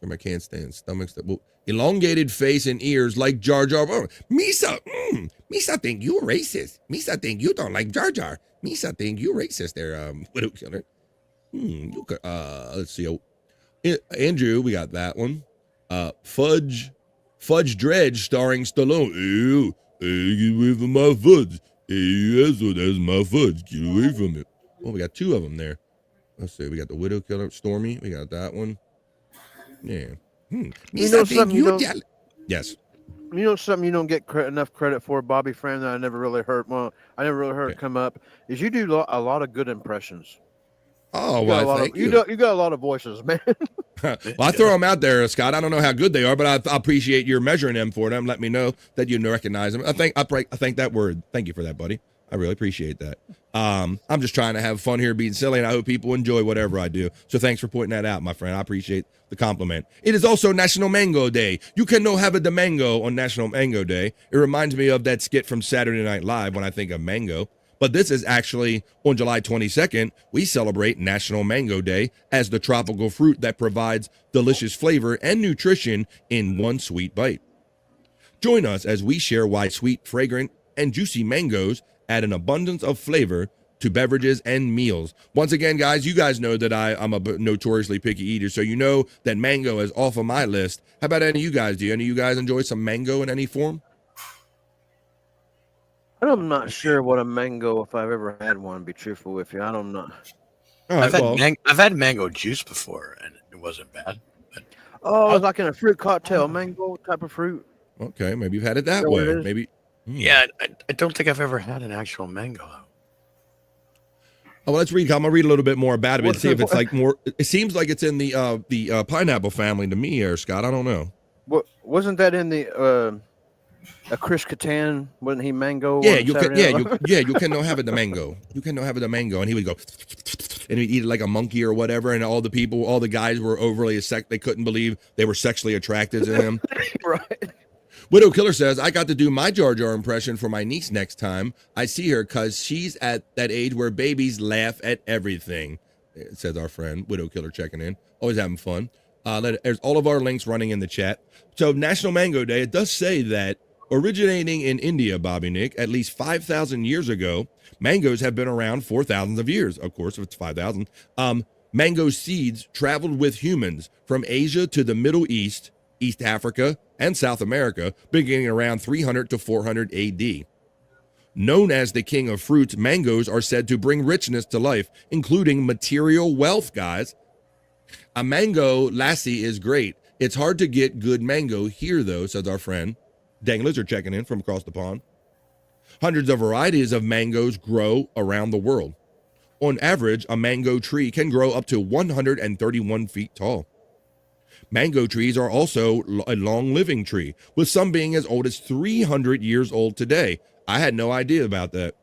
I can't stand stomachs. Elongated face and ears like Jar Jar. Oh, Misa think you racist. Misa think you don't like Jar Jar. Misa think you racist there, Widow Killer. Let's see. Andrew, we got that one. Fudge Dredge starring Stallone. Ew, hey, get away from my fudge. Hey, that's my fudge. Get away from it. Oh, we got two of them there. Let's see. We got the Widow Killer, Stormy. We got that one. Yeah. You know something you don't, Yes. You know something you don't get enough credit for, Bobby Friend, that I never really heard. Well, I never really heard it come up. Is you do a lot of good impressions. Oh, well, thank you. You got a lot of voices, man. Well, I throw them out there, Scott. I don't know how good they are, but I appreciate your measuring them for them. Let me know that you recognize them. I think that word. Thank you for that, buddy. I really appreciate that. I'm just trying to have fun here being silly, and I hope people enjoy whatever I do. So thanks for pointing that out, my friend. I appreciate the compliment. It is also National Mango Day. You can no have the mango on National Mango Day. It reminds me of that skit from Saturday Night Live when I think of mango. But this is actually on July 22nd, we celebrate National Mango Day as the tropical fruit that provides delicious flavor and nutrition in one sweet bite. Join us as we share why sweet, fragrant, and juicy mangoes add an abundance of flavor to beverages and meals. Once again, guys, you guys know that I'm a notoriously picky eater, so you know that mango is off of my list. How about any of you guys? Do any of you guys enjoy some mango in any form? I'm not sure what a mango, if I've ever had one, to be truthful with you. I don't know. I've had mango juice before, and it wasn't bad. But... Oh, it's like in a fruit cocktail, mango type of fruit. Okay, maybe you've had it that way. Maybe. Yeah, I don't think I've ever had an actual mango. Oh, well, let's read. I'm gonna read a little bit more about it and see if it's like more. It seems like it's in the pineapple family to me, here, Scott. I don't know. What wasn't that in the Chris Kattan? Wasn't he mango? Yeah, you can no have it the mango. You can no have it the mango, and he would go and he'd eat it like a monkey or whatever. And all the guys were overly they couldn't believe they were sexually attracted to him. Right. Widow Killer says, I got to do my Jar Jar impression for my niece next time I see her because she's at that age where babies laugh at everything, says our friend. Widow Killer checking in. Always having fun. There's all of our links running in the chat. So National Mango Day, it does say that originating in India, Bobby Nick, at least 5,000 years ago, mangoes have been around for thousands of years. Of course, if it's 5,000. Mango seeds traveled with humans from Asia to the Middle East, East Africa, and South America, beginning around 300 to 400 AD. Known as the king of fruits, mangoes are said to bring richness to life, including material wealth, guys. A mango lassi is great. It's hard to get good mango here, though, says our friend. Danglers are checking in from across the pond. Hundreds of varieties of mangoes grow around the world. On average, a mango tree can grow up to 131 feet tall. Mango trees are also a long-living tree, with some being as old as 300 years old today. I had no idea about that.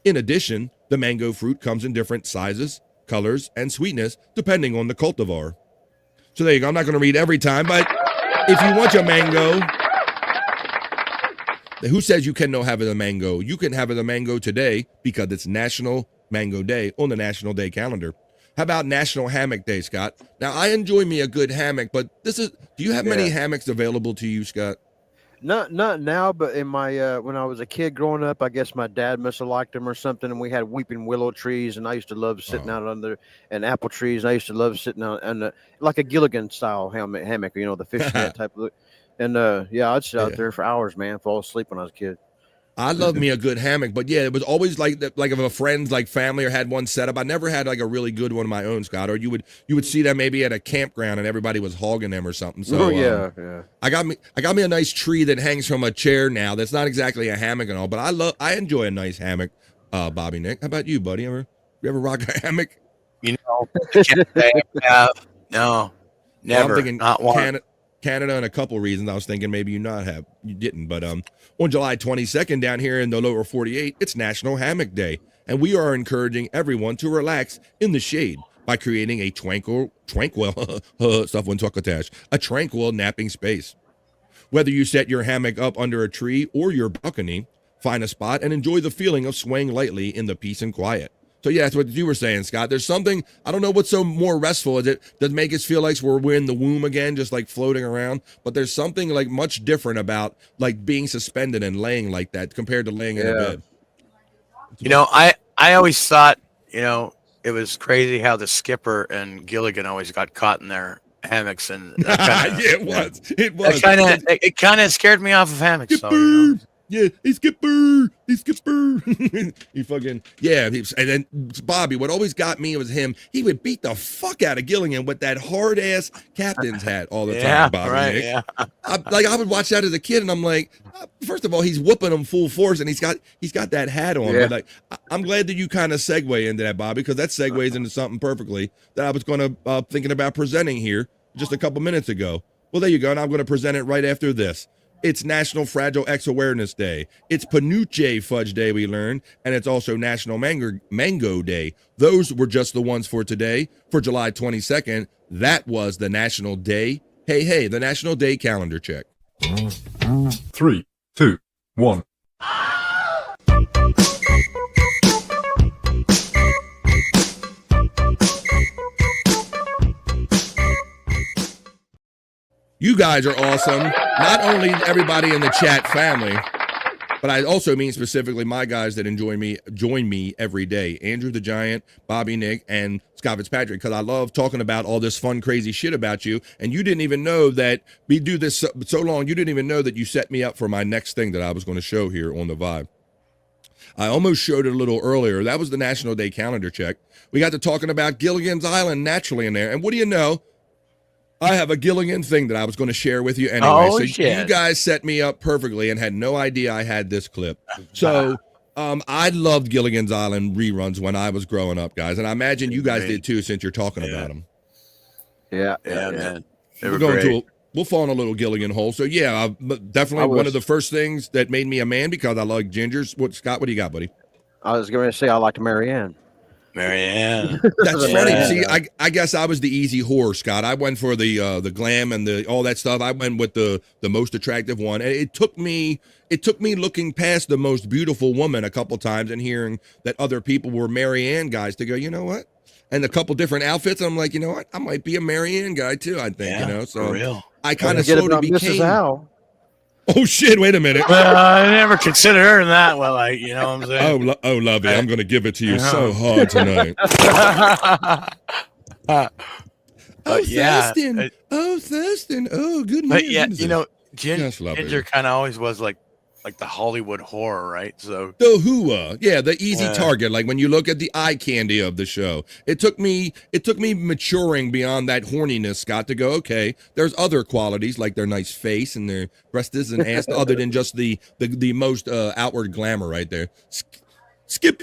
In addition, the mango fruit comes in different sizes, colors, and sweetness, depending on the cultivar. So there you go. I'm not going to read every time, but if you want your mango, who says you can no have it a mango? You can have it a mango today because it's National Mango Day on the National Day calendar. How about National Hammock Day, Scott? Now, I enjoy me a good hammock, but do you have many hammocks available to you, Scott? Not now, but in my when I was a kid growing up, I guess my dad must have liked them or something. And we had weeping willow trees, and I used to love sitting out under and apple trees. And I used to love sitting out on like a Gilligan style hammock, you know, the fishnet type of. And yeah, I'd sit out there for hours, man, fall asleep when I was a kid. I love me a good hammock, but yeah, it was always like that. Like if a friend's like family or had one set up, I never had like a really good one of my own, Scott. Or you would see that maybe at a campground and everybody was hogging them or something. So yeah. I got me a nice tree that hangs from a chair now. That's not exactly a hammock and all, but I enjoy a nice hammock. Bobby Nick, how about you, buddy? You ever rock a hammock? You know, can't say I have. No, never. Well, I'm thinking not one. Canada and a couple reasons. I was thinking maybe you didn't, but on July 22nd down here in the lower 48, it's National Hammock Day, and we are encouraging everyone to relax in the shade by creating a tranquil napping space. Whether you set your hammock up under a tree or your balcony, find a spot and enjoy the feeling of swaying lightly in the peace and quiet. So yeah, that's what you were saying, Scott. There's something, I don't know what's so more restful. Is it does make us feel like we're in the womb again, just like floating around. But there's something like much different about like being suspended and laying like that compared to laying in a bed. You know, I always thought, you know, it was crazy how the skipper and Gilligan always got caught in their hammocks, and that kinda, it was. It kind of scared me off of hammocks. So, you know. Yeah, hey skipper. He fucking and then Bobby. What always got me was him. He would beat the fuck out of Gilligan with that hard ass captain's hat all the time. Bobby, right? Nick. Yeah. I would watch that as a kid, and I'm like, first of all, he's whooping him full force, and he's got that hat on. Yeah. But like, I'm glad that you kind of segue into that, Bobby, because that segues into something perfectly that I was going to thinking about presenting here just a couple minutes ago. Well, there you go, and I'm going to present it right after this. It's National Fragile X Awareness Day. It's Penuche Fudge Day, we learned, and it's also National Mango Day. Those were just the ones for today. For July 22nd, that was the National Day. Hey, the National Day calendar check. 3, 2, 1. You guys are awesome. Not only everybody in the chat family, but I also mean specifically my guys that join me every day. Andrew the Giant, Bobby Nick, and Scott Fitzpatrick, because I love talking about all this fun, crazy shit about you. And you didn't even know that we do this so long, you didn't even know that you set me up for my next thing that I was going to show here on the Vibe. I almost showed it a little earlier. That was the National Day calendar check. We got to talking about Gilligan's Island naturally in there. And what do you know? I have a Gilligan thing that I was going to share with you anyway. Oh, so shit. You guys set me up perfectly and had no idea I had this clip. So I loved Gilligan's Island reruns when I was growing up, guys. And I imagine you guys did too, since you're talking about them. Yeah, man. We'll fall in a little Gilligan hole. So yeah, definitely one of the first things that made me a man because I like gingers. Scott, what do you got, buddy? I was going to say I liked Marianne. Marianne. That's funny. See, I guess I was the easy whore, Scott. I went for the glam and all that stuff. I went with the most attractive one. And it took me looking past the most beautiful woman a couple times and hearing that other people were Marianne guys to go, you know what? And a couple different outfits. And I'm like, you know what? I might be a Marianne guy too, I think, you know. So for real. I kind of sort of became Mrs. Al. Oh shit, wait a minute. Well, I never considered her that. Well, like, you know what I'm saying? Oh, lovey, I'm going to give it to you so hard tonight. Thurston. Thurston. Oh, good news. But yeah, you know, Ginger kind of always was like the Hollywood horror, right? So the hooah, yeah, the easy target. Like when you look at the eye candy of the show, it took me maturing beyond that horniness, Scott, to go, okay, there's other qualities like their nice face and their breasts and ass, other than just the most outward glamour right there. Skipper.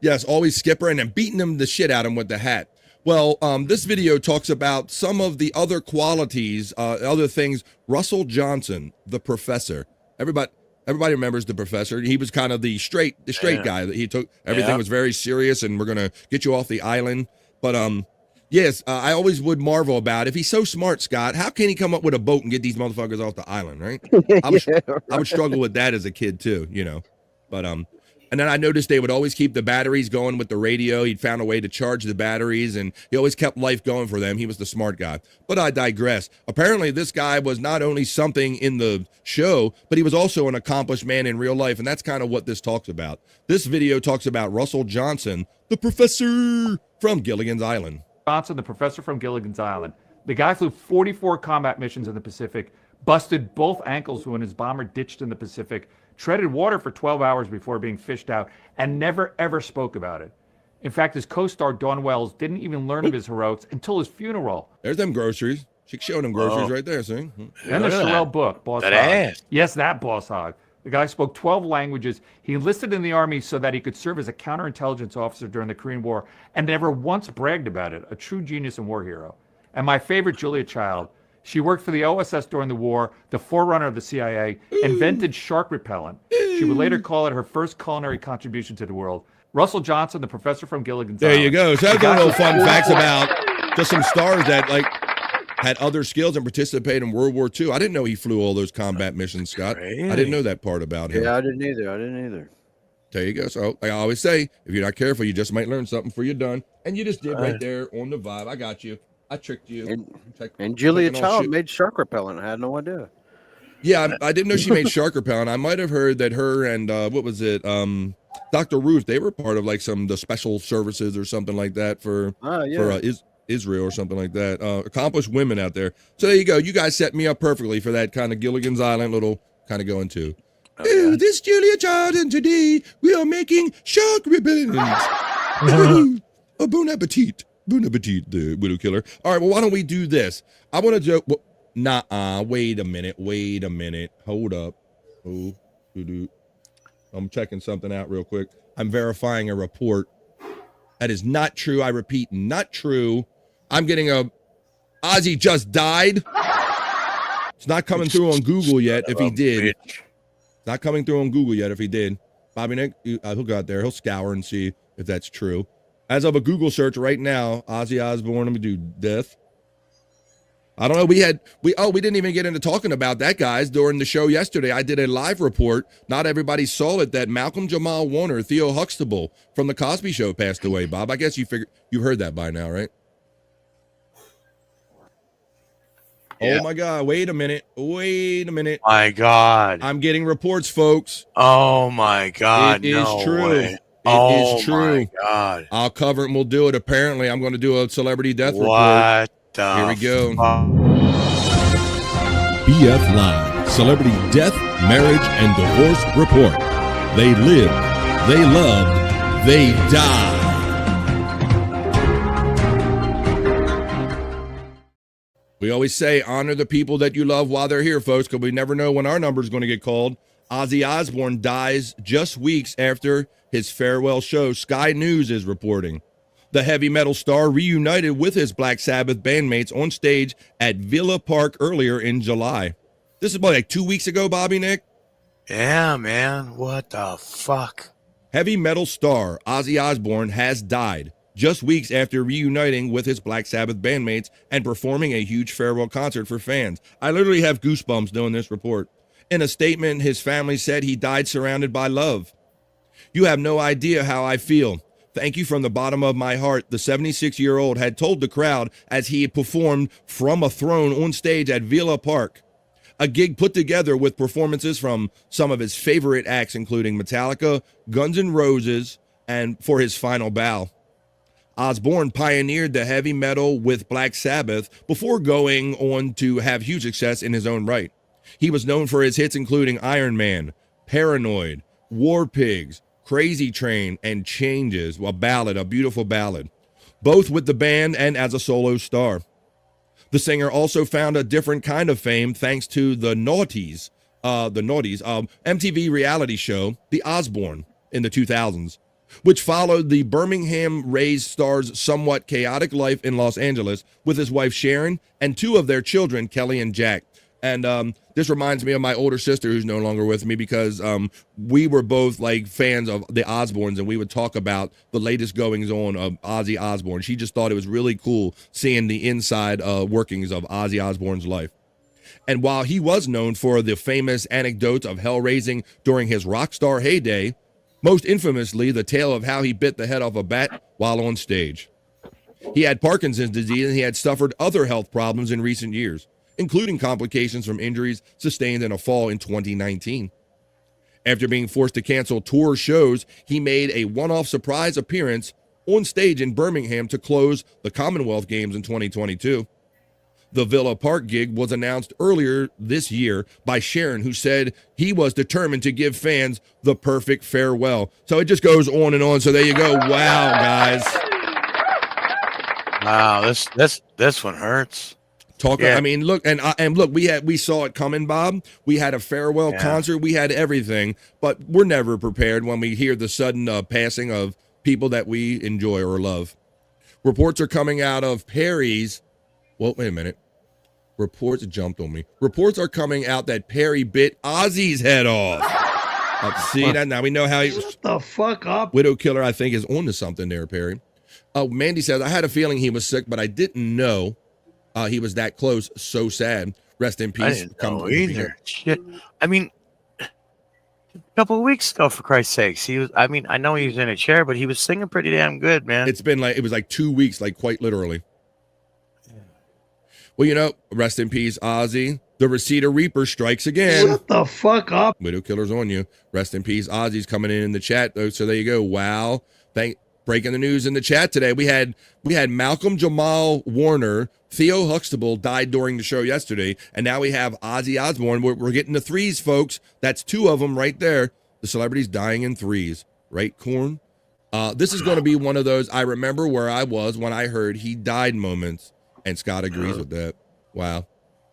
Yes, always Skipper, and then beating the shit out of him with the hat. Well, this video talks about some of the other qualities, other things. Russell Johnson, the professor. Everybody remembers the professor. He was kind of the straight guy that he took. Everything was very serious, and we're gonna get you off the island. But yes, I always would marvel about if he's so smart, Scott. How can he come up with a boat and get these motherfuckers off the island? Right? I would struggle with that as a kid too, you know. But and And then I noticed they would always keep the batteries going with the radio. He'd found a way to charge the batteries, and he always kept life going for them. He was the smart guy. But I digress. Apparently, this guy was not only something in the show, but he was also an accomplished man in real life, and that's kind of what this talks about. This video talks about Russell Johnson, the professor from Gilligan's Island. Johnson, the professor from Gilligan's Island. The guy flew 44 combat missions in the Pacific, busted both ankles when his bomber ditched in the Pacific, treaded water for 12 hours before being fished out, and never, ever spoke about it. In fact, his co-star, Dawn Wells, didn't even learn of his heroics until his funeral. There's them groceries. She's showing them groceries right there, see? And the Sherelle book, Boss Hog. Yes, that Boss Hog. The guy spoke 12 languages. He enlisted in the Army so that he could serve as a counterintelligence officer during the Korean War and never once bragged about it. A true genius and war hero. And my favorite, Julia Child. She worked for the OSS during the war, the forerunner of the CIA, invented shark repellent. She would later call it her first culinary contribution to the world. Russell Johnson, the professor from Gilligan's Island. There you go. So that's a little fun facts about just some stars that had other skills and participated in World War II. I didn't know he flew all those combat missions, Scott. I didn't know that part about him. Yeah, I didn't either. There you go. So like I always say, if you're not careful, you just might learn something before you're done. And you just did right there on the vibe. I got you. I tricked you. And Julia Child made shark repellent. I had no idea. Yeah, I didn't know she made shark repellent. I might have heard that her and what was it? Dr. Ruth, they were part of like the special services or something like that for Israel or something like that. Accomplished women out there. So there you go. You guys set me up perfectly for that kind of Gilligan's Island little kind of going to. Oh, this Julia Child, and today we are making shark repellent. Oh, bon appetit. Bon appetit, the widow killer. All right, well, why don't we do this? I want to do. Well, wait a minute. Hold up. I'm checking something out real quick. I'm verifying a report. That is not true. I repeat, not true. I'm getting Ozzy just died. It's not coming through on Google yet. If he did, it's not coming through on Google yet. If he did, Bobby Nick, he'll go out there. He'll scour and see if that's true. As of a Google search right now, Ozzy Osbourne, let me do death. I don't know. We didn't even get into talking about that, guys, during the show yesterday. I did a live report. Not everybody saw it, that Malcolm Jamal Warner, Theo Huxtable from The Cosby Show passed away, Bob. I guess you've heard that by now, right? Yeah. Oh, my God. Wait a minute. My God. I'm getting reports, folks. Oh, my God. It is true. Way. It is true. My God. I'll cover it and we'll do it. Apparently, I'm going to do a celebrity death report. What? Here we go. BF Live, Celebrity Death, Marriage, and Divorce Report. They lived, they loved, they died. We always say honor the people that you love while they're here, folks, because we never know when our number is going to get called. Ozzy Osbourne dies just weeks after his farewell show, Sky News is reporting. The heavy metal star reunited with his Black Sabbath bandmates on stage at Villa Park earlier in July. This is about like 2 weeks ago, Bobby Nick. Yeah, man. What the fuck? Heavy metal star Ozzy Osbourne has died just weeks after reuniting with his Black Sabbath bandmates and performing a huge farewell concert for fans. I literally have goosebumps doing this report. In a statement, his family said he died surrounded by love. You have no idea how I feel. Thank you from the bottom of my heart, the 76-year-old had told the crowd as he performed from a throne on stage at Villa Park. A gig put together with performances from some of his favorite acts, including Metallica, Guns N' Roses, and for his final bow. Osbourne pioneered the heavy metal with Black Sabbath before going on to have huge success in his own right. He was known for his hits including Iron Man, Paranoid, War Pigs, Crazy Train, and Changes, a beautiful ballad, both with the band and as a solo star. The singer also found a different kind of fame thanks to the Naughties, MTV reality show, The Osbourne, in the 2000s, which followed the Birmingham Raised star's somewhat chaotic life in Los Angeles with his wife Sharon and two of their children, Kelly and Jack. And this reminds me of my older sister who's no longer with me because we were both like fans of the Osbournes and we would talk about the latest goings on of Ozzy Osbourne. She just thought it was really cool seeing the inside workings of Ozzy Osbourne's life. And while he was known for the famous anecdotes of hell raising during his rock star heyday, most infamously the tale of how he bit the head off a bat while on stage. He had Parkinson's disease and he had suffered other health problems in recent years, including complications from injuries sustained in a fall in 2019. After being forced to cancel tour shows, he made a one-off surprise appearance on stage in Birmingham to close the Commonwealth Games in 2022. The Villa Park gig was announced earlier this year by Sharon, who said he was determined to give fans the perfect farewell. So it just goes on and on. So there you go. Wow, guys. Wow, this one hurts. I mean, look, and look, we saw it coming, Bob. We had a farewell concert, we had everything, but we're never prepared when we hear the sudden passing of people that we enjoy or love. Reports are coming out of Perry's. Well, wait a minute. Reports jumped on me. Reports are coming out that Perry bit Ozzy's head off. See that? Now we know how he. Shut the fuck up. Widow Killer, I think, is on to something there, Perry. Mandy says, I had a feeling he was sick, but I didn't know he was that close. So sad. Rest in peace. I didn't know either. Shit. I mean, a couple of weeks ago, for Christ's sakes, he was. I mean, I know he was in a chair, but he was singing pretty damn good, man. It was like 2 weeks, like quite literally. Well, you know, rest in peace, Ozzy. The Reseda Reaper strikes again. Shut the fuck up. Widow Killer's on you. Rest in peace, Ozzy's coming in the chat. So there you go. Wow. Breaking the news in the chat today. We had Malcolm Jamal Warner, Theo Huxtable died during the show yesterday, and now we have Ozzy Osbourne. We're getting the threes, folks. That's two of them right there. The celebrities dying in threes, right, Corn? This is going to be one of those I remember where I was when I heard he died moments, and Scott agrees with that. Wow. Of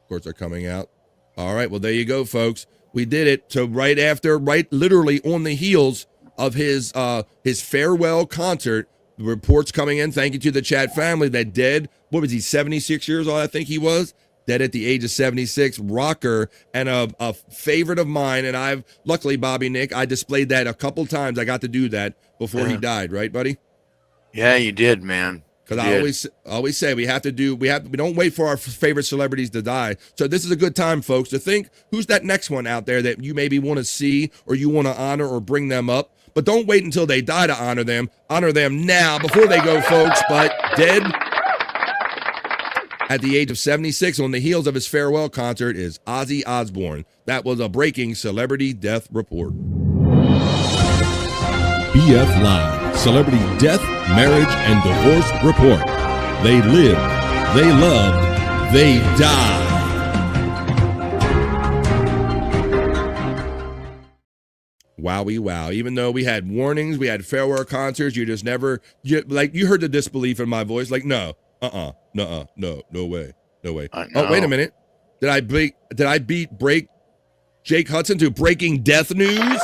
course, they're coming out. All right, well, there you go, folks. We did it. So right literally on the heels of his farewell concert, the reports coming in, thank you to the chat family, that dead, what was he, 76 years old, I think he was, dead at the age of 76, rocker, and a favorite of mine, and I've, luckily, Bobby Nick, I displayed that a couple times. I got to do that before he died, right, buddy? Yeah, you did, man. Because I always say we don't wait for our favorite celebrities to die. So this is a good time, folks, to think who's that next one out there that you maybe want to see or you want to honor or bring them up. But don't wait until they die to honor them. Honor them now before they go, folks. But dead at the age of 76 on the heels of his farewell concert is Ozzy Osbourne. That was a breaking celebrity death report. BF Live. Celebrity Death, Marriage, and Divorce Report. They lived, they loved, they died. Wowie wow. Even though we had warnings, we had farewell concerts, you just never, you heard the disbelief in my voice. Like, no, no way. Oh, wait a minute. Did I break Jake Hudson to breaking death news?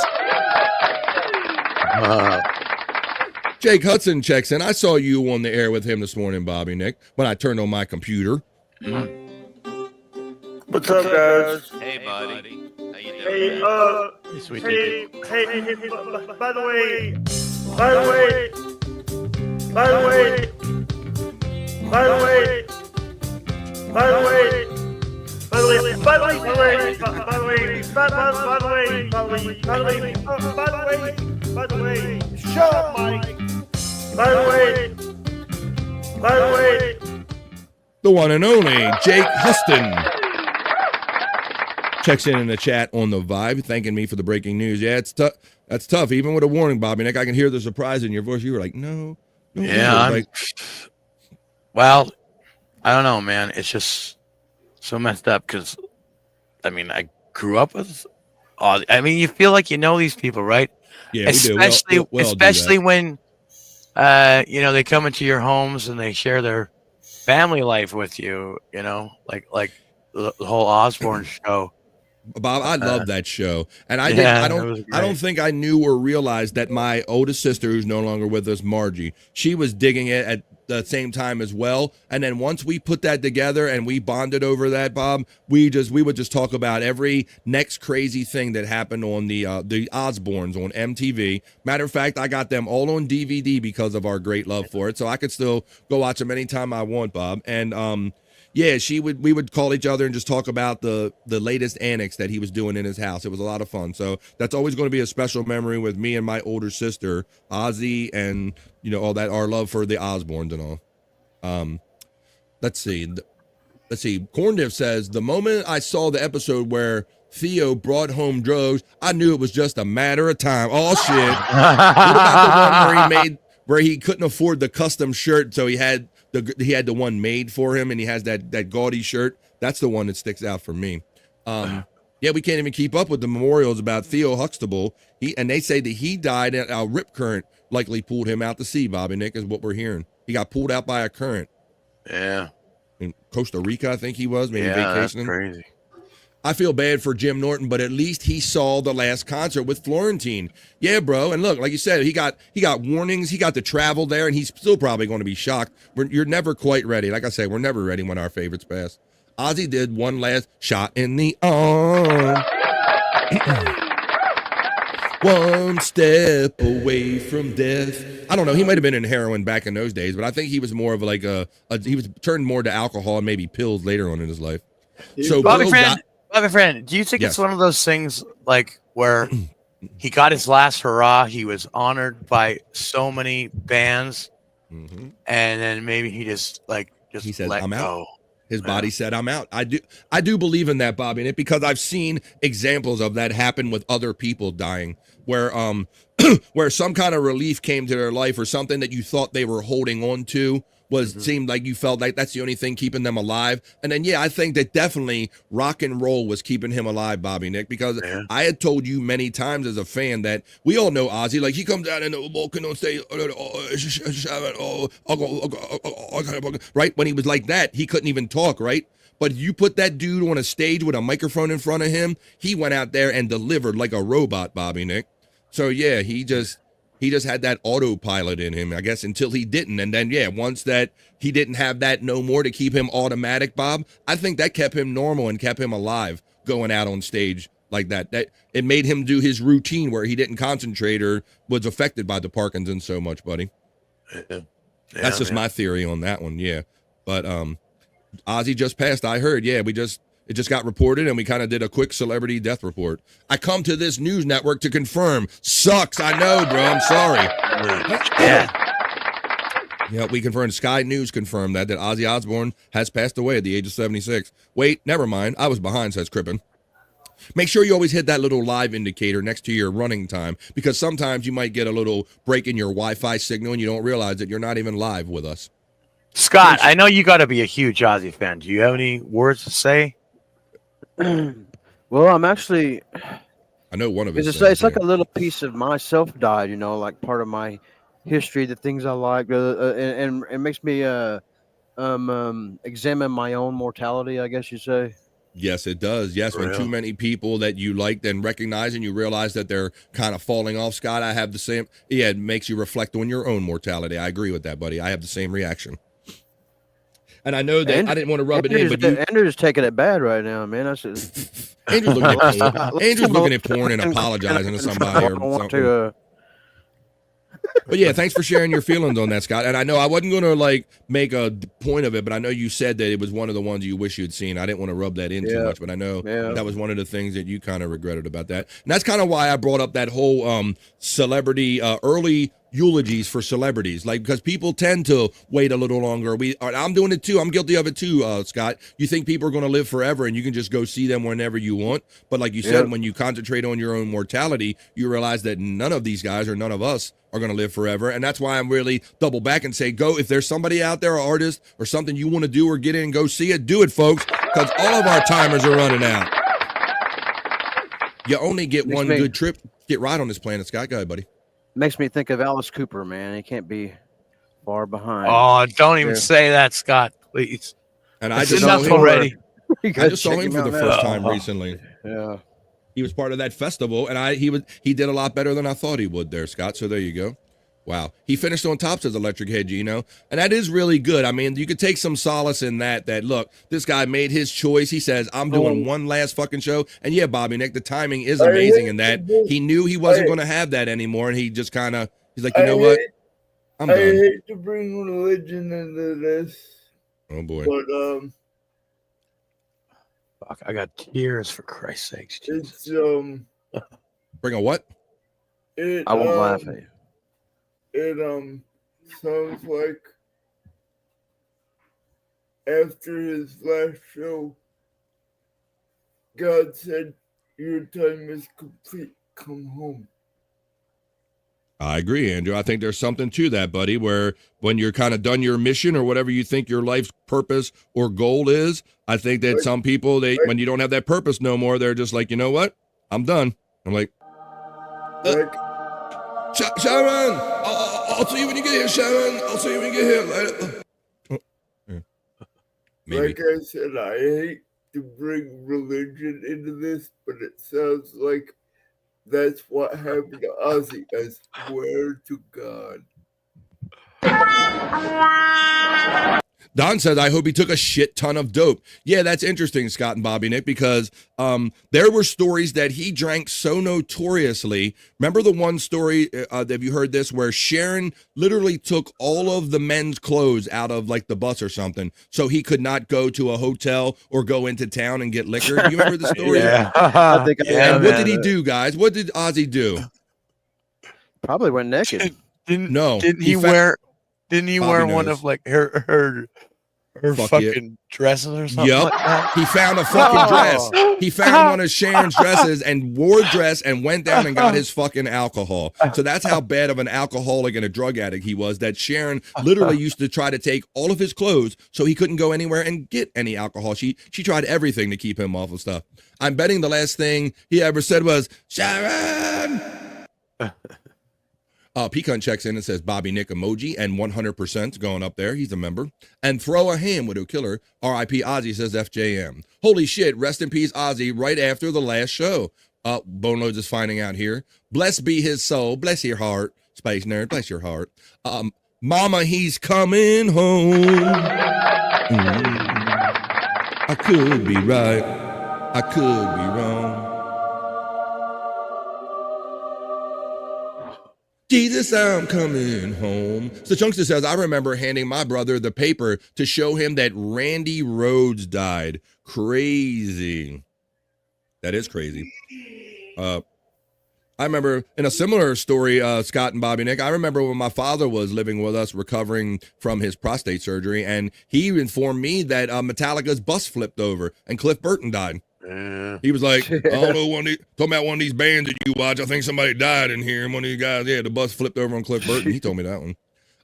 Jake Hudson checks in. I saw you on the air with him this morning, Bobby Nick, when I turned on my computer. What's up, guys? Hey, buddy. How you doing? Hey, by the way, shut up, Mike. By the way, the one and only Jake Huston checks in the chat on the Vibe, thanking me for the breaking news. Yeah, it's tough. That's tough. Even with a warning, Bobby Nick, I can hear the surprise in your voice. You were like, no. Yeah. Well, I don't know, man. It's just so messed up because, I mean, I grew up with. I mean, you feel like you know these people, right? Yeah, especially we do. especially when, they come into your homes and they share their family life with you. You know, like the whole Osbourne show. Bob, I love that show, and I don't think I knew or realized that my oldest sister, who's no longer with us, Margie, she was digging it at the same time as well. And then once we put that together and we bonded over that, Bob, we would just talk about every next crazy thing that happened on the Osbournes on MTV. Matter of fact, I got them all on DVD because of our great love for it, so I could still go watch them anytime I want, Bob. And yeah, we would call each other and just talk about the latest annex that he was doing in his house. It was a lot of fun. So that's always going to be a special memory with me and my older sister, Ozzy, and all that, our love for the Osbournes and all. Let's see. Corndiff says, the moment I saw the episode where Theo brought home drugs, I knew it was just a matter of time. Oh shit. What about the one where he couldn't afford the custom shirt, so he had the one made for him, and he has that gaudy shirt? That's the one that sticks out for me. Yeah, we can't even keep up with the memorials about Theo Huxtable. And they say that he died and a rip current likely pulled him out to sea, Bobby Nick, is what we're hearing. He got pulled out by a current. Yeah. In Costa Rica, I think he was, maybe vacationing. That's crazy. I feel bad for Jim Norton, but at least he saw the last concert with Florentine. Yeah, bro. And look, like you said, he got warnings. He got to travel there, and he's still probably going to be shocked. You're never quite ready. Like I say, we're never ready when our favorites pass. Ozzy did one last shot in the arm. One step away from death. I don't know. He might have been in heroin back in those days, but I think he was more of like he was turned more to alcohol and maybe pills later on in his life. So Bobby friend, do you think it's one of those things like where he got his last hurrah? He was honored by so many bands, and then maybe he just he said, let "I'm go." out." His body said, "I'm out." I do believe in that, Bobby, and because I've seen examples of that happen with other people dying, where where some kind of relief came to their life, or something that you thought they were holding on to seemed like you felt like that's the only thing keeping them alive. And then I think that definitely rock and roll was keeping him alive, Bobby Nick, because I had told you many times as a fan that we all know Ozzy, like he comes out and walking on stage, right? When he was like that, he couldn't even talk, right? But you put that dude on a stage with a microphone in front of him, he went out there and delivered like a robot, Bobby Nick. So yeah, he just had that autopilot in him, I guess, until he didn't. And then, once that he didn't have that no more to keep him automatic, Bob, I think that kept him normal and kept him alive going out on stage like that. That it made him do his routine where he didn't concentrate or was affected by the Parkinson's so much, buddy. That's just my theory on that one, But Ozzy just passed, I heard. It just got reported, and we kind of did a quick celebrity death report. I come to this news network to confirm. Sucks, I know, bro. I'm sorry. Yeah, we confirmed. Sky News confirmed that Ozzy Osbourne has passed away at the age of 76. Wait, never mind. I was behind, says Crippen. Make sure you always hit that little live indicator next to your running time, because sometimes you might get a little break in your Wi-Fi signal, and you don't realize that you're not even live with us. Scott, I know you got to be a huge Ozzy fan. Do you have any words to say? Well, I'm actually. I know one of his. It's like a little piece of myself died, like part of my history, the things I like, and it makes me examine my own mortality, I guess you say. Yes, it does. Yes, when too many people that you like then recognize and you realize that they're kind of falling off, Scott, I have the same. Yeah, it makes you reflect on your own mortality. I agree with that, buddy. I have the same reaction. And I know that I didn't want to rub it in, but Andrew's taking it bad right now, man. Andrew's looking at porn and apologizing to somebody or something. But thanks for sharing your feelings on that, Scott. And I know I wasn't going to make a point of it, but I know you said that it was one of the ones you wish you'd seen. I didn't want to rub that in too much, but I know that was one of the things that you kind of regretted about that. And that's kind of why I brought up that whole celebrity early eulogies for celebrities, because people tend to wait a little longer. I'm doing it too. I'm guilty of it too, Scott. You think people are going to live forever and you can just go see them whenever you want. But like you said, when you concentrate on your own mortality, you realize that none of these guys or none of us are going to live forever. And that's why I'm really double back and say, go, if there's somebody out there, an artist or something you want to do or get in and go see it, do it, folks, because all of our timers are running out. You only get one good trip, get right on this planet, Scott. Go ahead, buddy. Makes me think of Alice Cooper, man. He can't be far behind. Oh, don't even say that, Scott, please. And I just saw him already. I just saw him for the first time recently. Yeah. He was part of that festival, and he did a lot better than I thought he would there, Scott. So there you go. Wow. He finished on top, says Electric Head, and that is really good. I mean, you could take some solace in that look, this guy made his choice. He says, I'm doing one last fucking show. And yeah, Bobby Nick, the timing is amazing in that he knew he wasn't going to have that anymore. And he just he's like, you know what? I'm done. I hate to bring religion into this. Oh boy. But Fuck, I got tears for Christ's sakes. Jesus. It's Bring a what? I won't laugh at you. It sounds like after his last show, God said, "Your time is complete. Come home." I agree, Andrew. I think there's something to that, buddy, where when you're kind of done your mission or whatever you think your life's purpose or goal is, I think that some people, when you don't have that purpose no more, they're just like, you know what? I'm done. I'm like, Sharon, I'll see you when you get here, Sharon. I'll see you when you get here later. Maybe. Like I said, I hate to bring religion into this, but it sounds like that's what happened to Ozzy. I swear to God. Don says, I hope he took a shit ton of dope. Yeah, that's interesting, Scott and Bobby Nick, because there were stories that he drank so notoriously. Remember the one story, have you heard this, where Sharon literally took all of the men's clothes out of like the bus or something so he could not go to a hotel or go into town and get liquor? Do you remember the story? Yeah. I think and what did he do, guys? What did Ozzy do? Probably went naked. Didn't Bobby he wear one knows. of like her Fuck fucking dresses or something? Yep. Like that? He found a fucking dress. He found one of Sharon's dresses and wore the dress and went down and got his fucking alcohol. So that's how bad of an alcoholic and a drug addict he was, that Sharon literally used to try to take all of his clothes so he couldn't go anywhere and get any alcohol. She tried everything to keep him off of stuff. I'm betting the last thing he ever said was, Sharon! Pecan checks in and says Bobby Nick emoji and 100% going up there. He's a member. And throw a ham, Widow Killer. R.I.P. Ozzy says FJM. Holy shit, rest in peace Ozzy right after the last show. Bone Loads is finding out here. Bless be his soul. Bless your heart. Space Nerd, bless your heart. Mama, he's coming home. I could be right. I could be wrong. Jesus, I'm coming home. So Chunkster says, I remember handing my brother the paper to show him that Randy Rhoads died. Crazy. That is crazy. I remember in a similar story, Scott and Bobby Nick, I remember when my father was living with us recovering from his prostate surgery, and he informed me that Metallica's bus flipped over and Cliff Burton died. He was like, I don't know, talking about one of these bands that you watch, I think somebody died in here, and one of these guys, the bus flipped over on Cliff Burton. He told me that one.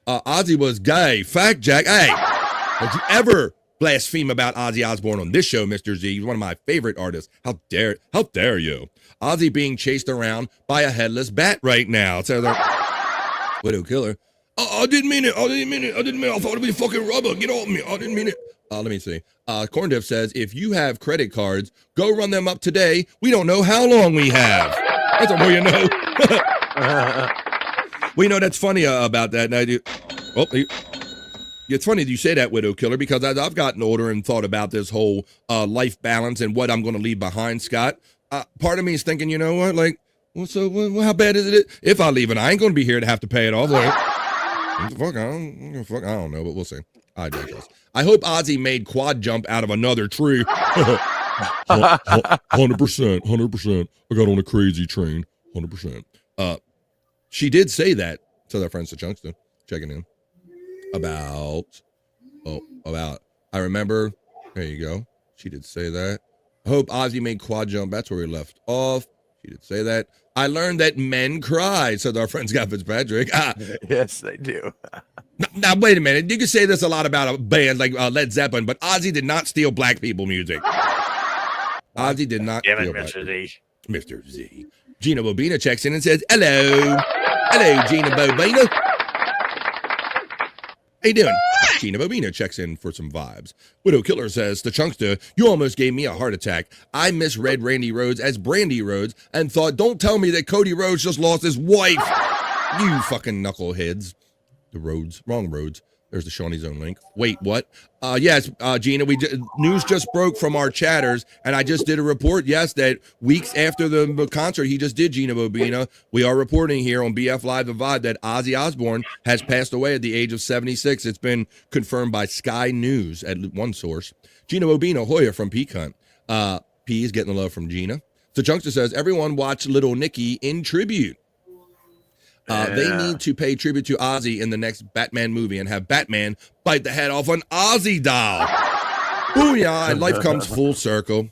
Ozzy was gay. Fact, Jack. Hey, don't you ever blaspheme about Ozzy Osbourne on this show, Mr. Z. He's one of my favorite artists. How dare you? Ozzy being chased around by a headless bat right now. So Widow Killer. I didn't mean it. I thought it'd be fucking rubber. Get off me. I didn't mean it. Let me see. Corn Diff says, if you have credit cards, go run them up today. We don't know how long we have. That's all you know. We know that's funny about that. And I do. It's funny that you say that, Widow Killer, because as I've gotten older and thought about this whole life balance and what I'm going to leave behind, Scott, part of me is thinking, you know what? Like, how bad is it if I leave it? I ain't going to be here to have to pay it off. Like, I don't know, but we'll see. I digress. I hope Ozzy made quad jump out of another tree. 100%. I got on a crazy train. 100%. She did say that, says our friend Chunkster, checking in. About, I remember, there you go. She did say that. I hope Ozzy made quad jump. That's where we left off. She did say that. I learned that men cry, said our friend Scott Fitzpatrick. Yes, they do. Now, wait a minute. You can say this a lot about a band like Led Zeppelin, but Ozzy did not steal black people music. Ozzy did not steal black people. Mr. Z. Gina Bobina checks in and says, hello. Hello, Gina Bobina. How you doing? Gina Bobina checks in for some vibes. Widow Killer says, the Chunkster, you almost gave me a heart attack. I misread Randy Rhoads as Brandy Rhoads and thought, don't tell me that Cody Rhodes just lost his wife. You fucking knuckleheads. The Rhodes, wrong Rhodes. There's the Shawnee Zone link. Wait, what? Yes, Gina, news just broke from our chatters, and I just did a report, yes, that weeks after the concert he just did, Gina Bobina, we are reporting here on BF Live The Vibe that Ozzy Osbourne has passed away at the age of 76. It's been confirmed by Sky News at one source. Gina Bobina Hoya from Pecan. P is getting the love from Gina. So Chunkster says, everyone watch Little Nicky in tribute. They need to pay tribute to Ozzy in the next Batman movie and have Batman bite the head off an Ozzy doll. Booyah, and life comes full circle.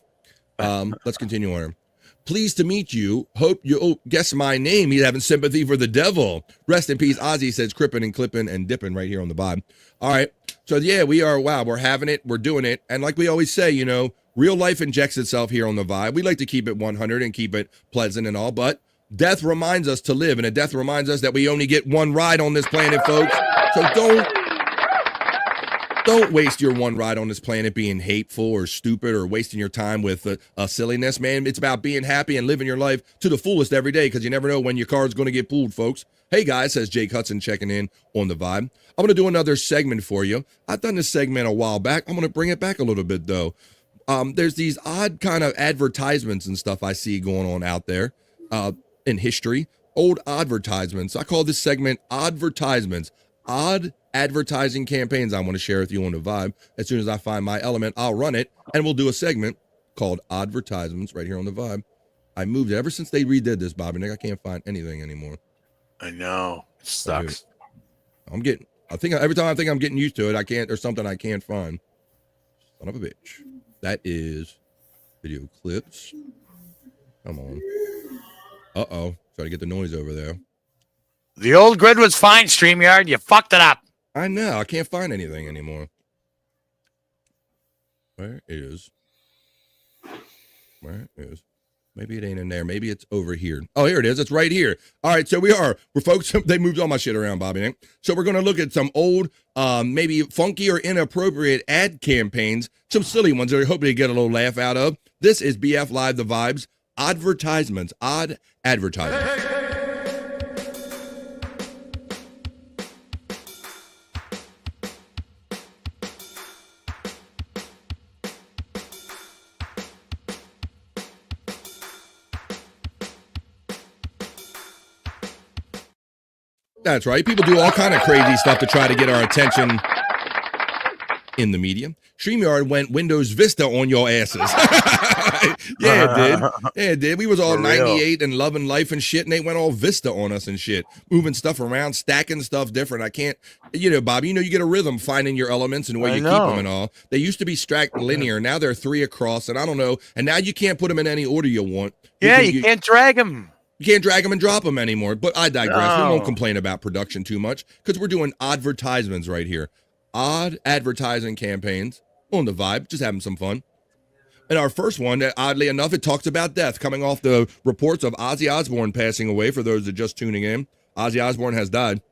Let's continue on. Pleased to meet you. Hope you guess my name. He's having sympathy for the devil. Rest in peace, Ozzy, says Crippin' and Clippin' and Dippin' right here on the vibe. All right. So, yeah, we're having it. We're doing it. And like we always say, you know, real life injects itself here on the vibe. We like to keep it 100 and keep it pleasant and all, but death reminds us to live, and a death reminds us that we only get one ride on this planet, folks. So don't waste your one ride on this planet being hateful or stupid or wasting your time with silliness, man. It's about being happy and living your life to the fullest every day, because you never know when your car's going to get pulled, folks. Hey, guys, says Jake Hudson checking in on the vibe. I'm going to do another segment for you. I've done this segment a while back. I'm going to bring it back a little bit, though. There's these odd kind of advertisements and stuff I see going on out there in history. Old advertisements. I call this segment Advertisements. Odd advertising campaigns I want to share with you on the vibe. As soon as I find my element, I'll run it, and we'll do a segment called Advertisements right here on the vibe. I moved it ever since they redid this, Bobby Nick. I can't find anything anymore. I know. It sucks. I think every time I think I'm getting used to it, there's something I can't find. Son of a bitch. That is video clips. Come on. Uh-oh. Try to get the noise over there. The old grid was fine, StreamYard. You fucked it up. I know. I can't find anything anymore. Where is? Maybe it ain't in there. Maybe it's over here. Oh, here it is. It's right here. All right, so we're folks. They moved all my shit around, Bobby. So we're going to look at some old, maybe funky or inappropriate ad campaigns, some silly ones that I hope they get a little laugh out of. This is BF Live, the vibes, advertisements, odd advertisements. That's right. People do all kind of crazy stuff to try to get our attention in the media. StreamYard went Windows Vista on your asses. Yeah, it did. Yeah, it did. We was all 98 and loving life and shit, and they went all Vista on us and shit. Moving stuff around, stacking stuff different. I can't, Bobby, you get a rhythm finding your elements and where you keep them and all. They used to be stacked linear. Now they're 3 across, and I don't know. And now you can't put them in any order you want. You can't drag them. You can't drag them and drop them anymore, but I digress. We won't complain about production too much because we're doing advertisements right here. Odd advertising campaigns on the vibe, just having some fun. And our first one, oddly enough, it talks about death, coming off the reports of Ozzy Osbourne passing away. For those that are just tuning in, Ozzy Osbourne has died.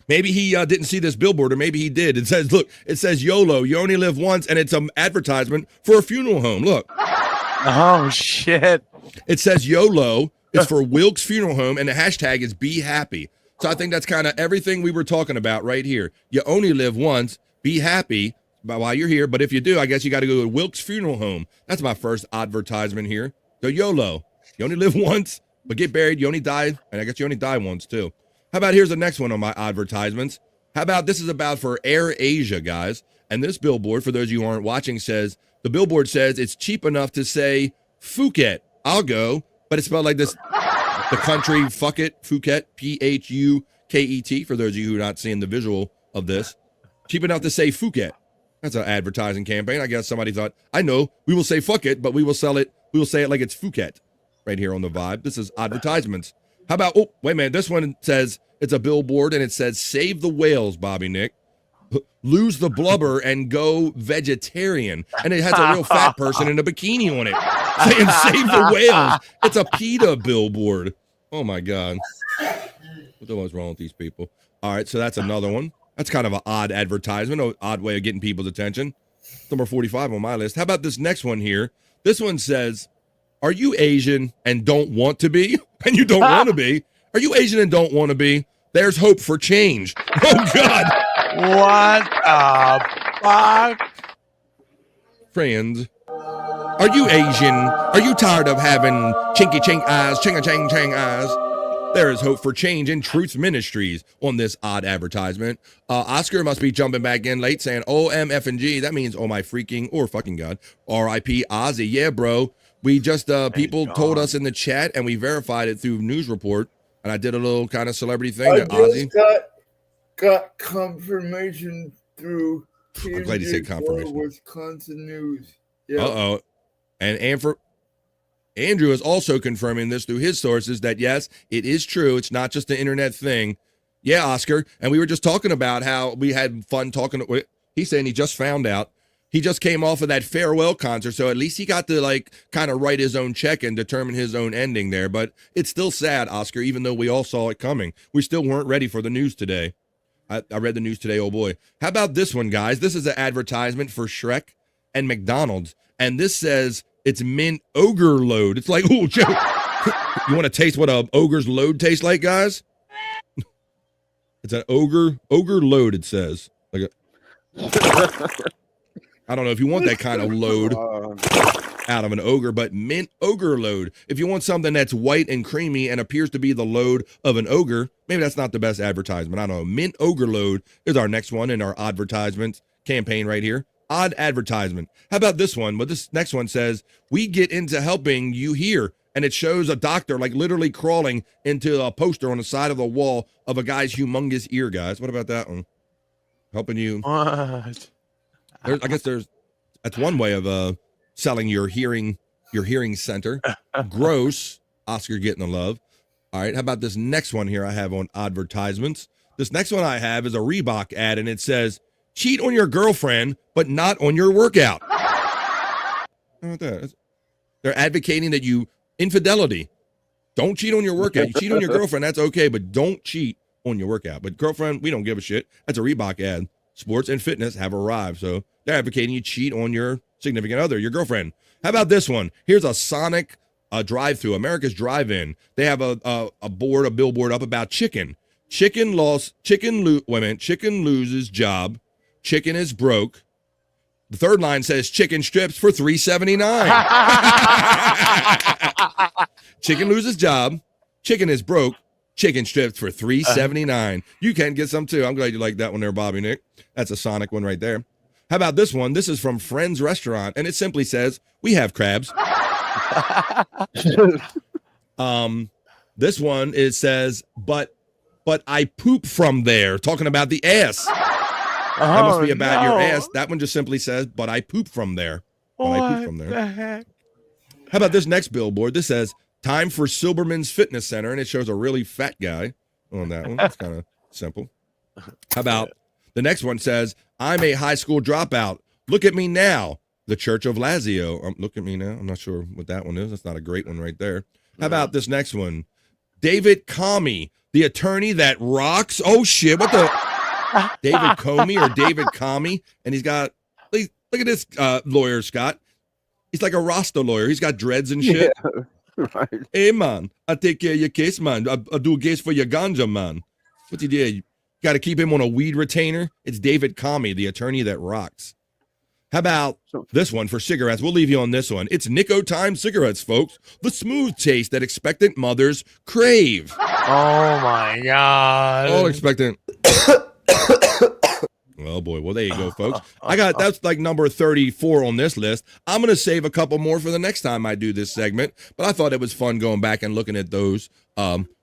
Maybe he didn't see this billboard, or maybe he did. It says YOLO, you only live once, and it's an advertisement for a funeral home. Look. Oh, shit. It says YOLO. It's for Wilkes Funeral Home, and the hashtag is Be Happy. So I think that's kind of everything we were talking about right here. You only live once. Be happy while you're here. But if you do, I guess you got to go to Wilkes Funeral Home. That's my first advertisement here. So YOLO. You only live once, but get buried. You only die, and I guess you only die once, too. How about here's the next one on my advertisements. How about this is about for Air Asia, guys. And this billboard, for those of you who aren't watching, the billboard says it's cheap enough to say Phuket. I'll go. But it's spelled like this, the country, fuck it, Phuket, P-H-U-K-E-T, for those of you who are not seeing the visual of this. Cheap enough to say Phuket. That's an advertising campaign. I guess somebody thought, I know, we will say fuck it, but we will say it like it's Phuket, right here on the vibe. This is advertisements. How about, oh, wait a minute, this one says, it's a billboard, and it says, save the whales, Bobby Nick. Lose the blubber and go vegetarian. And it has a real fat person in a bikini on it saying save the whales. It's a PETA billboard. Oh my God. What the hell's wrong with these people? All right, so that's another one. That's kind of an odd advertisement, an odd way of getting people's attention. Number 45 on my list. How about this next one here? This one says, are you Asian and don't want to be? And you don't want to be? Are you Asian and don't want to be? There's hope for change. Oh God. What the fuck? Friends, are you Asian? Are you tired of having chinky chink eyes, chinga chang chang eyes? There is hope for change in Truth Ministries on this odd advertisement. Oscar must be jumping back in late saying OMFNG. That means oh my freaking or fucking God. R.I.P. Ozzy. Yeah, bro. We just, people told us in the chat and we verified it through news report. And I did a little kind of celebrity thing that Ozzy. Got confirmation through I'm glad you said confirmation. Wisconsin News. Yeah. Uh-oh. And Andrew is also confirming this through his sources that, yes, it is true. It's not just an internet thing. Yeah, Oscar. And we were just talking about how we had fun talking. He's saying he just found out. He just came off of that farewell concert, so at least he got to, like, kind of write his own check and determine his own ending there. But it's still sad, Oscar, even though we all saw it coming. We still weren't ready for the news today. I read the news today, oh boy. How about this one, guys? This is an advertisement for Shrek and McDonald's. And this says it's mint ogre load. It's like, oh, Joe, you want to taste what a ogre's load tastes like, guys? It's an ogre load, it says. Like I don't know if you want that kind of load out of an ogre, but mint ogre load. If you want something that's white and creamy and appears to be the load of an ogre, maybe that's not the best advertisement. I don't know. Mint ogre load is our next one in our advertisement campaign right here. Odd advertisement. How about this one? Well, this next one says, we get into helping you here. And it shows a doctor like literally crawling into a poster on the side of the wall of a guy's humongous ear, guys. What about that one? Helping you. What? That's one way of selling your hearing center. Gross. Oscar getting the love. All right. How about this next one here I have on advertisements? This next one I have is a Reebok ad, and it says, cheat on your girlfriend, but not on your workout. How about that? They're advocating that infidelity. Don't cheat on your workout. You cheat on your girlfriend, that's okay, but don't cheat on your workout. But girlfriend, we don't give a shit. That's a Reebok ad. Sports and fitness have arrived. So they're advocating you cheat on your significant other, your girlfriend. How about this one? Here's a Sonic drive-through, America's Drive-In. They have a billboard up about chicken. Chicken loses job. Chicken is broke. The third line says chicken strips for $3.79. Chicken loses job. Chicken is broke. Chicken strips for $3.79. You can get some too. I'm glad you like that one there, Bobby Nick. That's a Sonic one right there. How about this one? This is from Friends Restaurant, and it simply says, we have crabs. This one, it says, but I poop from there, talking about the ass. That must be about your ass. That one just simply says, but I poop from there. The heck? How about this next billboard? This says, time for Silberman's Fitness Center, and it shows a really fat guy on that one. That's kind of simple. How about the next one says, I'm a high school dropout. Look at me now. The Church of Lazio. Look at me now. I'm not sure what that one is. That's not a great one right there. How about this next one? David Comey, the attorney that rocks. Oh, shit. What the? David Comey or David Comey. And he's got, look at this lawyer, Scott. He's like a Rasta lawyer. He's got dreads and shit. Yeah, right. Hey, man, I take care of your case, man. I do a case for your ganja, man. What you did? You got to keep him on a weed retainer. It's David Comey, the attorney that rocks. How about this one for cigarettes? We'll leave you on this one. It's Nico Time cigarettes, folks. The smooth taste that expectant mothers crave. Oh, my God. All expectant. Oh, boy. Well, there you go, folks. That's like number 34 on this list. I'm going to save a couple more for the next time I do this segment, but I thought it was fun going back and looking at those.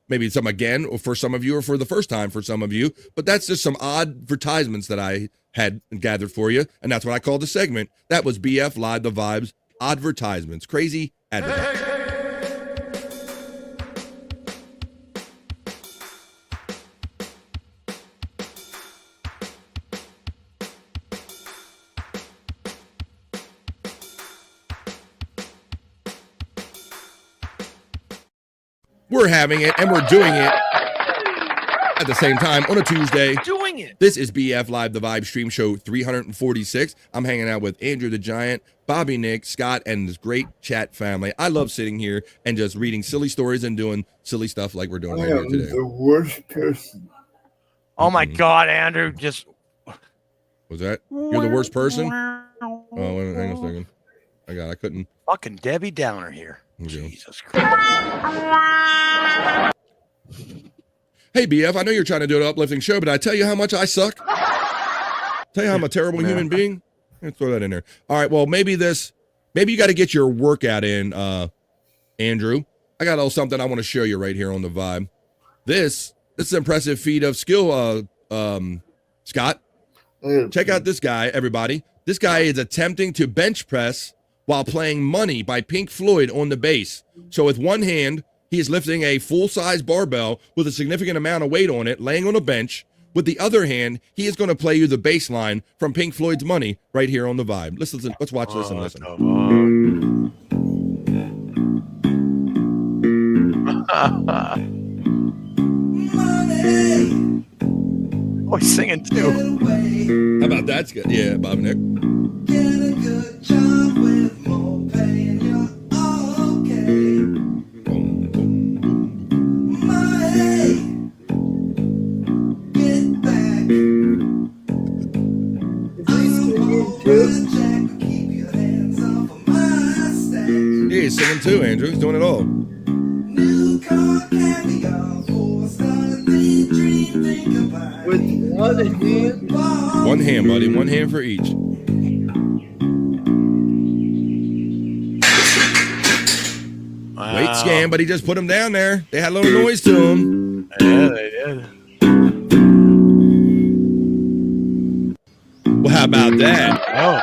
Maybe some again or for some of you or for the first time for some of you, but that's just some odd advertisements that I had gathered for you, and that's what I called the segment. That was BF Live the Vibes advertisements. Crazy advertisements. We're having it, and we're doing it at the same time on a Tuesday. Doing it. This is BF Live, the Vibe Stream Show 346. I'm hanging out with Andrew the Giant, Bobby Nick, Scott, and this great chat family. I love sitting here and just reading silly stories and doing silly stuff like we're doing right here today. The worst person. Oh my God, Andrew! Just was that? You're the worst person? Oh, wait a minute, hang on a second. I couldn't. Fucking Debbie Downer here. Okay. Jesus Christ. Hey, BF, I know you're trying to do an uplifting show, but I tell you how much I suck. Tell you how I'm a terrible human being. Let's throw that in there. All right, well, maybe you got to get your workout in, Andrew. I got a little something I want to show you right here on the Vibe. This is an impressive feat of skill, Scott. Check out this guy, everybody. This guy is attempting to bench press while playing Money by Pink Floyd on the bass. So with one hand, he is lifting a full-size barbell with a significant amount of weight on it, laying on a bench. With the other hand, he is going to play you the bass line from Pink Floyd's Money right here on the Vibe. Let's listen. Let's watch this and listen. Oh, he's singing too. How about that's good? Yeah, Bob Nick. Yeah, he's singing too, Andrew. He's doing it all. With one hand? One hand, buddy. One hand for each. Wow. Weight scam, but he just put him down there. They had a little noise to him. Yeah, they did. Well, how about that? Oh.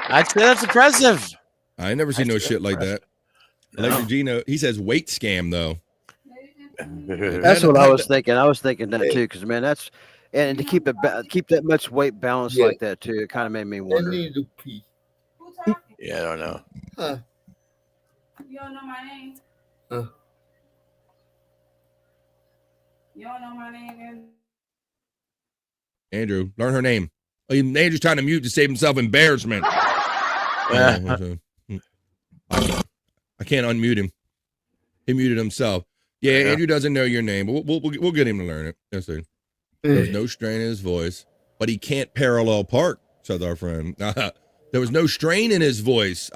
I'd say that's impressive. I ain't never seen no shit like that. Electric Gino, he says weight scam, though. That's what I was thinking. I was thinking that too, because man, that's and to keep that much weight balanced like that too, it kind of made me wonder. Yeah, I don't know. Huh. You don't know my name. You don't know my name. Andrew, learn her name. Oh, Andrew's trying to mute to save himself embarrassment. I can't unmute him. He muted himself. Yeah, Andrew doesn't know your name, but we'll get him to learn it. Yes, sir. There's no strain in his voice, but he can't parallel park, said our friend. There was no strain in his voice.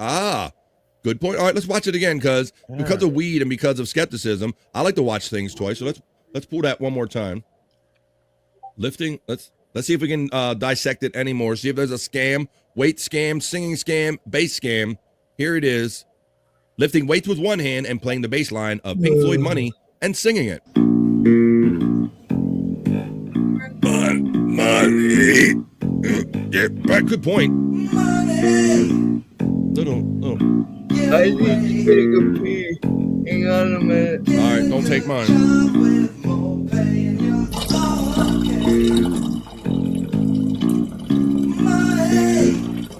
Good point. All right, let's watch it again, because of weed and because of skepticism, I like to watch things twice. So let's pull that one more time. Lifting. Let's see if we can dissect it anymore. See if there's a scam, weight scam, singing scam, bass scam. Here it is. Lifting weights with one hand and playing the bass line of Pink Floyd Money and singing it. Money. Yeah, good point. Little. I need to take a pee. Hang on a minute. All right, don't take mine.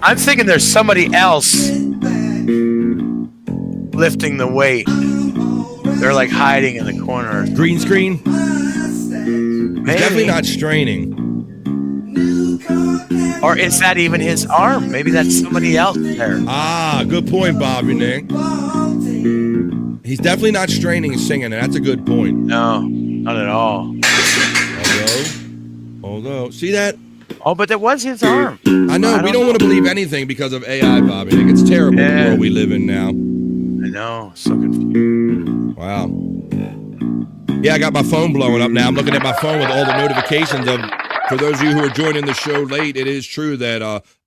I'm thinking there's somebody else lifting the weight. They're like hiding in the corner. Green screen? He's definitely not straining. Or is that even his arm? Maybe that's somebody else there. Good point, Bobby Nick. He's definitely not straining and singing. That's a good point. No, not at all. Although, see that? Oh, but that was his arm. I know. We don't want to believe anything because of AI, Bobby Nick. It's terrible the world we live in now. I know. So confused. Wow. Yeah, I got my phone blowing up now. I'm looking at my phone with all the notifications of. For those of you who are joining the show late, it is true that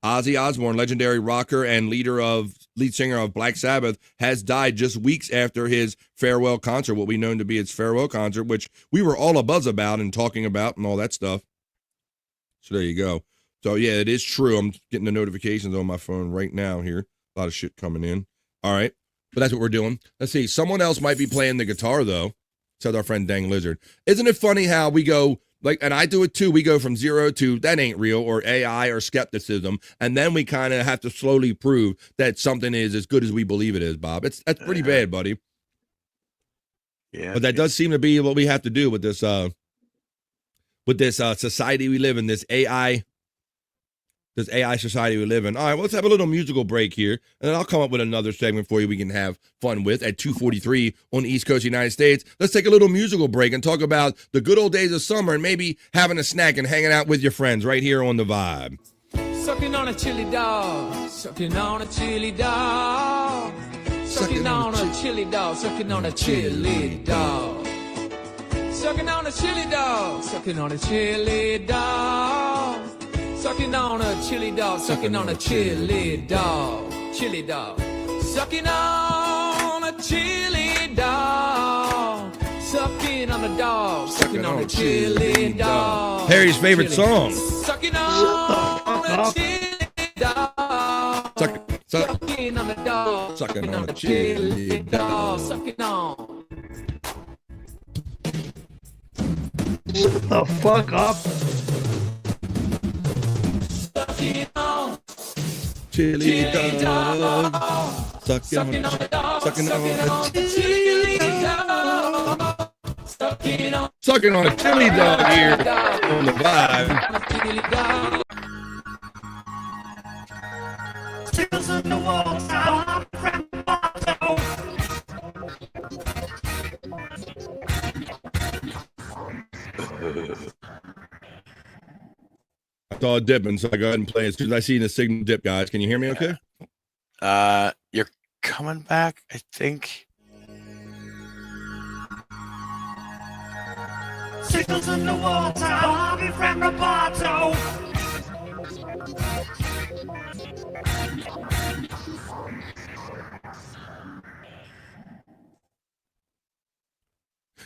Ozzy Osbourne, legendary rocker and lead singer of Black Sabbath, has died just weeks after his farewell concert, what we know to be his farewell concert, which we were all abuzz about and talking about and all that stuff. So there you go. So yeah, it is true. I'm getting the notifications on my phone right now here. A lot of shit coming in. All right. But that's what we're doing. Let's see. Someone else might be playing the guitar, though, said our friend Dang Lizard. Isn't it funny how we go... and I do it too. We go from zero to that ain't real or AI or skepticism. And then we kind of have to slowly prove that something is as good as we believe it is, Bob. That's pretty bad, buddy. Yeah. But that does seem to be what we have to do with this society we live in, this AI society we live in. All right, well, let's have a little musical break here, and then I'll come up with another segment for you we can have fun with at 2:43 on the East Coast of the United States. Let's take a little musical break and talk about the good old days of summer and maybe having a snack and hanging out with your friends right here on the Vibe. Sucking on a chili dog, sucking on a chili dog, Sucking on a chili dog, sucking on a chili dog. Sucking on a chili dog, sucking on a chili dog. Sucking on a chili dog, sucking on a chili dog. Chili dog. Sucking on a chili dog. Sucking on a dog, sucking on a chili dog. Harry's favorite song. Sucking on a chili dog. Sucking on a dog. Sucking on a chili dog. Sucking on. Shut the fuck up. Sucking on. Chili dog. Sucking on a dog. Sucking on a chili dog. Sucking on a chili dog here on the Vibe. Stills in the walls out from the bottom. I saw it dipping, so I go ahead and play it. As soon as I see the signal dip, guys, can you hear me okay? You're coming back, I think. Signals in the water, Harvey from Roboto.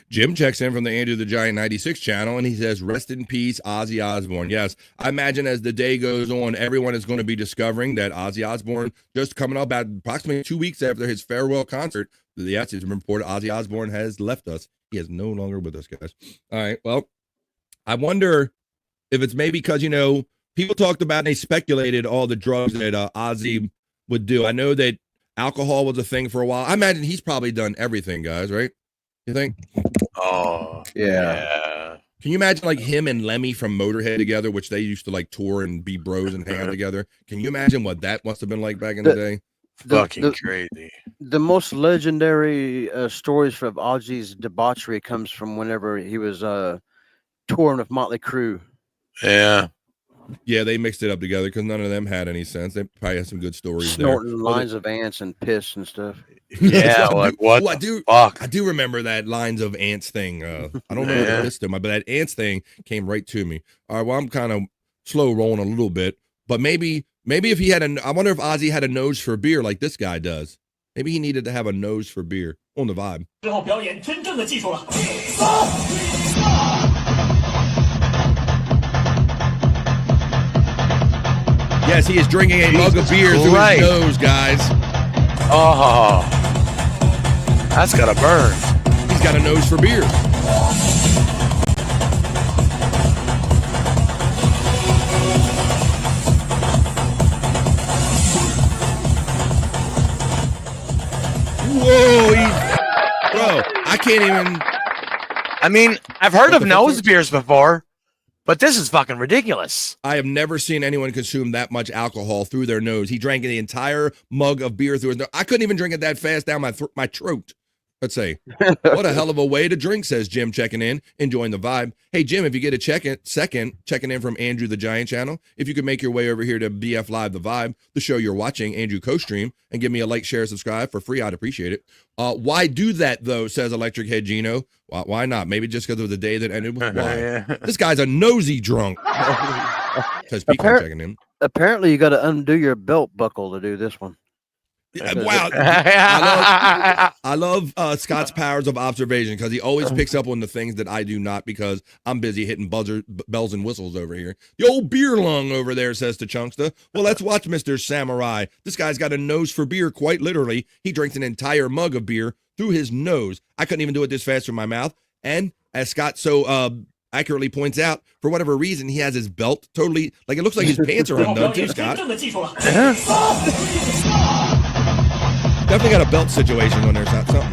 Jim checks in from the Andrew the Giant 96 channel, and he says, rest in peace, Ozzy Osbourne. Yes, I imagine as the day goes on, everyone is going to be discovering that Ozzy Osbourne, just coming up about approximately 2 weeks after his farewell concert, yes, it's been reported Ozzy Osbourne has left us. He is no longer with us, guys. All right, well, I wonder if it's maybe because, you know, people talked about and they speculated all the drugs that Ozzy would do. I know that alcohol was a thing for a while. I imagine he's probably done everything, guys, right? You think? Oh, yeah. Can you imagine like him and Lemmy from Motorhead together, which they used to like tour and be bros and hang out together? Can you imagine what that must have been like back in the day? Fucking crazy. The most legendary stories from Ozzy's debauchery comes from whenever he was touring with Motley Crue. Yeah. Yeah, they mixed it up together because none of them had any sense. They probably had some good stories Snorting there. lines of ants and piss and stuff. Yeah, like what? I do remember that lines of ants thing. I don't remember the system, but that ants thing came right to me. All right, well, I'm kind of slow rolling a little bit, but maybe if he had I wonder if Ozzy had a nose for beer like this guy does. Maybe he needed to have a nose for beer on the Vibe. Yes, he is drinking a mug of beer through his nose, guys. Oh, that's gotta burn. He's got a nose for beer. Whoa, bro, I can't even. I mean, I've heard of nose beers before, but this is fucking ridiculous. I have never seen anyone consume that much alcohol through their nose. He drank the entire mug of beer through his nose. I couldn't even drink it that fast down my throat. Let's say, what a hell of a way to drink, says Jim, checking in, enjoying the Vibe. Hey, Jim, if you get a checking in from Andrew the Giant channel, if you could make your way over here to BF Live the Vibe, the show you're watching, Andrew co-stream, and give me a like, share, subscribe for free, I'd appreciate it. Why do that, though, says Electric Head Gino. Why not? Maybe just because of the day that ended with why. This guy's a nosy drunk. Says Pete checking in. Apparently, you got to undo your belt buckle to do this one. Wow. I love Scott's powers of observation because he always picks up on the things that I do not because I'm busy hitting bells and whistles over here. The old beer lung over there, says to Chunksta. Well, let's watch Mr. Samurai. This guy's got a nose for beer, quite literally. He drinks an entire mug of beer through his nose. I couldn't even do it this fast from my mouth. And as Scott so accurately points out, for whatever reason, he has his belt totally, like it looks like his pants are undone too, Scott. Definitely got a belt situation when there's not something.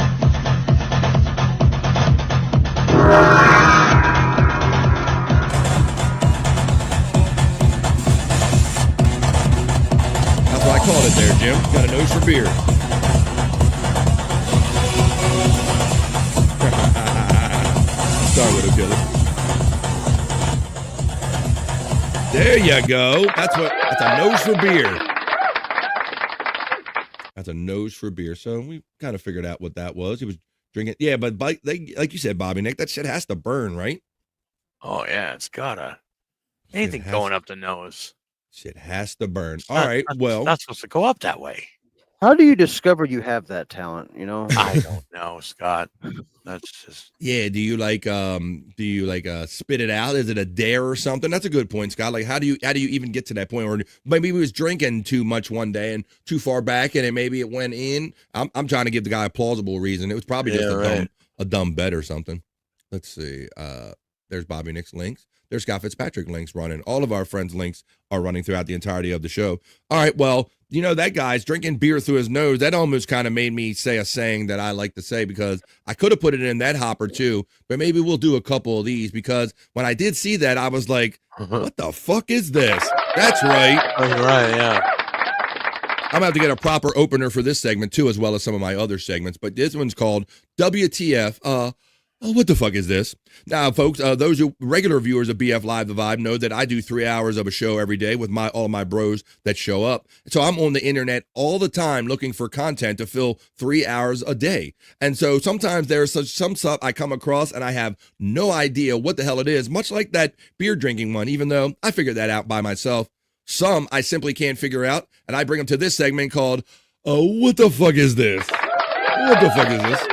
That's what I called it there, Jim. Got a nose for beer. Sorry, Widow Killer. There you go. That's a nose for beer. has a nose for beer. So we kind of figured out what that was. He was drinking. Yeah, but like you said, Bobby Nick, that shit has to burn, right? Oh yeah, it's gotta. Anything going up the nose. Shit has to burn. All right. Well, not supposed to go up that way. How do you discover you have that talent? You know, I don't know, Scott. That's just yeah. Do you like spit it out? Is it a dare or something? That's a good point, Scott. Like how do you even get to that point? Or maybe he was drinking too much one day and too far back, and maybe it went in. I'm trying to give the guy a plausible reason. It was probably just a dumb bet or something. Let's see. There's Bobby Nick's links. There's Scott Fitzpatrick links running. All of our friends' links are running throughout the entirety of the show. All right, well, you know, that guy's drinking beer through his nose. That almost kind of made me say a saying that I like to say, because I could have put it in that hopper too, but maybe we'll do a couple of these, because when I did see that, I was like, what the fuck is this? That's right. That's right, yeah. I'm going to have to get a proper opener for this segment too, as well as some of my other segments, but this one's called WTF. Oh, what the fuck is this? Now, folks, those who regular viewers of BF Live The Vibe know that I do 3 hours of a show every day with all my bros that show up. So I'm on the internet all the time looking for content to fill 3 hours a day. And so sometimes there's some stuff I come across and I have no idea what the hell it is, much like that beer drinking one, even though I figured that out by myself. Some I simply can't figure out, and I bring them to this segment called, what the fuck is this? What the fuck is this?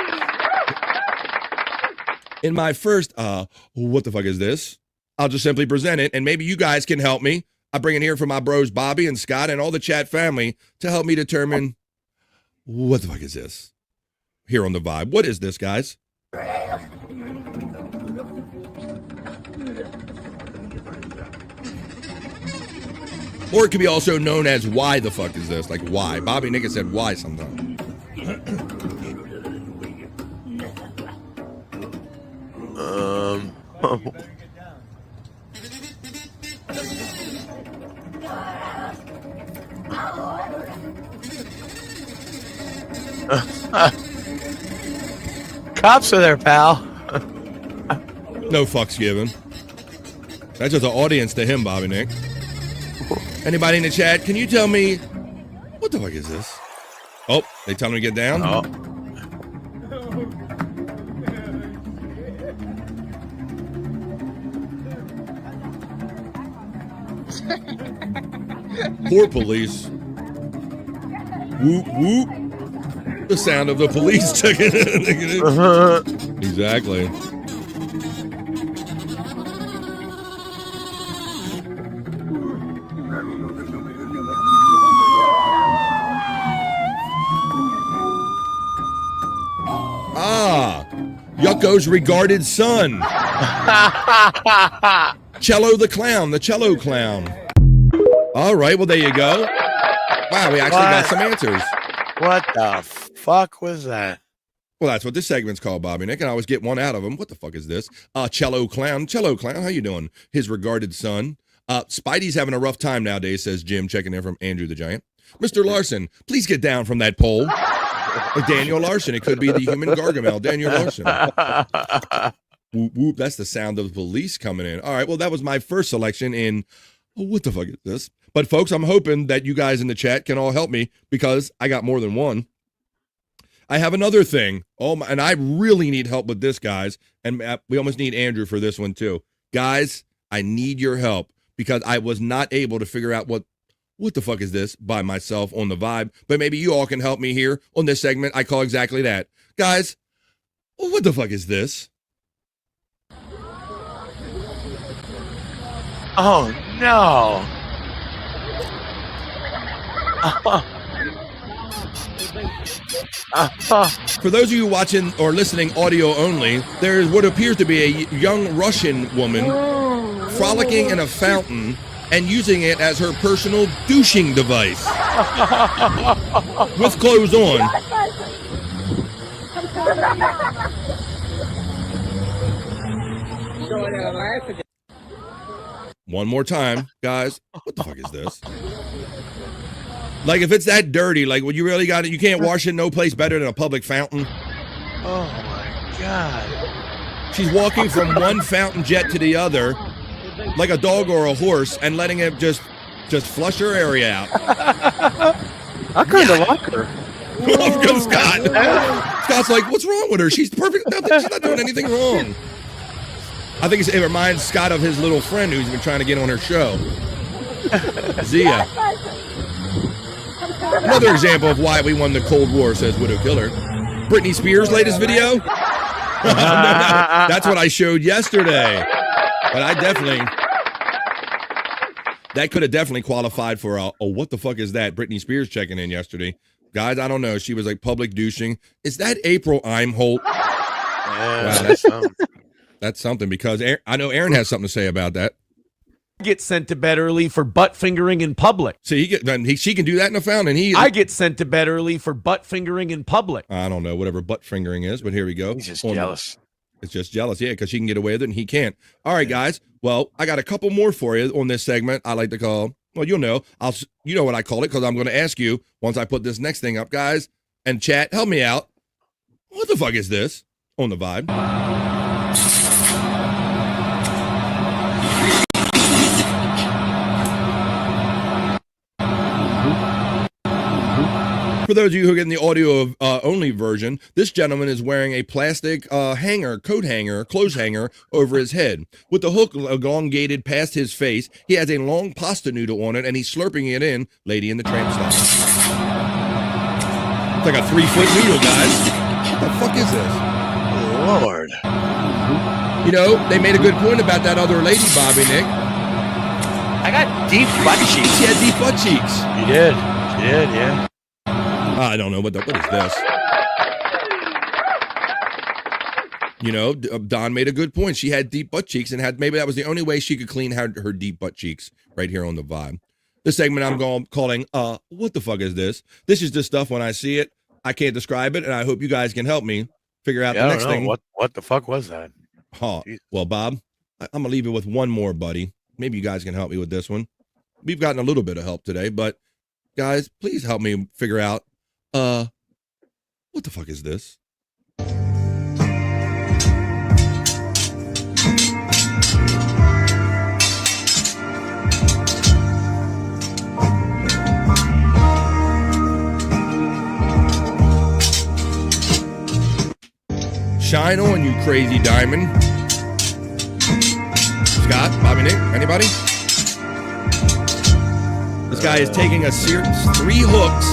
In my first, what the fuck is this? I'll just simply present it, and maybe you guys can help me. I bring it here for my bros Bobby and Scott and all the chat family to help me determine what the fuck is this? Here on The Vibe. What is this, guys? Or it could be also known as why the fuck is this? Like why? Bobby Nick said why sometimes. Cops are there, pal. No fucks given. That's just an audience to him, Bobby Nick. Anybody in the chat, can you tell me what the fuck is this? Oh, they tell him to get down? Oh. Poor police. Whoop, whoop. The sound of the police taking it. Exactly. Yucko's regarded son. Cello the clown, the cello clown. All right, well, there you go. Wow, we actually got some answers. What the fuck was that? Well, that's what this segment's called, Bobby Nick, and I always get one out of him. What the fuck is this? Cello clown, how you doing? His regarded son. Spidey's having a rough time nowadays, says Jim, checking in from Andrew the Giant. Mr. Larson, please get down from that pole. Daniel Larson, it could be the human Gargamel, Daniel Larson. Whoop, whoop, that's the sound of the police coming in. All right, well, that was my first selection in, what the fuck is this? But folks, I'm hoping that you guys in the chat can all help me, because I got more than one. I have another thing. And I really need help with this, guys. And we almost need Andrew for this one too. Guys, I need your help, because I was not able to figure out what the fuck is this by myself on The Vibe. But maybe you all can help me here on this segment. I call exactly that. Guys, what the fuck is this? Oh, no. For those of you watching or listening audio only, there is what appears to be a young Russian woman frolicking in a fountain and using it as her personal douching device. With clothes on. One more time, guys. What the fuck is this? Like, if it's that dirty, like, when you really got it, you can't wash it no place better than a public fountain. Oh, my God. She's walking from one fountain jet to the other, like a dog or a horse, and letting it just flush her area out. I kind of like her. Scott. Scott's like, what's wrong with her? She's perfect. She's not doing anything wrong. I think it reminds Scott of his little friend who's been trying to get on her show. Zia. Another example of why we won the Cold War, says Widow Killer. Britney Spears' latest video? No, that's what I showed yesterday. But I definitely... That could have definitely qualified for a what the fuck is that? Britney Spears checking in yesterday. Guys, I don't know. She was like public douching. Is that April Imholt? Yeah, wow, that's something because I know Aaron has something to say about that. Get sent to bed early for butt fingering in public. So she can do that in the fountain. I get sent to bed early for butt fingering in public. I don't know whatever butt fingering is, but here we go. He's just jealous. It's just jealous, yeah, because she can get away with it and he can't. All right, guys. Well, I got a couple more for you on this segment. I like to call. Well, you'll know. You know what I call it because I'm going to ask you once I put this next thing up, guys. And chat, help me out. What the fuck is this on the vibe? For those of you who are getting the audio only version, this gentleman is wearing a plastic coat hanger, clothes hanger over his head. With the hook elongated past his face, he has a long pasta noodle on it, and he's slurping it in, Lady in the Tramp style. It's like a 3-foot noodle, guys. What the fuck is this? Lord. You know, they made a good point about that other lady, Bobby Nick. I got deep butt cheeks. She had deep butt cheeks. You did. She did, yeah. I don't know what is this. You know, Don made a good point. She had deep butt cheeks and maybe that was the only way she could clean her deep butt cheeks right here on the vibe. This segment I'm calling, what the fuck is this? This is just stuff when I see it, I can't describe it, and I hope you guys can help me figure out the next thing. What the fuck was that? Oh, well, Bob, I'm going to leave it with one more, buddy. Maybe you guys can help me with this one. We've gotten a little bit of help today, but guys, please help me figure out what the fuck is this? Shine on, you crazy diamond. Scott, Bobby Nick, anybody? This guy is taking a series, 3 hooks,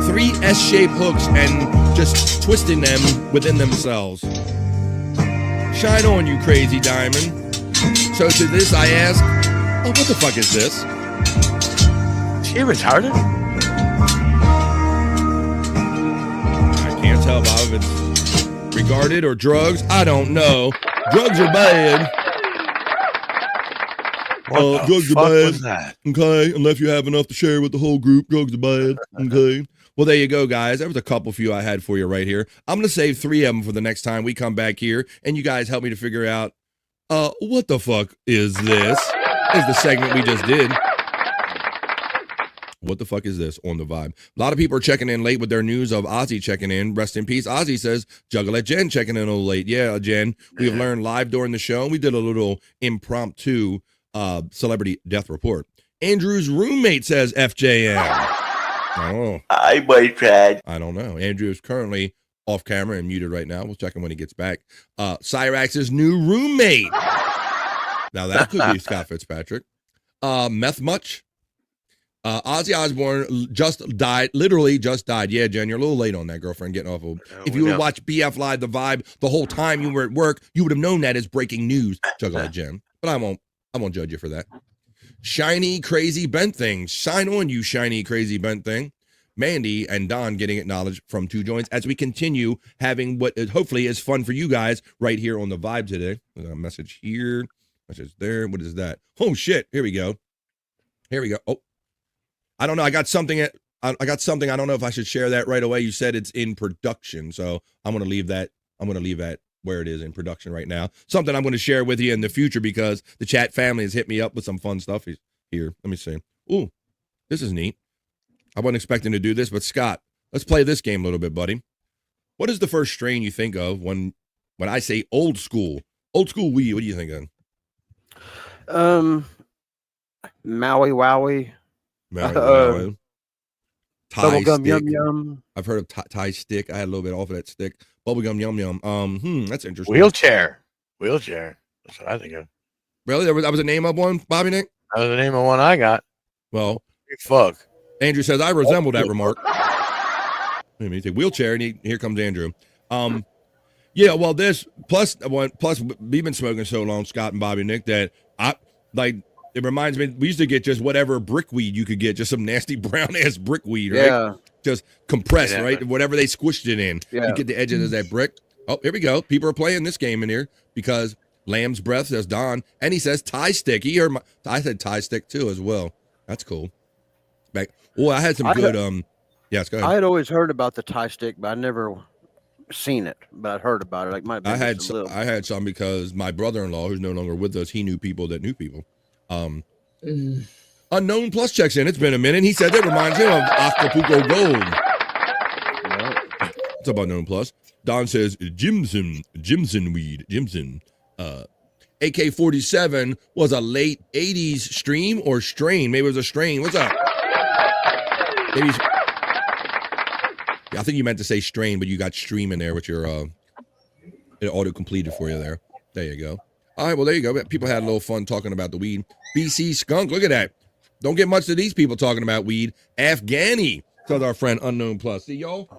3 S-shaped hooks, and just twisting them within themselves. Shine on, you crazy diamond. So to this I ask, oh, what the fuck is this? Is she retarded? I can't tell, Bob, if it's regarded or drugs. I don't know. Drugs are bad. Drugs are bad. Was that? Okay, unless you have enough to share with the whole group, drugs are bad. Okay. Well, there you go, guys. There was a couple few I had for you right here. I'm going to save 3 of them for the next time we come back here, and you guys help me to figure out, what the fuck is this? Is the segment we just did. What the fuck is this on the vibe? A lot of people are checking in late with their news of Ozzy checking in. Rest in peace. Ozzy says, Juggalette Jen checking in a little late. Yeah, Jen, we have learned live during the show. We did a little impromptu celebrity death report. Andrew's roommate says FJM. Oh. Hi, boyfriend. I don't know. Andrew is currently off camera and muted right now. We'll check him when he gets back. Cyrax's new roommate. Now that could be Scott Fitzpatrick. Meth Much. Ozzy Osbourne just died. Literally just died. Yeah, Jen, you're a little late on that, girlfriend. Getting off of. If you would watch BF Live, The Vibe, the whole time you were at work, you would have known that as breaking news. Juggalette Jen. But I won't judge you for that. Shiny, crazy, bent thing. Shine on, you shiny, crazy, bent thing. Mandy and Don getting acknowledged from 2 joints as we continue having what hopefully is fun for you guys right here on the vibe today. There's a message here, message there. What is that? Oh shit! Here we go. Here we go. Oh, I don't know. I got something. I don't know if I should share that right away. You said it's in production, so I'm gonna leave that. I'm gonna leave that where it is in production right now. Something I'm going to share with you in the future because the chat family has hit me up with some fun stuff here. Let me see. Ooh, this is neat. I wasn't expecting to do this, but Scott, let's play this game a little bit, buddy. What is the first strain you think of when I say old school? Old school weed, what do you think of? Maui Wowie. Maui Wowie. Thai Bubblegum stick. yum yum. I've heard of Thai stick. I had a little bit off of that stick. Bubblegum yum yum. That's interesting. Wheelchair. That's what I think of. Really? That was the name of one, Bobby Nick? That was the name of one I got. Well, fuck. Andrew says I resemble that remark. Let me take wheelchair, and here comes Andrew. Yeah, well, this plus we've been smoking so long, Scott and Bobby Nick, that it reminds me, we used to get just whatever brickweed you could get, just some nasty brown ass brickweed, right? Yeah. Just compressed, Yeah. right? Whatever they squished it in. Yeah. You get the edges of that brick. Oh, here we go. People are playing this game in here because Lamb's Breath says Don, and he says Thai stick. He heard I said Thai stick too as well. That's cool. I had some good yes, go ahead. I had always heard about the Thai stick, but I never seen it. But I'd heard about it. Like my I had some because my brother-in-law, who's no longer with us, he knew people that knew people. Unknown Plus checks in. It's been a minute. He said that reminds him of Acapulco Gold. What's up, Unknown Plus? Don says Jimson weed. Jimson. AK-47 was a late 80s stream or strain. Maybe it was a strain. What's up? Maybe I think you meant to say strain, but you got stream in there with your it auto-completed for you there. There you go. All right, well, there you go. People had a little fun talking about the weed. BC Skunk, look at that. Don't get much of these people talking about weed. Afghani, says our friend Unknown Plus. See, y'all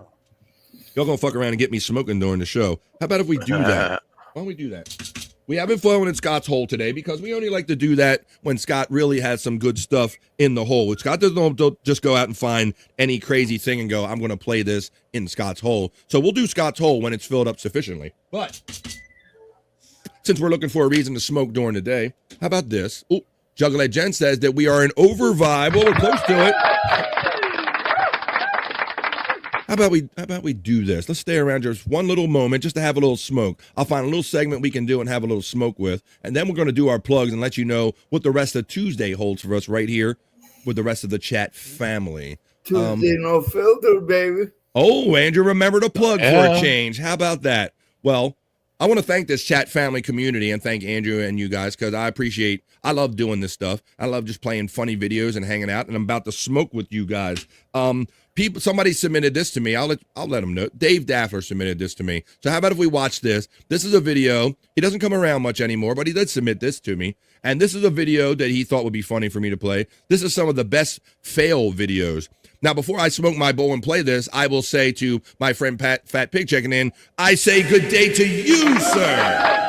gonna fuck around and get me smoking during the show. How about if we do that? Why don't we do that? We have been flowing in Scott's hole today because we only like to do that when Scott really has some good stuff in the hole. Scott doesn't just go out and find any crazy thing and go, I'm going to play this in Scott's hole. So we'll do Scott's hole when it's filled up sufficiently. But since we're looking for a reason to smoke during the day, how about this? Oh, Juggalette Jen says that we are in over vibe. Well, we're close to it. How about we do this? Let's stay around just one little moment just to have a little smoke. I'll find a little segment we can do and have a little smoke with. And then we're going to do our plugs and let you know what the rest of Tuesday holds for us right here with the rest of the chat family. Tuesday no filter, baby. Oh, Andrew, remember to plug for a change. How about that? Well, I want to thank this chat family community and thank Andrew and you guys because I love doing this stuff. I love just playing funny videos and hanging out, and I'm about to smoke with you guys. Somebody submitted this to me. I'll let them know. Dave Daffler submitted this to me. So how about if we watch this? This is a video. He doesn't come around much anymore, but he did submit this to me. And this is a video that he thought would be funny for me to play. This is some of the best fail videos. Now, before I smoke my bowl and play this, I will say to my friend Fat Pig checking in, I say good day to you, sir.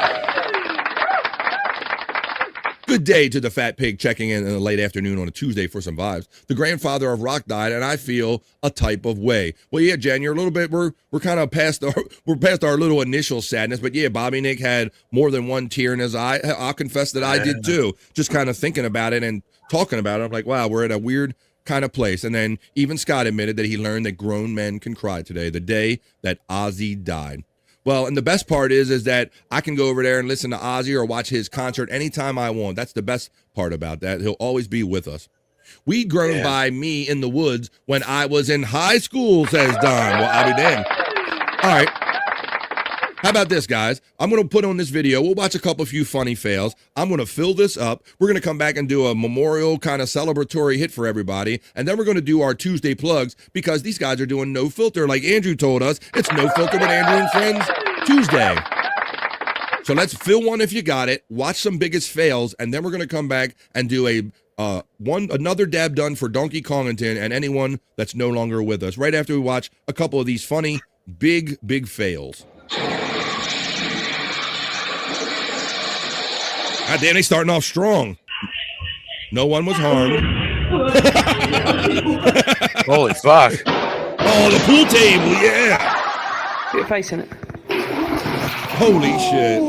Good day to the Fat Pig checking in the late afternoon on a Tuesday for some vibes. The grandfather of rock died, and I feel a type of way. Well, yeah, Jen, you're a little bit. We're kind of past our little initial sadness, but yeah, Bobby Nick had more than one tear in his eye. I'll confess that I did too. Just kind of thinking about it and talking about it, I'm like, wow, we're at a weird kind of place. And then even Scott admitted that he learned that grown men can cry today, the day that Ozzy died. Well, and the best part is that I can go over there and listen to Ozzy or watch his concert anytime I want. That's the best part about that. He'll always be with us. Weed grown by me in the woods when I was in high school, says Don. Well, I'll be damned. All right. How about this, guys? I'm going to put on this video. We'll watch a few funny fails. I'm going to fill this up. We're going to come back and do a memorial kind of celebratory hit for everybody. And then we're going to do our Tuesday plugs because these guys are doing no filter. Like Andrew told us, it's no filter with Andrew and Friends Tuesday. So let's fill one if you got it. Watch some biggest fails. And then we're going to come back and do another dab done for Donkey Kongington and anyone that's no longer with us. Right after we watch a couple of these funny, big fails. God damn, they starting off strong. No one was harmed. Holy fuck. Oh, the pool table, yeah. Put your face in it. Holy shit.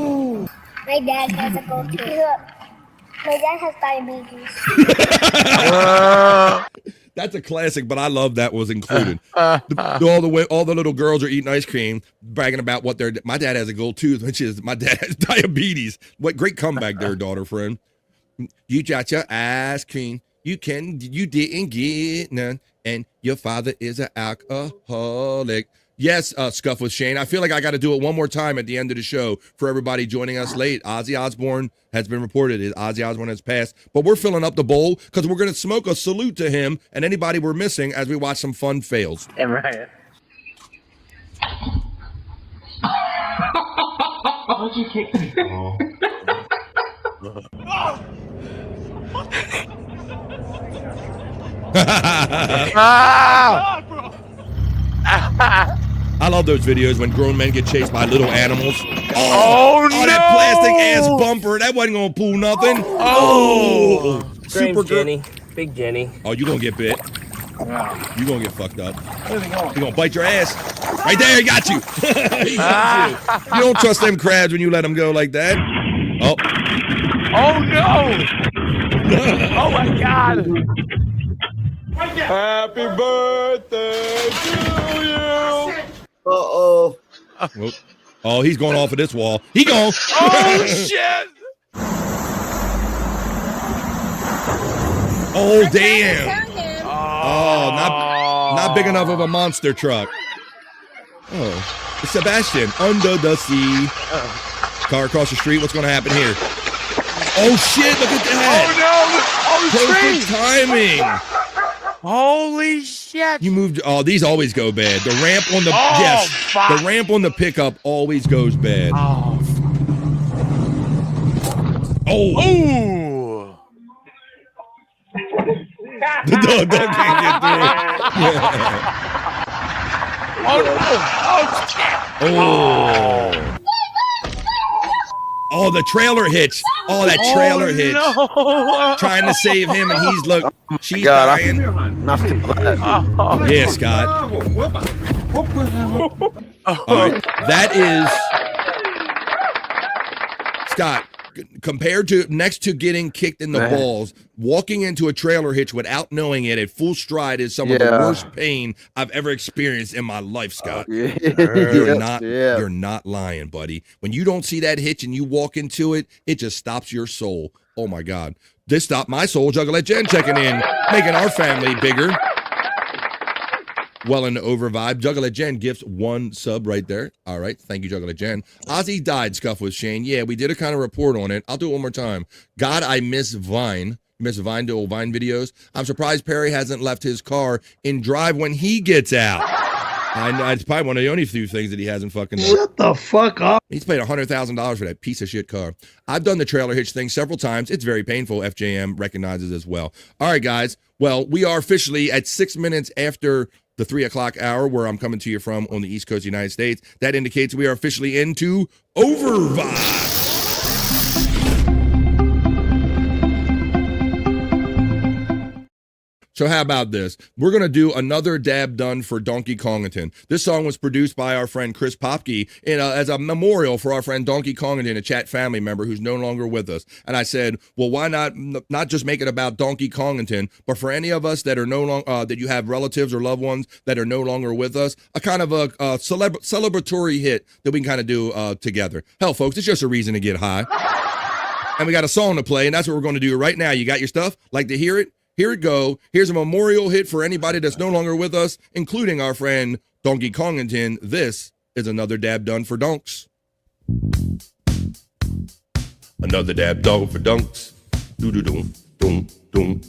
My dad has a gold tooth. My dad has diabetes. That's a classic, but I love that was included. All the little girls are eating ice cream, bragging about what my dad has a gold tooth, which is my dad has diabetes. What great comeback there, daughter friend. You got your ice cream. You didn't get none, and your father is an alcoholic. Yes, Scuff with Shane. I feel like I got to do it one more time at the end of the show for everybody joining us late. Ozzy Osbourne has been reported. Ozzy Osbourne has passed. But we're filling up the bowl because we're going to smoke a salute to him and anybody we're missing as we watch some fun fails. Yeah, right. Why'd you kick me? I love those videos when grown men get chased by little animals. Oh, no! That plastic ass bumper, that wasn't gonna pull nothing. Oh, super Jenny, big Jenny. Oh, you gonna get bit. You gonna get fucked up. He gonna bite your ass. Right there, he got you. He got you. You don't trust them crabs when you let them go like that. Oh. Oh no! Oh my God! Happy birthday to you. Uh-oh. Oh, he's going off of this wall. He gone. Oh shit! Oh damn. Oh, not big enough of a monster truck. Oh, it's Sebastian under the sea. Car across the street. What's going to happen here? Oh shit! Look at that. Oh no! Oh, perfect timing. Holy shit! You moved. Oh, these always go bad. The ramp on the fuck. the ramp on the pickup always goes bad. Oh. Oh. Ooh. The dog can't get through. Oh. Oh, the trailer hitch. Oh, that trailer hitch. No. Trying to save him, and he's she's God, dying. Yeah, Scott. All right. That is Scott. Compared to next to getting kicked in the balls, walking into a trailer hitch without knowing it at full stride is some of the worst pain I've ever experienced in my life, Scott. You're not lying, buddy. When you don't see that hitch and you walk into it, it just stops your soul. Oh my God. This stopped my soul. Juggalette Jen checking in, making our family bigger. Well in the over vibe. Juggalette Jen gifts 1 sub right there. All right. Thank you, Juggalette Jen. Ozzy died, Scuff with Shane. Yeah, we did a kind of report on it. I'll do it one more time. God, I miss Vine. Miss Vine, the old Vine videos. I'm surprised Perry hasn't left his car in drive when he gets out. I know it's probably one of the only few things that he hasn't fucking done. Shut the fuck up. He's paid $100,000 for that piece of shit car. I've done the trailer hitch thing several times. It's very painful. FJM recognizes as well. All right, guys. Well, we are officially at 6 minutes after the 3 o'clock hour where I'm coming to you from on the East Coast of the United States. That indicates we are officially into Overvibe. So how about this? We're going to do another dab done for Donkey Kongington. This song was produced by our friend Chris Popke as a memorial for our friend Donkey Kongington, a chat family member who's no longer with us. And I said, well, why not just make it about Donkey Kongington, but for any of us that are no longer, that you have relatives or loved ones that are no longer with us, a kind of a celebratory hit that we can kind of do together. Hell, folks, it's just a reason to get high. And we got a song to play, and that's what we're going to do right now. You got your stuff? Like to hear it? Here it go. Here's a memorial hit for anybody that's no longer with us, including our friend Donkey Kongington. This is another dab done for Donks. Another dab dog for Donks. Doo-doo-doom, doom, doom.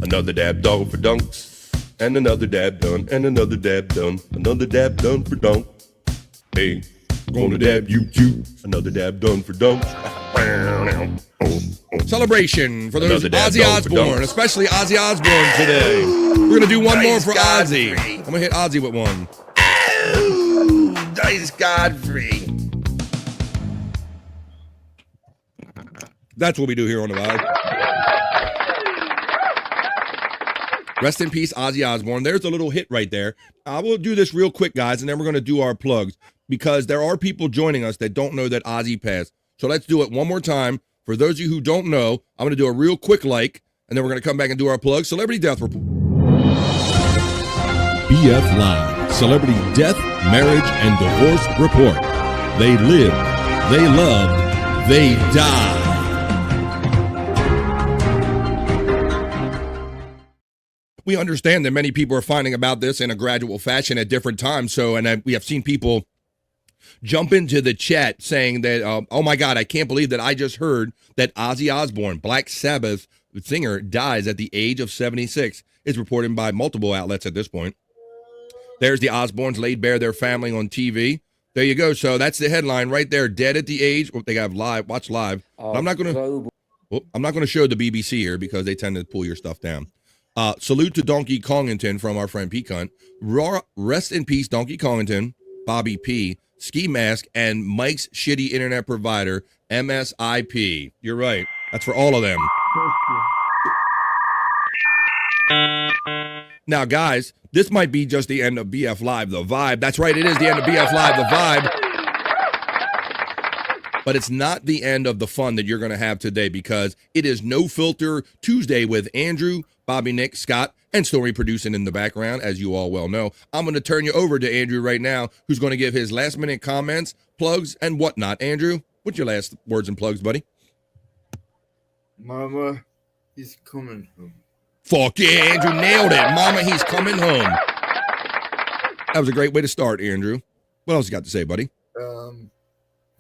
Another dab dog for Donks. And another dab done, and another dab done. Another dab done for Donk. Hey, gonna dab you too. Another dab done for Donks. Celebration for those Ozzy Osbourne, especially Ozzy Osbourne today. We're going to do one more for Ozzy. I'm going to hit Ozzy with one. Oh, Dice Godfrey. That's what we do here on the Vibe. Rest in peace, Ozzy Osbourne. There's a little hit right there. I will do this real quick, guys, and then we're going to do our plugs because there are people joining us that don't know that Ozzy passed. So let's do it one more time. For those of you who don't know, I'm going to do a real quick and then we're going to come back and do our plug. Celebrity Death Report. BF Live. Celebrity Death, Marriage, and Divorce Report. They lived, they loved, they died. we understand that many people are finding about this in a gradual fashion at different times. So, and we have seen people jump into the chat saying that, oh my God, I can't believe that I just heard that Ozzy Osbourne, Black Sabbath singer, dies at the age of 76. It's reported by multiple outlets at this point. There's the Osbournes laid bare their family on TV. There you go. So that's the headline right there. Dead at the age. They have live. Watch live. But I'm not going to show the BBC here because they tend to pull your stuff down. Salute to Donkey Kongington from our friend P Cunt. Rest in peace, Donkey Kongington, Bobby P, Ski Mask, and Mike's shitty internet provider, MSIP. You're right. That's for all of them. Now, guys, this might be just the end of BF Live, the vibe. That's right, it is the end of BF Live, the vibe. But it's not the end of the fun that you're going to have today because it is No Filter Tuesday with Andrew, Bobby, Nick, Scott, and Story producing in the background, as you all well know. I'm going to turn you over to Andrew right now, who's going to give his last-minute comments, plugs, and whatnot. Andrew, what's your last words and plugs, buddy? Mama, he's coming home. Fuck yeah, Andrew nailed it. Mama, he's coming home. That was a great way to start, Andrew. What else you got to say, buddy?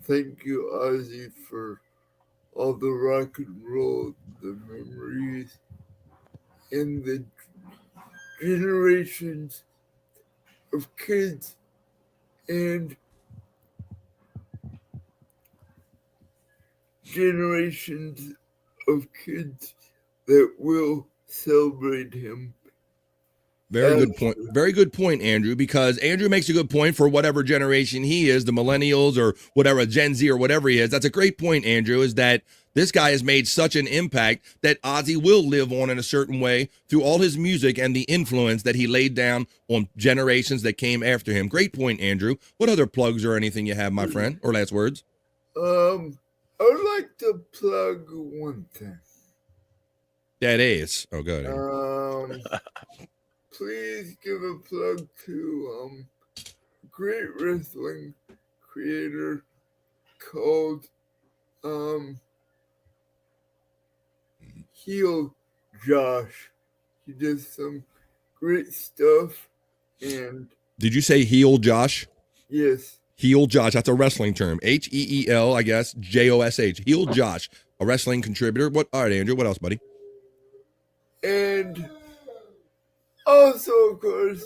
Thank you, Ozzy, for all the rock and roll, the memories, and the generations of kids and generations of kids that will celebrate him. Very good point. Very good point, Andrew, because Andrew makes a good point for whatever generation he is, the millennials or whatever, Gen Z or whatever he is. That's a great point, Andrew, is that this guy has made such an impact that Ozzy will live on in a certain way through all his music and the influence that he laid down on generations that came after him. Great point, Andrew. What other plugs or anything you have, my friend, or last words? I would like to plug one thing. That is. Oh, good. Please give a plug to great wrestling creator called Heel Josh. He does some great stuff. And did you say Heel Josh? Yes. Heel Josh. That's a wrestling term. Heel, I guess, Josh. Heel Josh, a wrestling contributor. What? All right, Andrew. What else, buddy? And also, of course,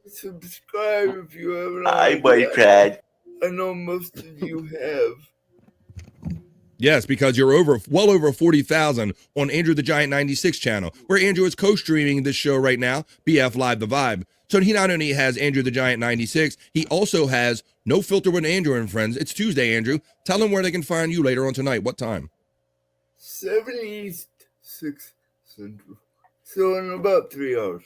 subscribe if you haven't. Hi, boyfriend. I know most of you have. Yes, because you're well over 40,000 on Andrew the Giant 96 channel, where Andrew is co-streaming this show right now, BF Live The Vibe. So he not only has Andrew the Giant 96, he also has No Filter with Andrew and Friends. It's Tuesday, Andrew. Tell them where they can find you later on tonight. What time? 7 East, 6 Central. So in about 3 hours.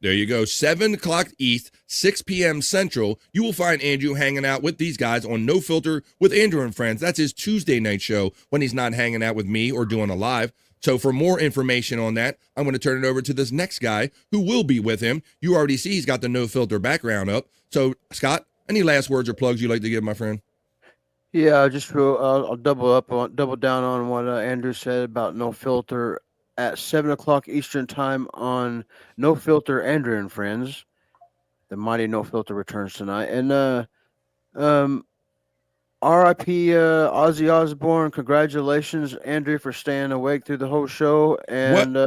There you go. 7 o'clock East, 6 p.m. Central. You will find Andrew hanging out with these guys on No Filter with Andrew and Friends. That's his Tuesday night show when he's not hanging out with me or doing a live. So for more information on that, I'm going to turn it over to this next guy who will be with him. You already see he's got the No Filter background up. So, Scott, any last words or plugs you'd like to give, my friend? Yeah, just I'll double down on what Andrew said about No Filter at 7 o'clock Eastern time on No Filter, Andrew and Friends. The mighty No Filter returns tonight. And R.I.P. Ozzy Osbourne. Congratulations, Andrew, for staying awake through the whole show. And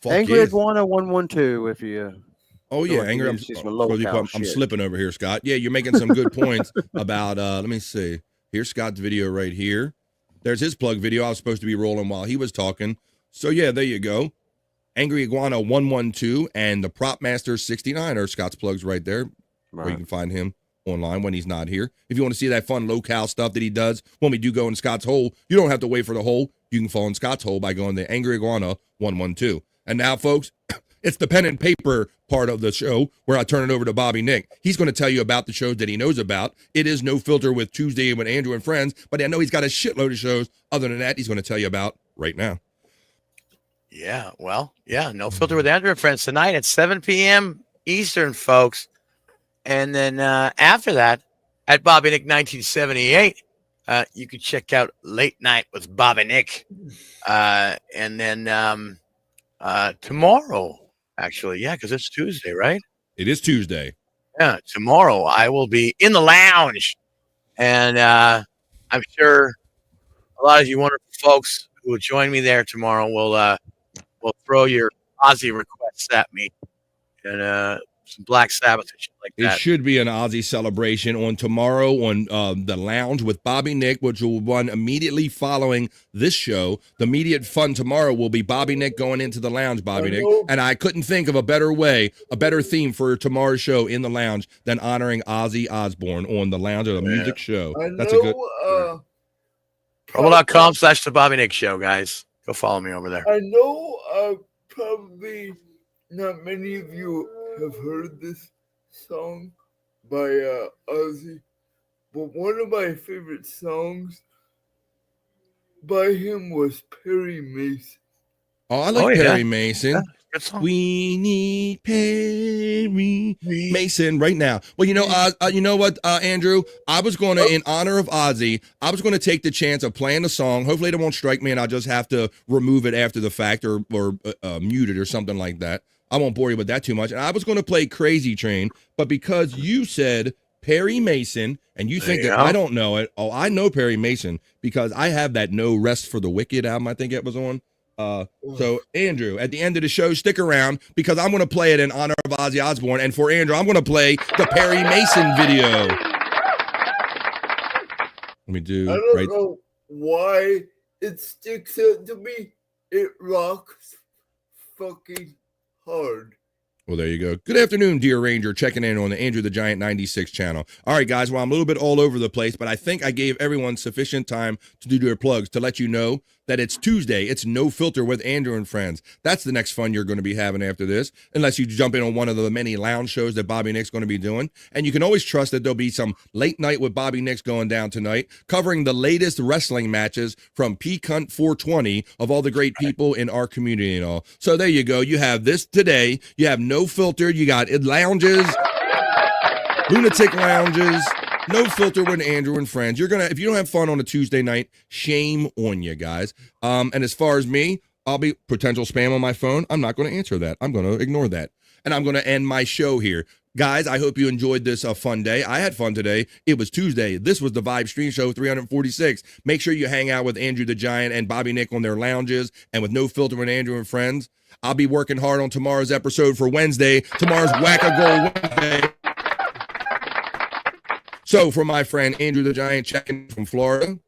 Angry Iguana 112 if you. Oh yeah, Angry. I'm slipping over here, Scott. Yeah, you're making some good points about. Let me see. Here's Scott's video right here. There's his plug video. I was supposed to be rolling while he was talking. So yeah, there you go. Angry Iguana 112 and the Prop Master 69 are Scott's plugs right there. Right. Where you can find him online when he's not here. If you want to see that fun locale stuff that he does when we do go in Scott's hole, you don't have to wait for the hole. You can fall in Scott's hole by going to Angry Iguana 112. And now, folks, it's the pen and paper part of the show where I turn it over to Bobby Nick. He's going to tell you about the shows that he knows about. It is No Filter with Tuesday with Andrew and Friends, but I know he's got a shitload of shows other than that he's going to tell you about right now. Yeah, well, yeah, No Filter with Andrew and Friends tonight at 7 p.m. Eastern, folks. And then after that, at Bobby Nick 1978, you can check out Late Night with Bobby Nick. And then Tomorrow, actually. Yeah, because it's Tuesday, right? It is Tuesday. Yeah, tomorrow I will be in the lounge. And I'm sure a lot of you wonderful folks who will join me there tomorrow will throw your Ozzy requests at me. And some Black Sabbath and shit like that. It should be an Ozzy celebration on tomorrow on the lounge with Bobby Nick, which will run immediately following this show. The immediate fun tomorrow will be Bobby Nick going into the lounge, Bobby Nick. And I couldn't think of a better way, a better theme for tomorrow's show in the lounge than honoring Ozzy Osbourne on the lounge of the music show. That's a good. Rumble.com/The Bobby Nick Show, guys. Go follow me over there. I know probably not many of you have heard this song by Ozzy, but one of my favorite songs by him was Perry Mason. Oh, I like Perry Mason. Yeah, good song. We need Perry Mason right now. Well, you know what, Andrew? I was going to, in honor of Ozzy, I was going to take the chance of playing the song. Hopefully, it won't strike me, and I'll just have to remove it after the fact or mute it or something like that. I won't bore you with that too much. And I was going to play Crazy Train, but because you said Perry Mason and you think that I don't know it, I know Perry Mason because I have that No Rest for the Wicked album I think it was on. So, Andrew, at the end of the show, stick around because I'm going to play it in honor of Ozzy Osbourne. And for Andrew, I'm going to play the Perry Mason video. Let me do I don't know why it sticks out to me. It rocks fucking hard. Well, there you go. Good afternoon, dear Ranger, checking in on the Andrew the Giant 96 channel. All right, guys, well, I'm a little bit all over the place, but I think I gave everyone sufficient time to do their plugs to let you know that it's Tuesday. It's No Filter with Andrew and Friends. That's the next fun you're going to be having after this, unless you jump in on one of the many lounge shows that Bobby Nick's going to be doing. And you can always trust that there'll be some late night with Bobby Nick's going down tonight, covering the latest wrestling matches from P-Cunt 420 of all the great people in our community and all. So there you go. You have this today. You have No Filter. You got lounges, lunatic lounges, No Filter with Andrew and Friends. If you don't have fun on a Tuesday night, shame on you guys. And as far as me, I'll be potential spam on my phone. I'm not going to answer that. I'm going to ignore that. And I'm going to end my show here. Guys, I hope you enjoyed this fun day. I had fun today. It was Tuesday. This was the Vibe Stream Show 346. Make sure you hang out with Andrew the Giant and Bobby Nick on their lounges and with No Filter with Andrew and Friends. I'll be working hard on tomorrow's episode for Wednesday. Tomorrow's Whack-A-Goal Wednesday. So for my friend Andrew the Giant checking in from Florida,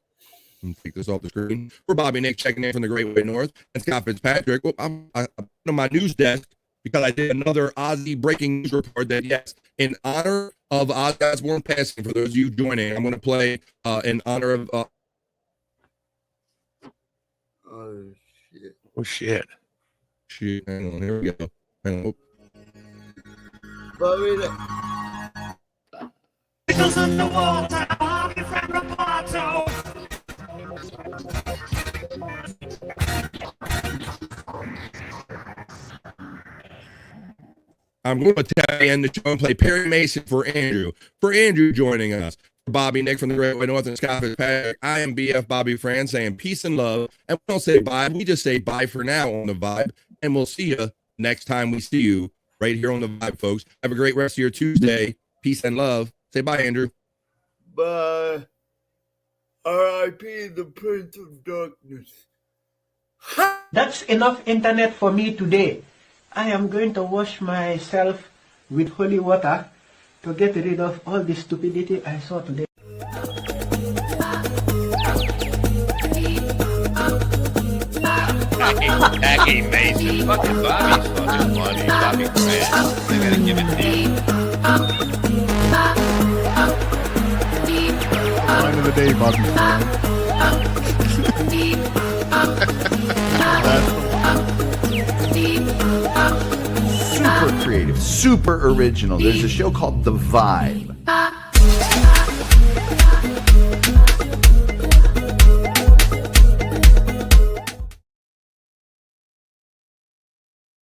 let me take this off the screen. For Bobby Nick checking in from the Great Way North, and Scott Fitzpatrick. Well, I'm on my news desk because I did another Ozzy breaking news report that, yes, in honor of Ozzy Osbourne passing, for those of you joining, I'm going to play in honor of... Oh, shit. Oh, shit. Shit, hang on, here we go. Hang on. Bobby Nick. Because in the water, Bobby from Roboto. I'm going to tell you in the show and play Perry Mason for Andrew. For Andrew joining us. For Bobby Nick from the Great Way North and Scott Fitzpatrick, I am BF Bobby Fran saying peace and love. And we don't say bye. We just say bye for now on the Vibe. And we'll see you next time we see you right here on the Vibe, folks. Have a great rest of your Tuesday. Peace and love. Say bye, Andrew. Bye. R.I.P. the Prince of Darkness. That's enough internet for me today. I am going to wash myself with holy water to get rid of all the stupidity I saw today. Jackie Mason. Fucking Bobby's fucking funny. Bobby Grant. I gotta give it to you. Line of the day, Bobby Super creative, super original. There's a show called The Vibe.